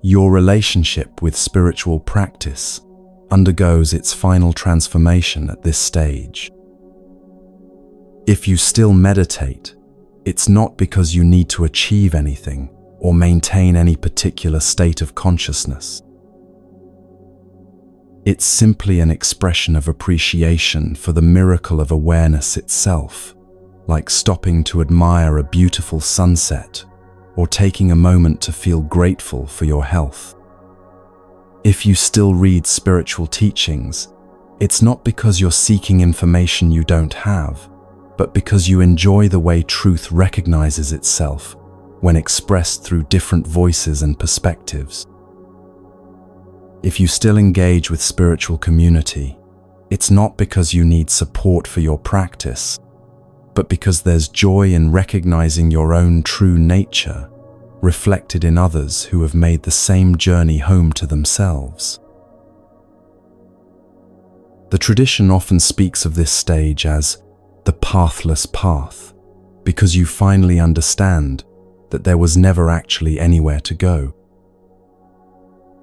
Your relationship with spiritual practice undergoes its final transformation at this stage. If you still meditate, it's not because you need to achieve anything or maintain any particular state of consciousness. It's simply an expression of appreciation for the miracle of awareness itself, like stopping to admire a beautiful sunset or taking a moment to feel grateful for your health. If you still read spiritual teachings, it's not because you're seeking information you don't have, but because you enjoy the way truth recognizes itself when expressed through different voices and perspectives. If you still engage with spiritual community, it's not because you need support for your practice, but because there's joy in recognizing your own true nature reflected in others who have made the same journey home to themselves. The tradition often speaks of this stage as the pathless path, because you finally understand that there was never actually anywhere to go.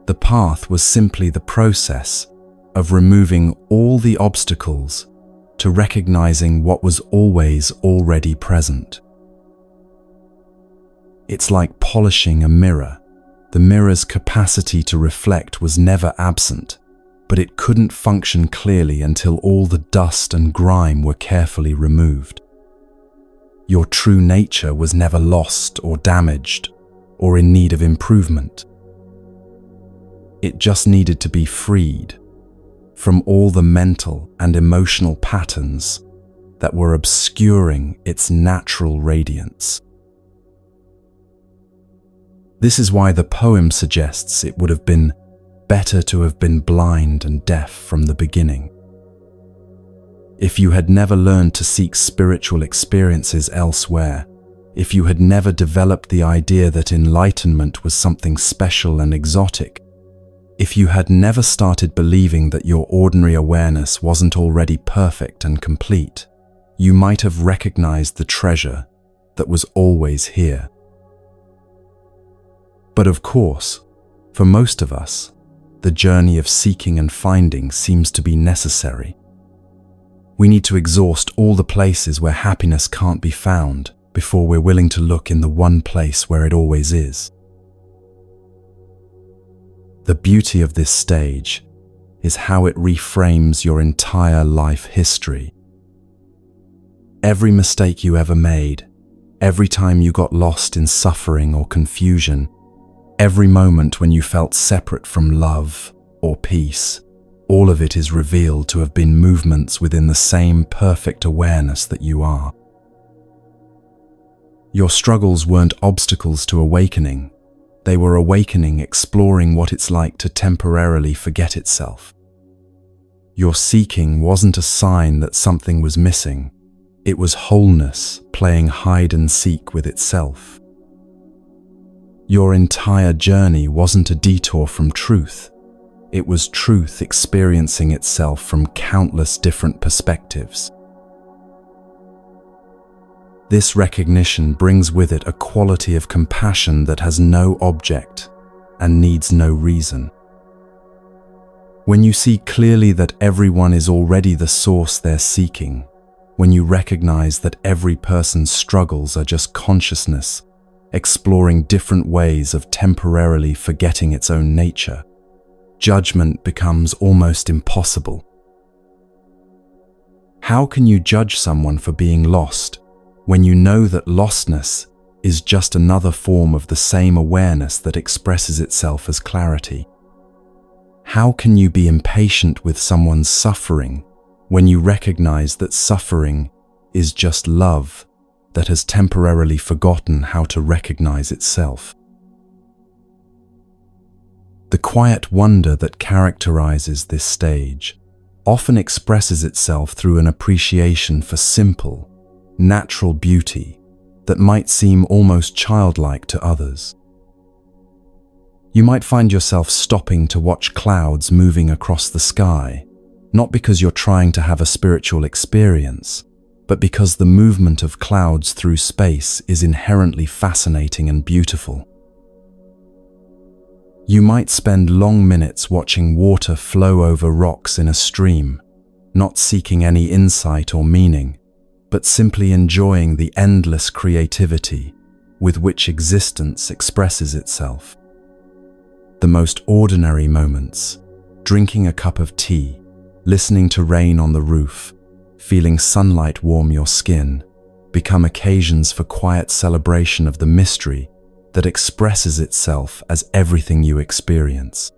The path was simply the process of removing all the obstacles to recognizing what was always already present. It's like polishing a mirror. The mirror's capacity to reflect was never absent, but it couldn't function clearly until all the dust and grime were carefully removed. Your true nature was never lost or damaged or in need of improvement. It just needed to be freed from all the mental and emotional patterns that were obscuring its natural radiance. This is why the poem suggests it would have been better to have been blind and deaf from the beginning. If you had never learned to seek spiritual experiences elsewhere, if you had never developed the idea that enlightenment was something special and exotic, if you had never started believing that your ordinary awareness wasn't already perfect and complete, you might have recognized the treasure that was always here. But of course, for most of us, the journey of seeking and finding seems to be necessary. We need to exhaust all the places where happiness can't be found before we're willing to look in the one place where it always is. The beauty of this stage is how it reframes your entire life history. Every mistake you ever made, every time you got lost in suffering or confusion, every moment when you felt separate from love or peace, all of it is revealed to have been movements within the same perfect awareness that you are. Your struggles weren't obstacles to awakening. They were awakening exploring what it's like to temporarily forget itself. Your seeking wasn't a sign that something was missing. It was wholeness playing hide and seek with itself. Your entire journey wasn't a detour from truth. It was truth experiencing itself from countless different perspectives. This recognition brings with it a quality of compassion that has no object and needs no reason. When you see clearly that everyone is already the source they're seeking, when you recognize that every person's struggles are just consciousness exploring different ways of temporarily forgetting its own nature, judgment becomes almost impossible. How can you judge someone for being lost when you know that lostness is just another form of the same awareness that expresses itself as clarity? How can you be impatient with someone's suffering when you recognize that suffering is just love that has temporarily forgotten how to recognize itself? The The quiet wonder that characterizes this stage often expresses itself through an appreciation for simple, natural beauty that might seem almost childlike to others. You might find yourself stopping to watch clouds moving across the sky, not because you're trying to have a spiritual experience, but because the movement of clouds through space is inherently fascinating and beautiful. You might spend long minutes watching water flow over rocks in a stream, not seeking any insight or meaning, but simply enjoying the endless creativity with which existence expresses itself. The most ordinary moments, drinking a cup of tea, listening to rain on the roof, feeling sunlight warm your skin, become occasions for quiet celebration of the mystery that expresses itself as everything you experience.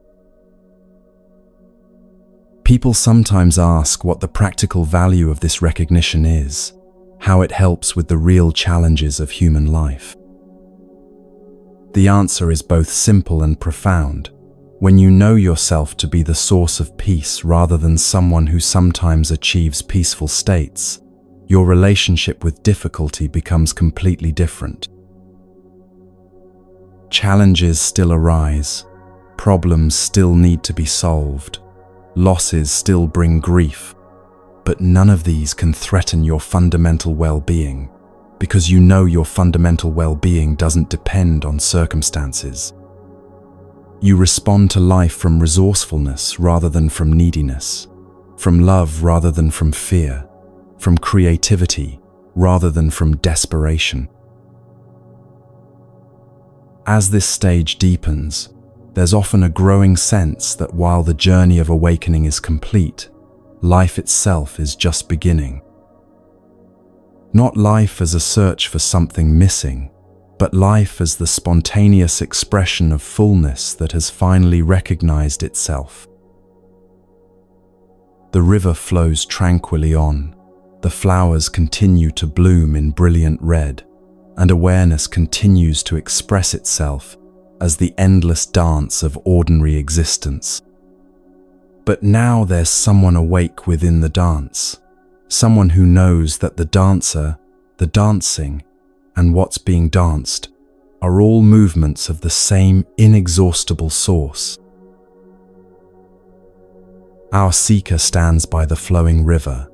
People sometimes ask what the practical value of this recognition is, how it helps with the real challenges of human life. The answer is both simple and profound. When you know yourself to be the source of peace rather than someone who sometimes achieves peaceful states, your relationship with difficulty becomes completely different. Challenges still arise, problems still need to be solved, losses still bring grief, but none of these can threaten your fundamental well-being, because you know your fundamental well-being doesn't depend on circumstances. You respond to life from resourcefulness rather than from neediness, from love rather than from fear, from creativity rather than from desperation. As this stage deepens, there's often a growing sense that while the journey of awakening is complete, life itself is just beginning. Not life as a search for something missing, but life as the spontaneous expression of fullness that has finally recognized itself. The river flows tranquilly on, the flowers continue to bloom in brilliant red, and awareness continues to express itself as the endless dance of ordinary existence. But now there's someone awake within the dance, someone who knows that the dancer, the dancing, and what's being danced are all movements of the same inexhaustible source. Our seeker stands by the flowing river,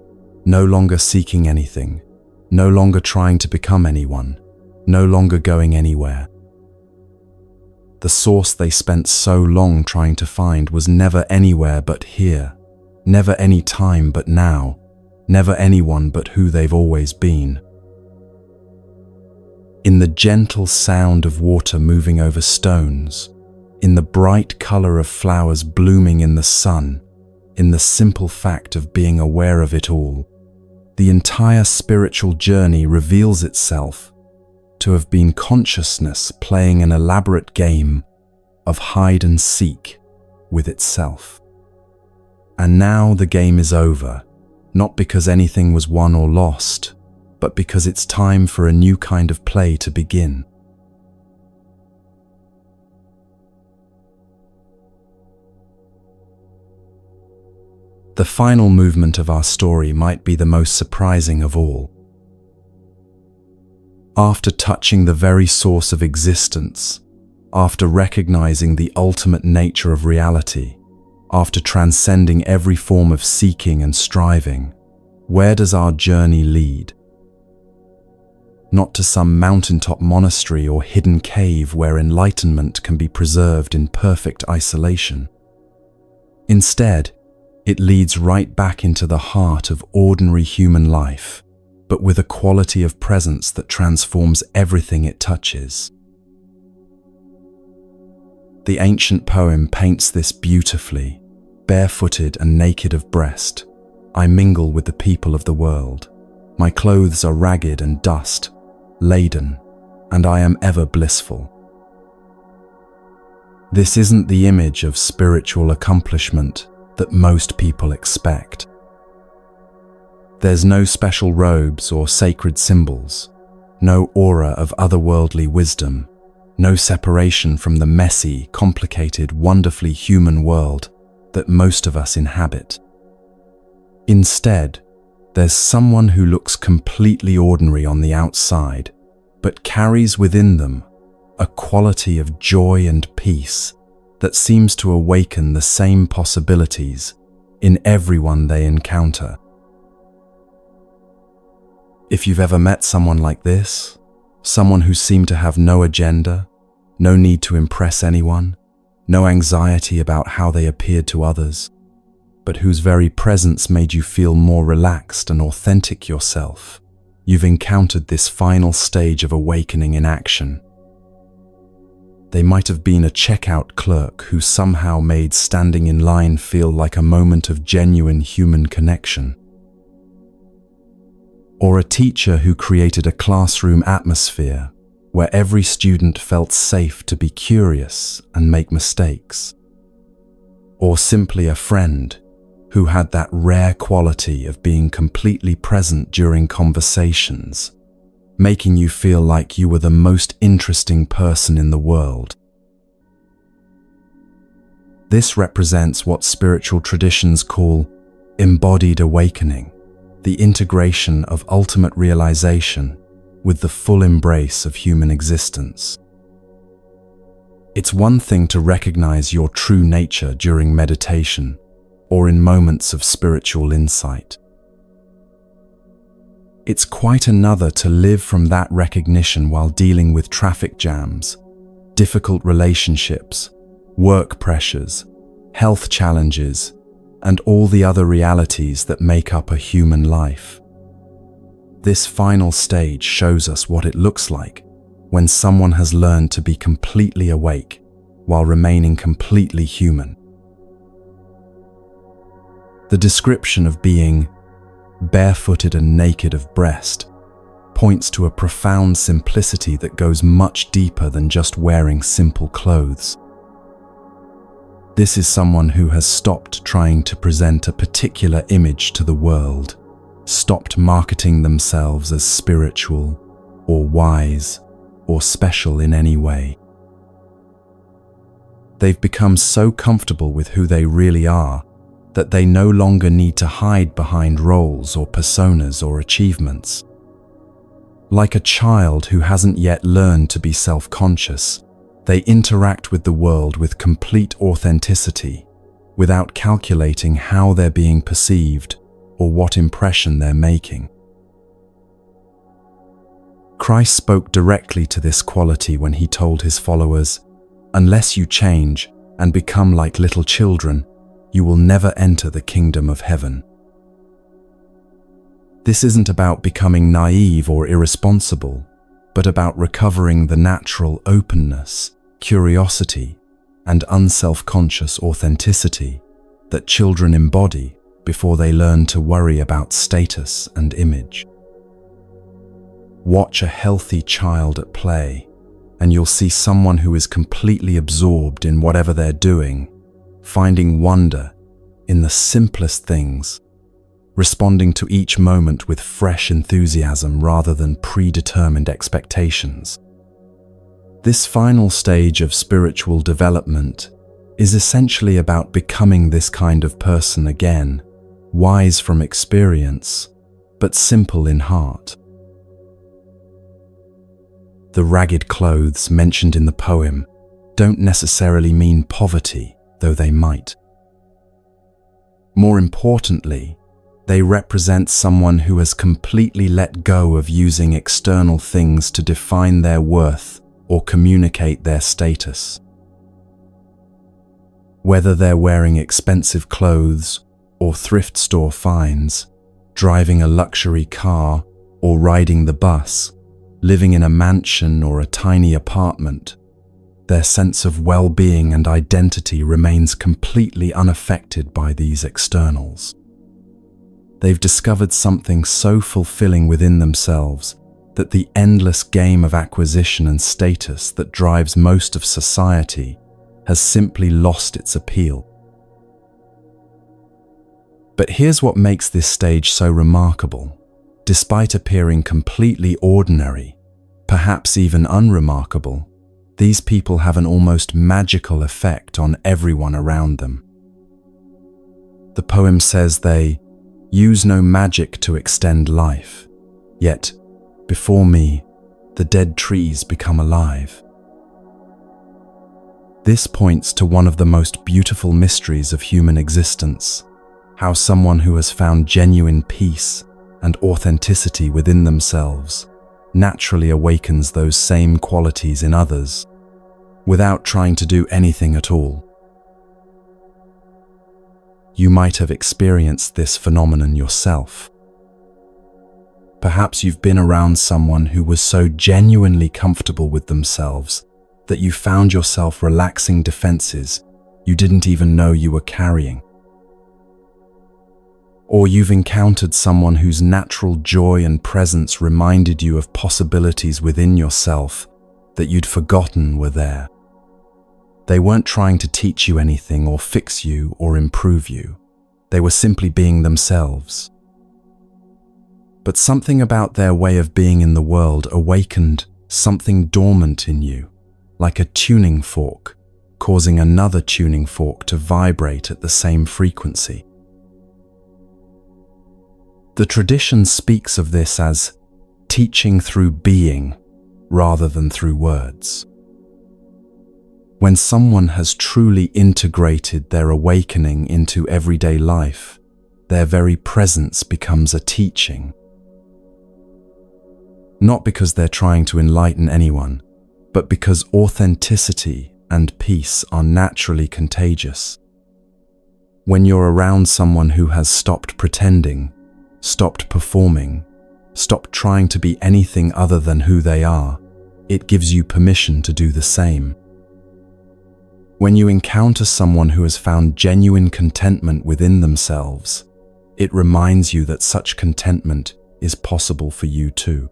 no longer seeking anything, no longer trying to become anyone, no longer going anywhere. The source they spent so long trying to find was never anywhere but here, never any time but now, never anyone but who they've always been. In the gentle sound of water moving over stones, in the bright color of flowers blooming in the sun, in the simple fact of being aware of it all, the entire spiritual journey reveals itself to have been consciousness playing an elaborate game of hide and seek with itself. And now the game is over, not because anything was won or lost, but because it's time for a new kind of play to begin. The final movement of our story might be the most surprising of all. After touching the very source of existence, after recognizing the ultimate nature of reality, after transcending every form of seeking and striving, where does our journey lead? Not to some mountaintop monastery or hidden cave where enlightenment can be preserved in perfect isolation. Instead, it leads right back into the heart of ordinary human life, but with a quality of presence that transforms everything it touches. The ancient poem paints this beautifully. Barefooted and naked of breast, I mingle with the people of the world. My clothes are ragged and dust, laden, and I am ever blissful. This isn't the image of spiritual accomplishment that most people expect. There's no special robes or sacred symbols, no aura of otherworldly wisdom, No separation from the messy, complicated, wonderfully human world that most of us inhabit. Instead, there's someone who looks completely ordinary on the outside, but carries within them a quality of joy and peace that seems to awaken the same possibilities in everyone they encounter. If you've ever met someone like this, someone who seemed to have no agenda, no need to impress anyone, no anxiety about how they appeared to others, but whose very presence made you feel more relaxed and authentic yourself, you've encountered this final stage of awakening in action. They might have been a checkout clerk who somehow made standing in line feel like a moment of genuine human connection. Or a teacher who created a classroom atmosphere where every student felt safe to be curious and make mistakes. Or simply a friend who had that rare quality of being completely present during conversations, making you feel like you were the most interesting person in the world. This represents what spiritual traditions call embodied awakening, the integration of ultimate realization with the full embrace of human existence. It's one thing to recognize your true nature during meditation or in moments of spiritual insight. It's quite another to live from that recognition while dealing with traffic jams, difficult relationships, work pressures, health challenges, and all the other realities that make up a human life. This final stage shows us what it looks like when someone has learned to be completely awake while remaining completely human. The description of being barefooted and naked of breast points to a profound simplicity that goes much deeper than just wearing simple clothes. This is someone who has stopped trying to present a particular image to the world, stopped marketing themselves as spiritual or wise or special in any way. They've become so comfortable with who they really are that they no longer need to hide behind roles or personas or achievements. Like a child who hasn't yet learned to be self-conscious, they interact with the world with complete authenticity, without calculating how they're being perceived or what impression they're making. Christ spoke directly to this quality when he told his followers, "Unless you change and become like little children, you will never enter the kingdom of heaven." This isn't about becoming naive or irresponsible, but about recovering the natural openness, curiosity, and unself-conscious authenticity that children embody before they learn to worry about status and image. Watch a healthy child at play, and you'll see someone who is completely absorbed in whatever they're doing, finding wonder in the simplest things, responding to each moment with fresh enthusiasm rather than predetermined expectations. This final stage of spiritual development is essentially about becoming this kind of person again, wise from experience, but simple in heart. The ragged clothes mentioned in the poem don't necessarily mean poverty, though they might. More importantly, they represent someone who has completely let go of using external things to define their worth or communicate their status. Whether they're wearing expensive clothes or thrift store finds, driving a luxury car or riding the bus, living in a mansion or a tiny apartment, their sense of well-being and identity remains completely unaffected by these externals. They've discovered something so fulfilling within themselves that the endless game of acquisition and status that drives most of society has simply lost its appeal. But here's what makes this stage so remarkable. Despite appearing completely ordinary, perhaps even unremarkable, These people have an almost magical effect on everyone around them. The poem says they use no magic to extend life, yet, before me, the dead trees become alive. This points to one of the most beautiful mysteries of human existence, how someone who has found genuine peace and authenticity within themselves naturally awakens those same qualities in others, without trying to do anything at all. You might have experienced this phenomenon yourself. Perhaps you've been around someone who was so genuinely comfortable with themselves that you found yourself relaxing defenses you didn't even know you were carrying. Or you've encountered someone whose natural joy and presence reminded you of possibilities within yourself that you'd forgotten were there. They weren't trying to teach you anything or fix you or improve you. They were simply being themselves. But something about their way of being in the world awakened something dormant in you, like a tuning fork, causing another tuning fork to vibrate at the same frequency. The tradition speaks of this as teaching through being rather than through words. When someone has truly integrated their awakening into everyday life, their very presence becomes a teaching. Not because they're trying to enlighten anyone, but because authenticity and peace are naturally contagious. When you're around someone who has stopped pretending, stopped performing, stopped trying to be anything other than who they are, it gives you permission to do the same. When you encounter someone who has found genuine contentment within themselves, it reminds you that such contentment is possible for you too.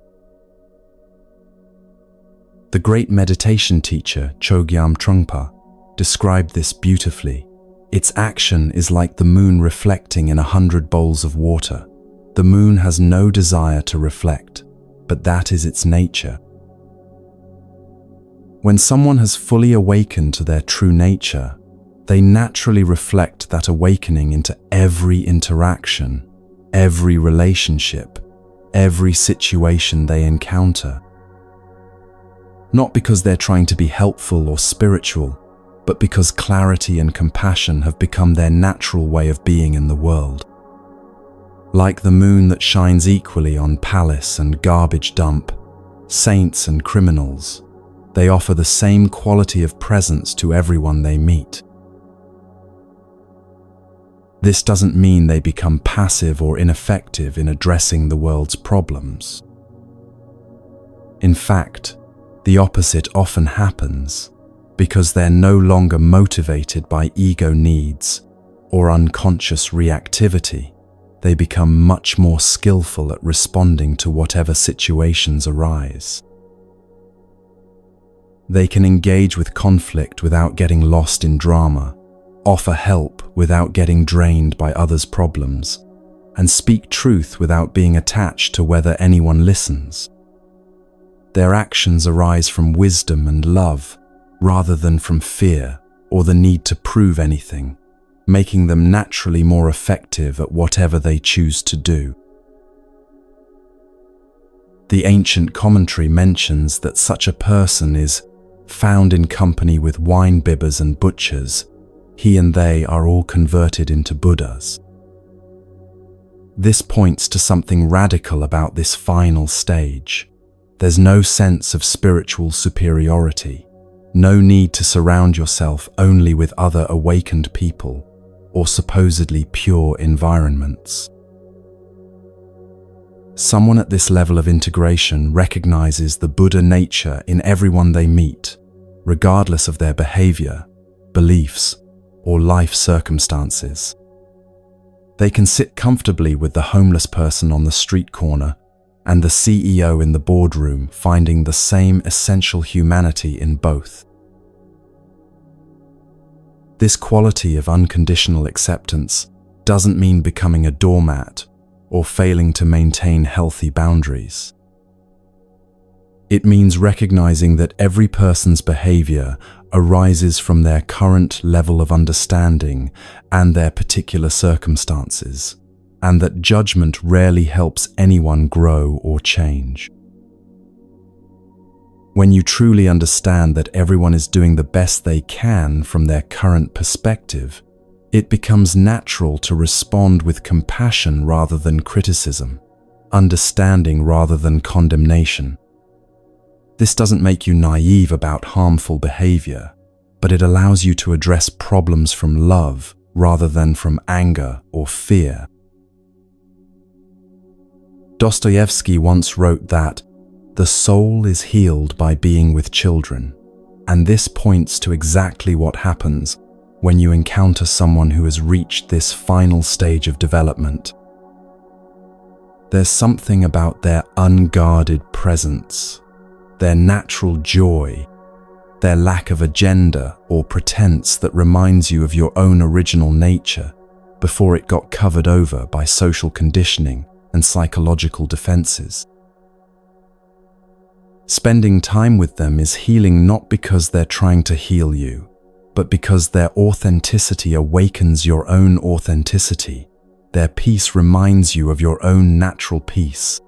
The great meditation teacher Chogyam Trungpa described this beautifully. Its action is like the moon reflecting in 100 bowls of water. The moon has no desire to reflect, but that is its nature. When someone has fully awakened to their true nature, they naturally reflect that awakening into every interaction, every relationship, every situation they encounter. Not because they're trying to be helpful or spiritual, but because clarity and compassion have become their natural way of being in the world. Like the moon that shines equally on palace and garbage dump, saints and criminals, they offer the same quality of presence to everyone they meet. This doesn't mean they become passive or ineffective in addressing the world's problems. In fact, the opposite often happens because they're no longer motivated by ego needs or unconscious reactivity. They become much more skillful at responding to whatever situations arise. They can engage with conflict without getting lost in drama, offer help without getting drained by others' problems, and speak truth without being attached to whether anyone listens. Their actions arise from wisdom and love, rather than from fear or the need to prove anything, making them naturally more effective at whatever they choose to do. The ancient commentary mentions that such a person is found in company with wine bibbers and butchers. He and they are all converted into Buddhas. This points to something radical about this final stage. There's no sense of spiritual superiority, no need to surround yourself only with other awakened people or supposedly pure environments. Someone at this level of integration recognizes the Buddha nature in everyone they meet, regardless of their behavior, beliefs, or life circumstances. They can sit comfortably with the homeless person on the street corner and the CEO in the boardroom, finding the same essential humanity in both. This quality of unconditional acceptance doesn't mean becoming a doormat or failing to maintain healthy boundaries. It means recognizing that every person's behavior arises from their current level of understanding and their particular circumstances, and that judgment rarely helps anyone grow or change. When you truly understand that everyone is doing the best they can from their current perspective, it becomes natural to respond with compassion rather than criticism, understanding rather than condemnation. This doesn't make you naive about harmful behavior, but it allows you to address problems from love rather than from anger or fear. Dostoevsky once wrote that the soul is healed by being with children, and this points to exactly what happens when you encounter someone who has reached this final stage of development. There's something about their unguarded presence, their natural joy, their lack of agenda or pretense that reminds you of your own original nature before it got covered over by social conditioning and psychological defenses. Spending time with them is healing not because they're trying to heal you, but because their authenticity awakens your own authenticity. Their peace reminds you of your own natural peace.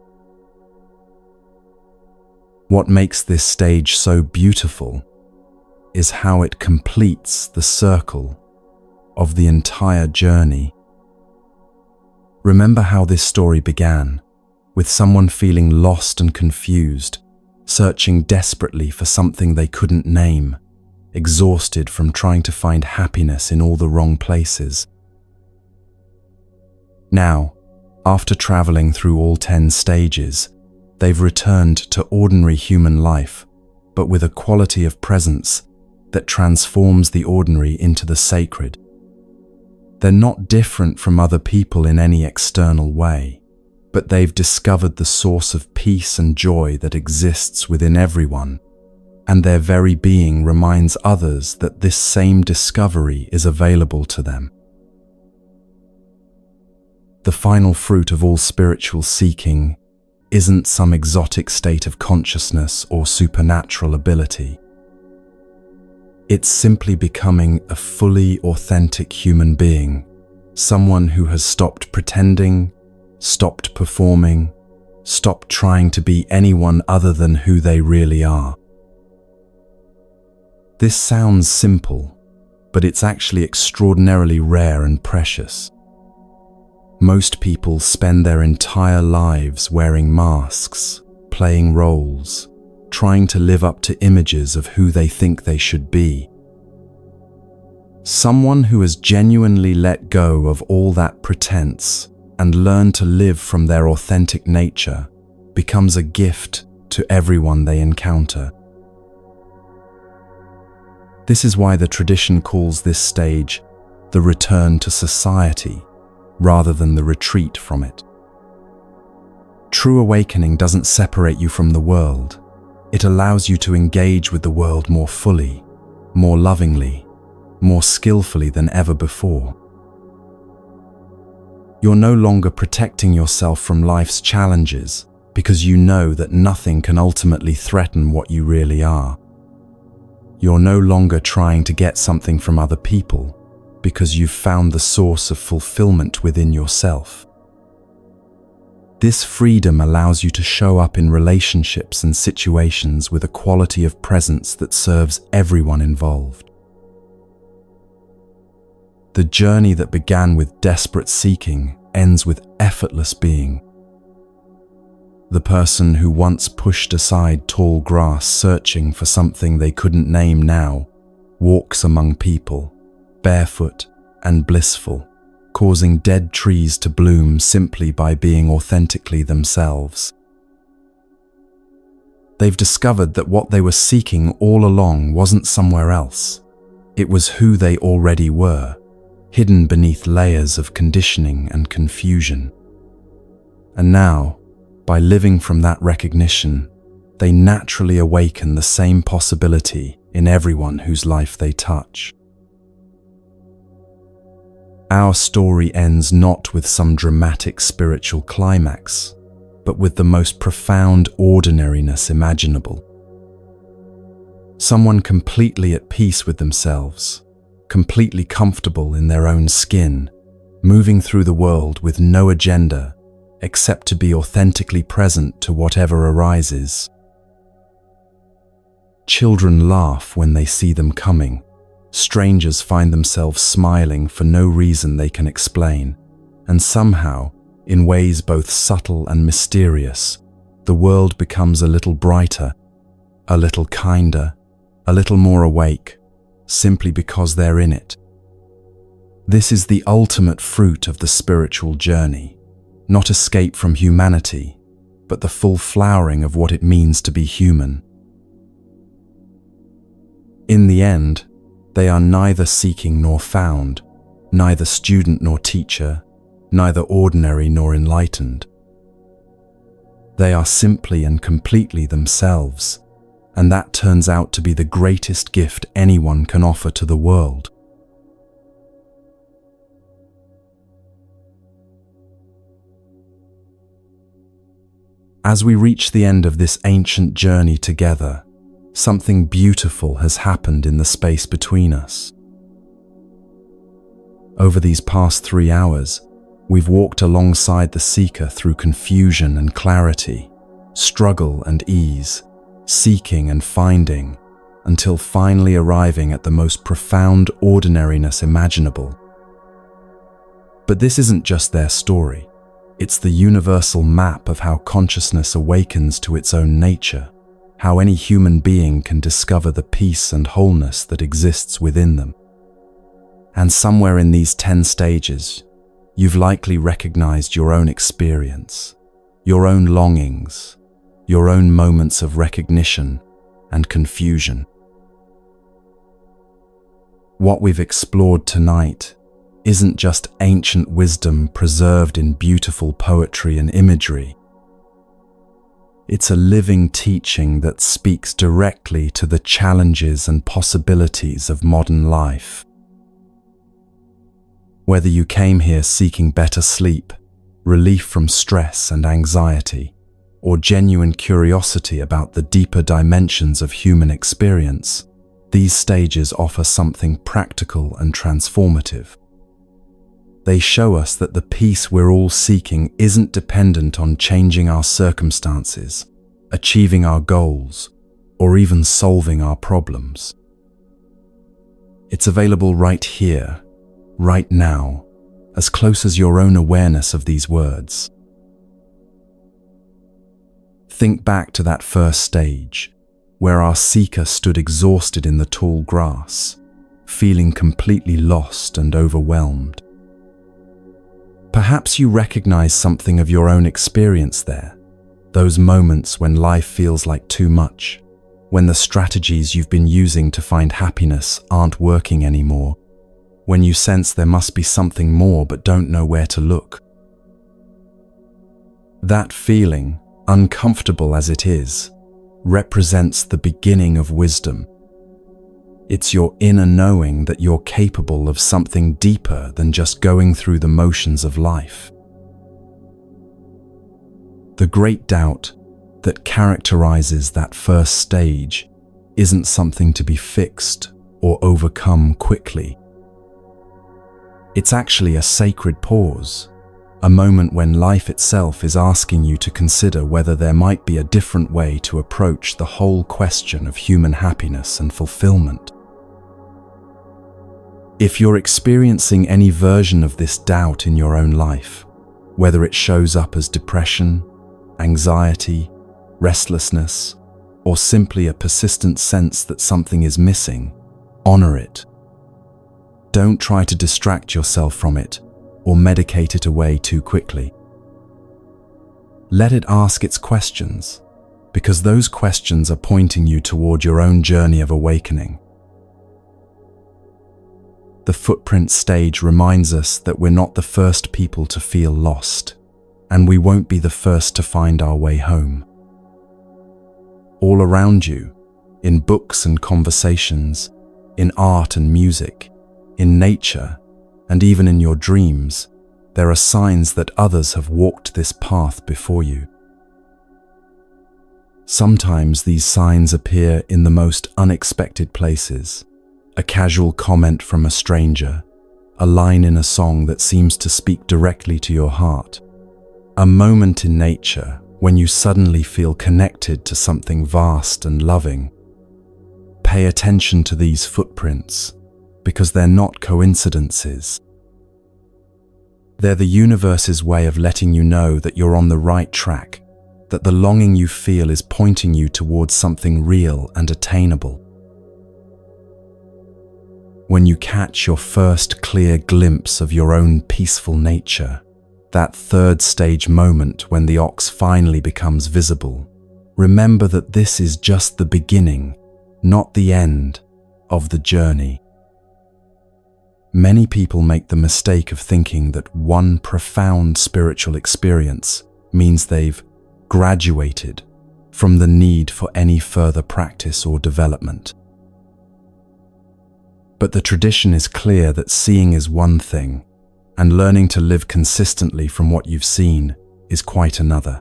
What makes this stage so beautiful is how it completes the circle of the entire journey. Remember how this story began, with someone feeling lost and confused, searching desperately for something they couldn't name, exhausted from trying to find happiness in all the wrong places. Now, after traveling through all 10 stages, they've returned to ordinary human life, but with a quality of presence that transforms the ordinary into the sacred. They're not different from other people in any external way, but they've discovered the source of peace and joy that exists within everyone, and their very being reminds others that this same discovery is available to them. The final fruit of all spiritual seeking isn't some exotic state of consciousness or supernatural ability. It's simply becoming a fully authentic human being, someone who has stopped pretending, stopped performing, stopped trying to be anyone other than who they really are. This sounds simple, but it's actually extraordinarily rare and precious. Most people spend their entire lives wearing masks, playing roles, trying to live up to images of who they think they should be. Someone who has genuinely let go of all that pretense and learned to live from their authentic nature becomes a gift to everyone they encounter. This is why the tradition calls this stage the return to society, rather than the retreat from it. True awakening doesn't separate you from the world. It allows you to engage with the world more fully, more lovingly, more skillfully than ever before. You're no longer protecting yourself from life's challenges because you know that nothing can ultimately threaten what you really are. You're no longer trying to get something from other people because you've found the source of fulfillment within yourself. This freedom allows you to show up in relationships and situations with a quality of presence that serves everyone involved. The journey that began with desperate seeking ends with effortless being. The person who once pushed aside tall grass searching for something they couldn't name now walks among people, barefoot and blissful, causing dead trees to bloom simply by being authentically themselves. They've discovered that what they were seeking all along wasn't somewhere else. It was who they already were, hidden beneath layers of conditioning and confusion. And now, by living from that recognition, they naturally awaken the same possibility in everyone whose life they touch. Our story ends not with some dramatic spiritual climax, but with the most profound ordinariness imaginable. Someone completely at peace with themselves, completely comfortable in their own skin, moving through the world with no agenda except to be authentically present to whatever arises. Children laugh when they see them coming. Strangers find themselves smiling for no reason they can explain. And somehow, in ways both subtle and mysterious, the world becomes a little brighter, a little kinder, a little more awake, simply because they're in it. This is the ultimate fruit of the spiritual journey, not escape from humanity, but the full flowering of what it means to be human. In the end, they are neither seeking nor found, neither student nor teacher, neither ordinary nor enlightened. They are simply and completely themselves, and that turns out to be the greatest gift anyone can offer to the world. As we reach the end of this ancient journey together, something beautiful has happened in the space between us. Over these past 3 hours, we've walked alongside the seeker through confusion and clarity, struggle and ease, seeking and finding, until finally arriving at the most profound ordinariness imaginable. But this isn't just their story. It's the universal map of how consciousness awakens to its own nature, how any human being can discover the peace and wholeness that exists within them. And somewhere in these 10 stages, you've likely recognized your own experience, your own longings, your own moments of recognition and confusion. What we've explored tonight isn't just ancient wisdom preserved in beautiful poetry and imagery. It's a living teaching that speaks directly to the challenges and possibilities of modern life. Whether you came here seeking better sleep, relief from stress and anxiety, or genuine curiosity about the deeper dimensions of human experience, these stages offer something practical and transformative. They show us that the peace we're all seeking isn't dependent on changing our circumstances, achieving our goals, or even solving our problems. It's available right here, right now, as close as your own awareness of these words. Think back to that first stage, where our seeker stood exhausted in the tall grass, feeling completely lost and overwhelmed. Perhaps you recognize something of your own experience there, those moments when life feels like too much, when the strategies you've been using to find happiness aren't working anymore, when you sense there must be something more but don't know where to look. That feeling, uncomfortable as it is, represents the beginning of wisdom. It's your inner knowing that you're capable of something deeper than just going through the motions of life. The great doubt that characterizes that first stage isn't something to be fixed or overcome quickly. It's actually a sacred pause, a moment when life itself is asking you to consider whether there might be a different way to approach the whole question of human happiness and fulfillment. If you're experiencing any version of this doubt in your own life, whether it shows up as depression, anxiety, restlessness, or simply a persistent sense that something is missing, honor it. Don't try to distract yourself from it or medicate it away too quickly. Let it ask its questions, because those questions are pointing you toward your own journey of awakening. The footprint stage reminds us that we're not the first people to feel lost, and we won't be the first to find our way home. All around you, in books and conversations, in art and music, in nature, and even in your dreams, there are signs that others have walked this path before you. Sometimes these signs appear in the most unexpected places. A casual comment from a stranger, a line in a song that seems to speak directly to your heart, a moment in nature when you suddenly feel connected to something vast and loving. Pay attention to these footprints, because they're not coincidences. They're the universe's way of letting you know that you're on the right track, that the longing you feel is pointing you towards something real and attainable. When you catch your first clear glimpse of your own peaceful nature, that third stage moment when the ox finally becomes visible, remember that this is just the beginning, not the end, of the journey. Many people make the mistake of thinking that one profound spiritual experience means they've graduated from the need for any further practice or development. But the tradition is clear that seeing is one thing, and learning to live consistently from what you've seen is quite another.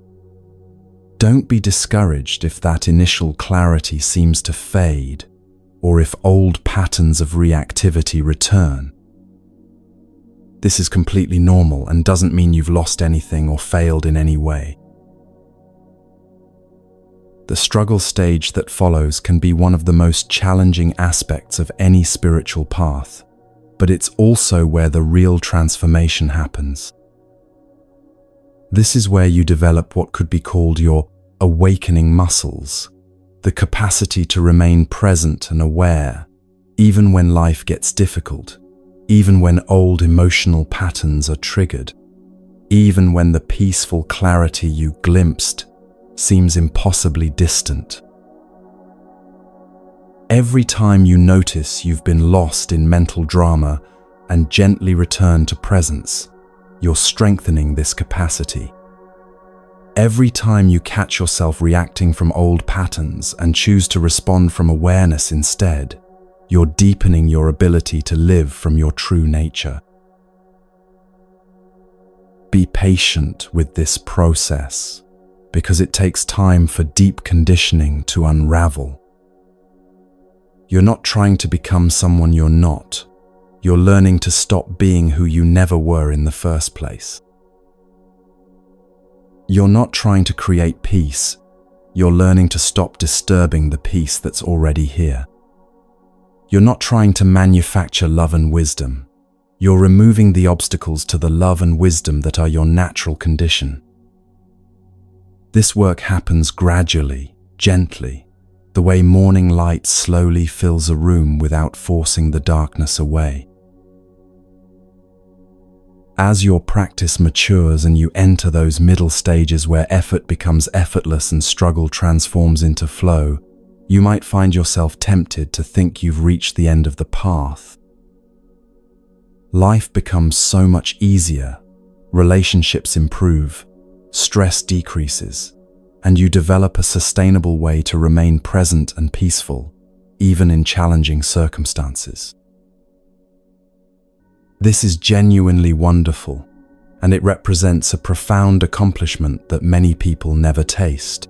Don't be discouraged if that initial clarity seems to fade, or if old patterns of reactivity return. This is completely normal and doesn't mean you've lost anything or failed in any way. The struggle stage that follows can be one of the most challenging aspects of any spiritual path, but it's also where the real transformation happens. This is where you develop what could be called your awakening muscles, the capacity to remain present and aware, even when life gets difficult, even when old emotional patterns are triggered, even when the peaceful clarity you glimpsed seems impossibly distant. Every time you notice you've been lost in mental drama and gently return to presence, you're strengthening this capacity. Every time you catch yourself reacting from old patterns and choose to respond from awareness instead, you're deepening your ability to live from your true nature. Be patient with this process, because it takes time for deep conditioning to unravel. You're not trying to become someone you're not. You're learning to stop being who you never were in the first place. You're not trying to create peace. You're learning to stop disturbing the peace that's already here. You're not trying to manufacture love and wisdom. You're removing the obstacles to the love and wisdom that are your natural condition. This work happens gradually, gently, the way morning light slowly fills a room without forcing the darkness away. As your practice matures and you enter those middle stages where effort becomes effortless and struggle transforms into flow, you might find yourself tempted to think you've reached the end of the path. Life becomes so much easier, relationships improve, stress decreases, and you develop a sustainable way to remain present and peaceful, even in challenging circumstances. This is genuinely wonderful, and it represents a profound accomplishment that many people never taste.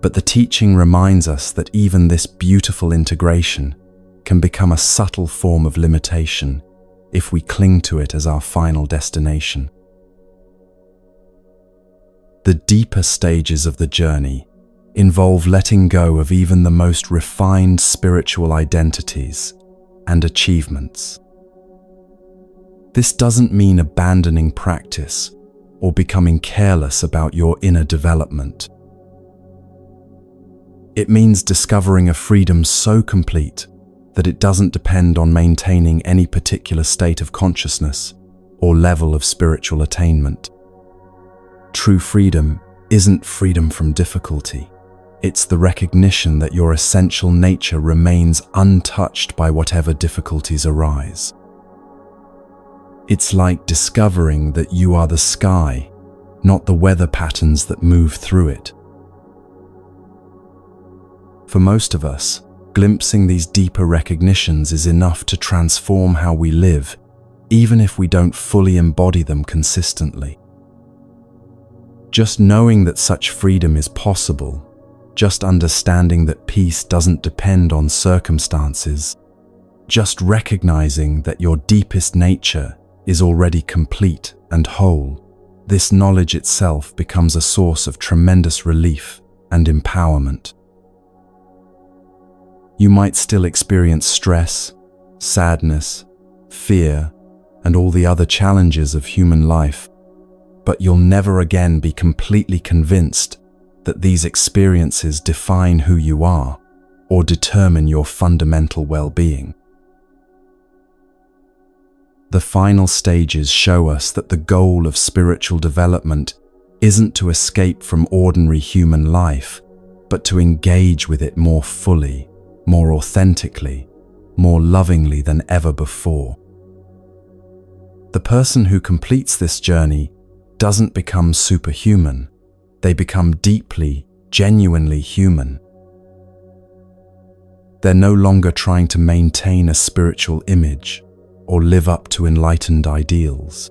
But the teaching reminds us that even this beautiful integration can become a subtle form of limitation if we cling to it as our final destination. The deeper stages of the journey involve letting go of even the most refined spiritual identities and achievements. This doesn't mean abandoning practice or becoming careless about your inner development. It means discovering a freedom so complete that it doesn't depend on maintaining any particular state of consciousness or level of spiritual attainment. True freedom isn't freedom from difficulty. It's the recognition that your essential nature remains untouched by whatever difficulties arise. It's like discovering that you are the sky, not the weather patterns that move through it. For most of us, glimpsing these deeper recognitions is enough to transform how we live, even if we don't fully embody them consistently. Just knowing that such freedom is possible just understanding that peace doesn't depend on circumstances, just recognizing that your deepest nature is already complete and whole. This knowledge itself becomes a source of tremendous relief and empowerment. You might still experience stress, sadness, fear, and all the other challenges of human life, but you'll never again be completely convinced that these experiences define who you are or determine your fundamental well-being. The final stages show us that the goal of spiritual development isn't to escape from ordinary human life, but to engage with it more fully, more authentically, more lovingly than ever before. The person who completes this journey doesn't become superhuman. They become deeply, genuinely human. They're no longer trying to maintain a spiritual image or live up to enlightened ideals.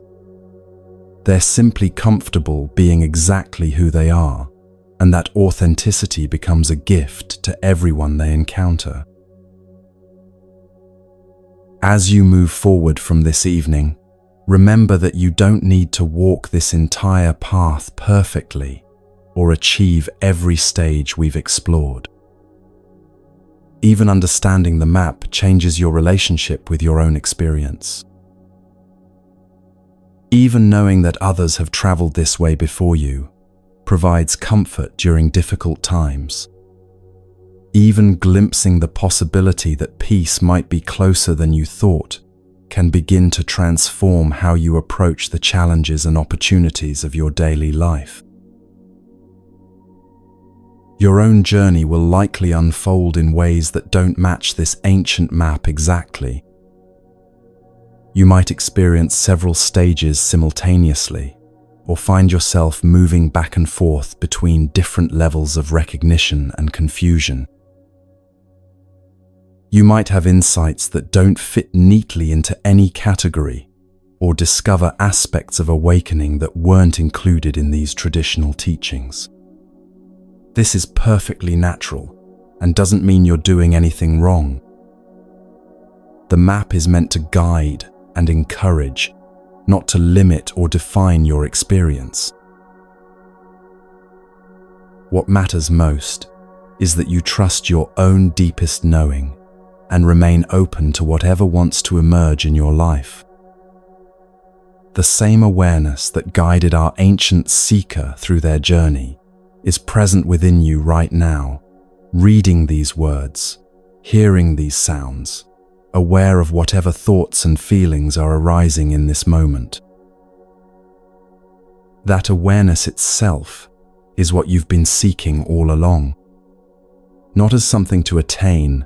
They're simply comfortable being exactly who they are, and that authenticity becomes a gift to everyone they encounter. As you move forward from this evening, remember that you don't need to walk this entire path perfectly or achieve every stage we've explored. Even understanding the map changes your relationship with your own experience. Even knowing that others have traveled this way before you provides comfort during difficult times. Even glimpsing the possibility that peace might be closer than you thought can begin to transform how you approach the challenges and opportunities of your daily life. Your own journey will likely unfold in ways that don't match this ancient map exactly. You might experience several stages simultaneously, or find yourself moving back and forth between different levels of recognition and confusion. You might have insights that don't fit neatly into any category, or discover aspects of awakening that weren't included in these traditional teachings. This is perfectly natural and doesn't mean you're doing anything wrong. The map is meant to guide and encourage, not to limit or define your experience. What matters most is that you trust your own deepest knowing and remain open to whatever wants to emerge in your life. The same awareness that guided our ancient seeker through their journey is present within you right now, reading these words, hearing these sounds, aware of whatever thoughts and feelings are arising in this moment. That awareness itself is what you've been seeking all along, not as something to attain,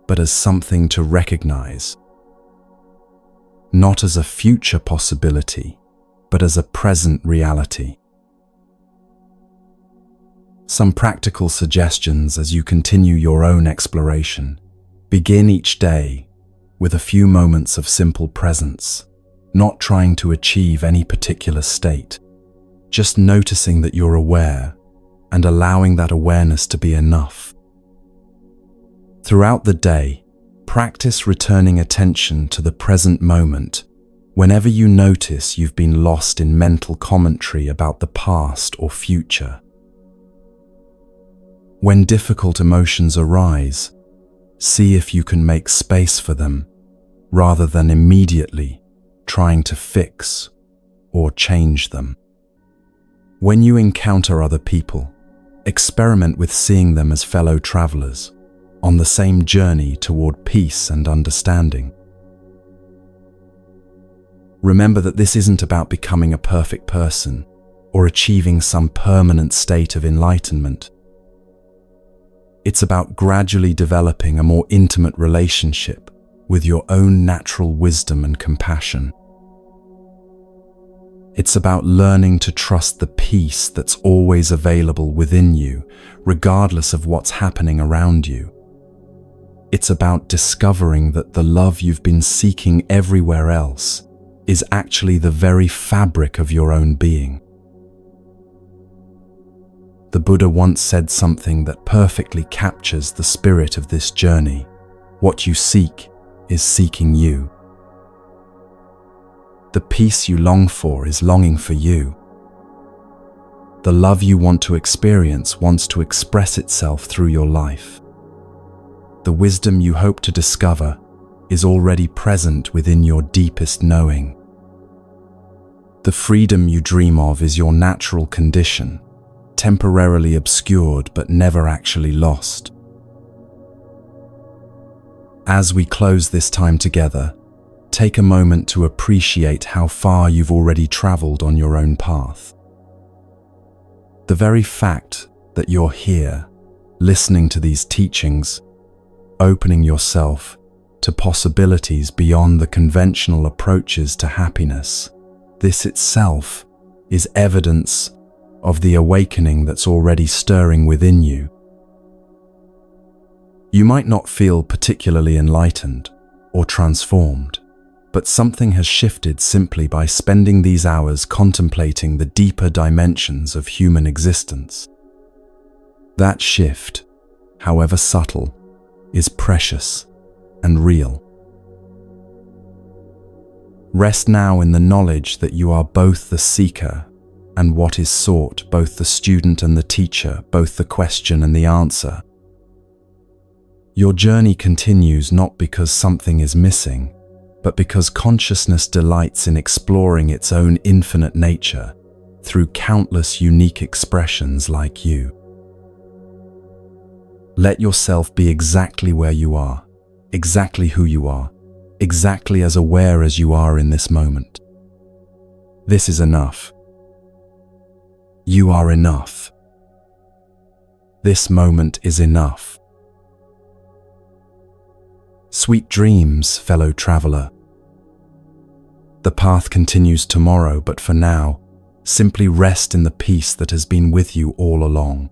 but as something to recognize. Not as a future possibility, but as a present reality. Some practical suggestions as you continue your own exploration. Begin each day with a few moments of simple presence, not trying to achieve any particular state, just noticing that you're aware and allowing that awareness to be enough. Throughout the day, practice returning attention to the present moment whenever you notice you've been lost in mental commentary about the past or future. When difficult emotions arise, see if you can make space for them rather than immediately trying to fix or change them. When you encounter other people, experiment with seeing them as fellow travelers on the same journey toward peace and understanding. Remember that this isn't about becoming a perfect person or achieving some permanent state of enlightenment. It's about gradually developing a more intimate relationship with your own natural wisdom and compassion. It's about learning to trust the peace that's always available within you, regardless of what's happening around you. It's about discovering that the love you've been seeking everywhere else is actually the very fabric of your own being. The Buddha once said something that perfectly captures the spirit of this journey. What you seek is seeking you. The peace you long for is longing for you. The love you want to experience wants to express itself through your life. The wisdom you hope to discover is already present within your deepest knowing. The freedom you dream of is your natural condition, temporarily obscured but never actually lost. As we close this time together, take a moment to appreciate how far you've already traveled on your own path. The very fact that you're here, listening to these teachings, opening yourself to possibilities beyond the conventional approaches to happiness, this itself is evidence of the awakening that's already stirring within you. You might not feel particularly enlightened or transformed, but something has shifted simply by spending these hours contemplating the deeper dimensions of human existence. That shift, however subtle, is precious and real. Rest now in the knowledge that you are both the seeker and what is sought, both the student and the teacher, both the question and the answer. Your journey continues not because something is missing, but because consciousness delights in exploring its own infinite nature through countless unique expressions like you. Let yourself be exactly where you are, exactly who you are, exactly as aware as you are in this moment. This is enough. You are enough. This moment is enough. Sweet dreams, fellow traveler. The path continues tomorrow, but for now, simply rest in the peace that has been with you all along.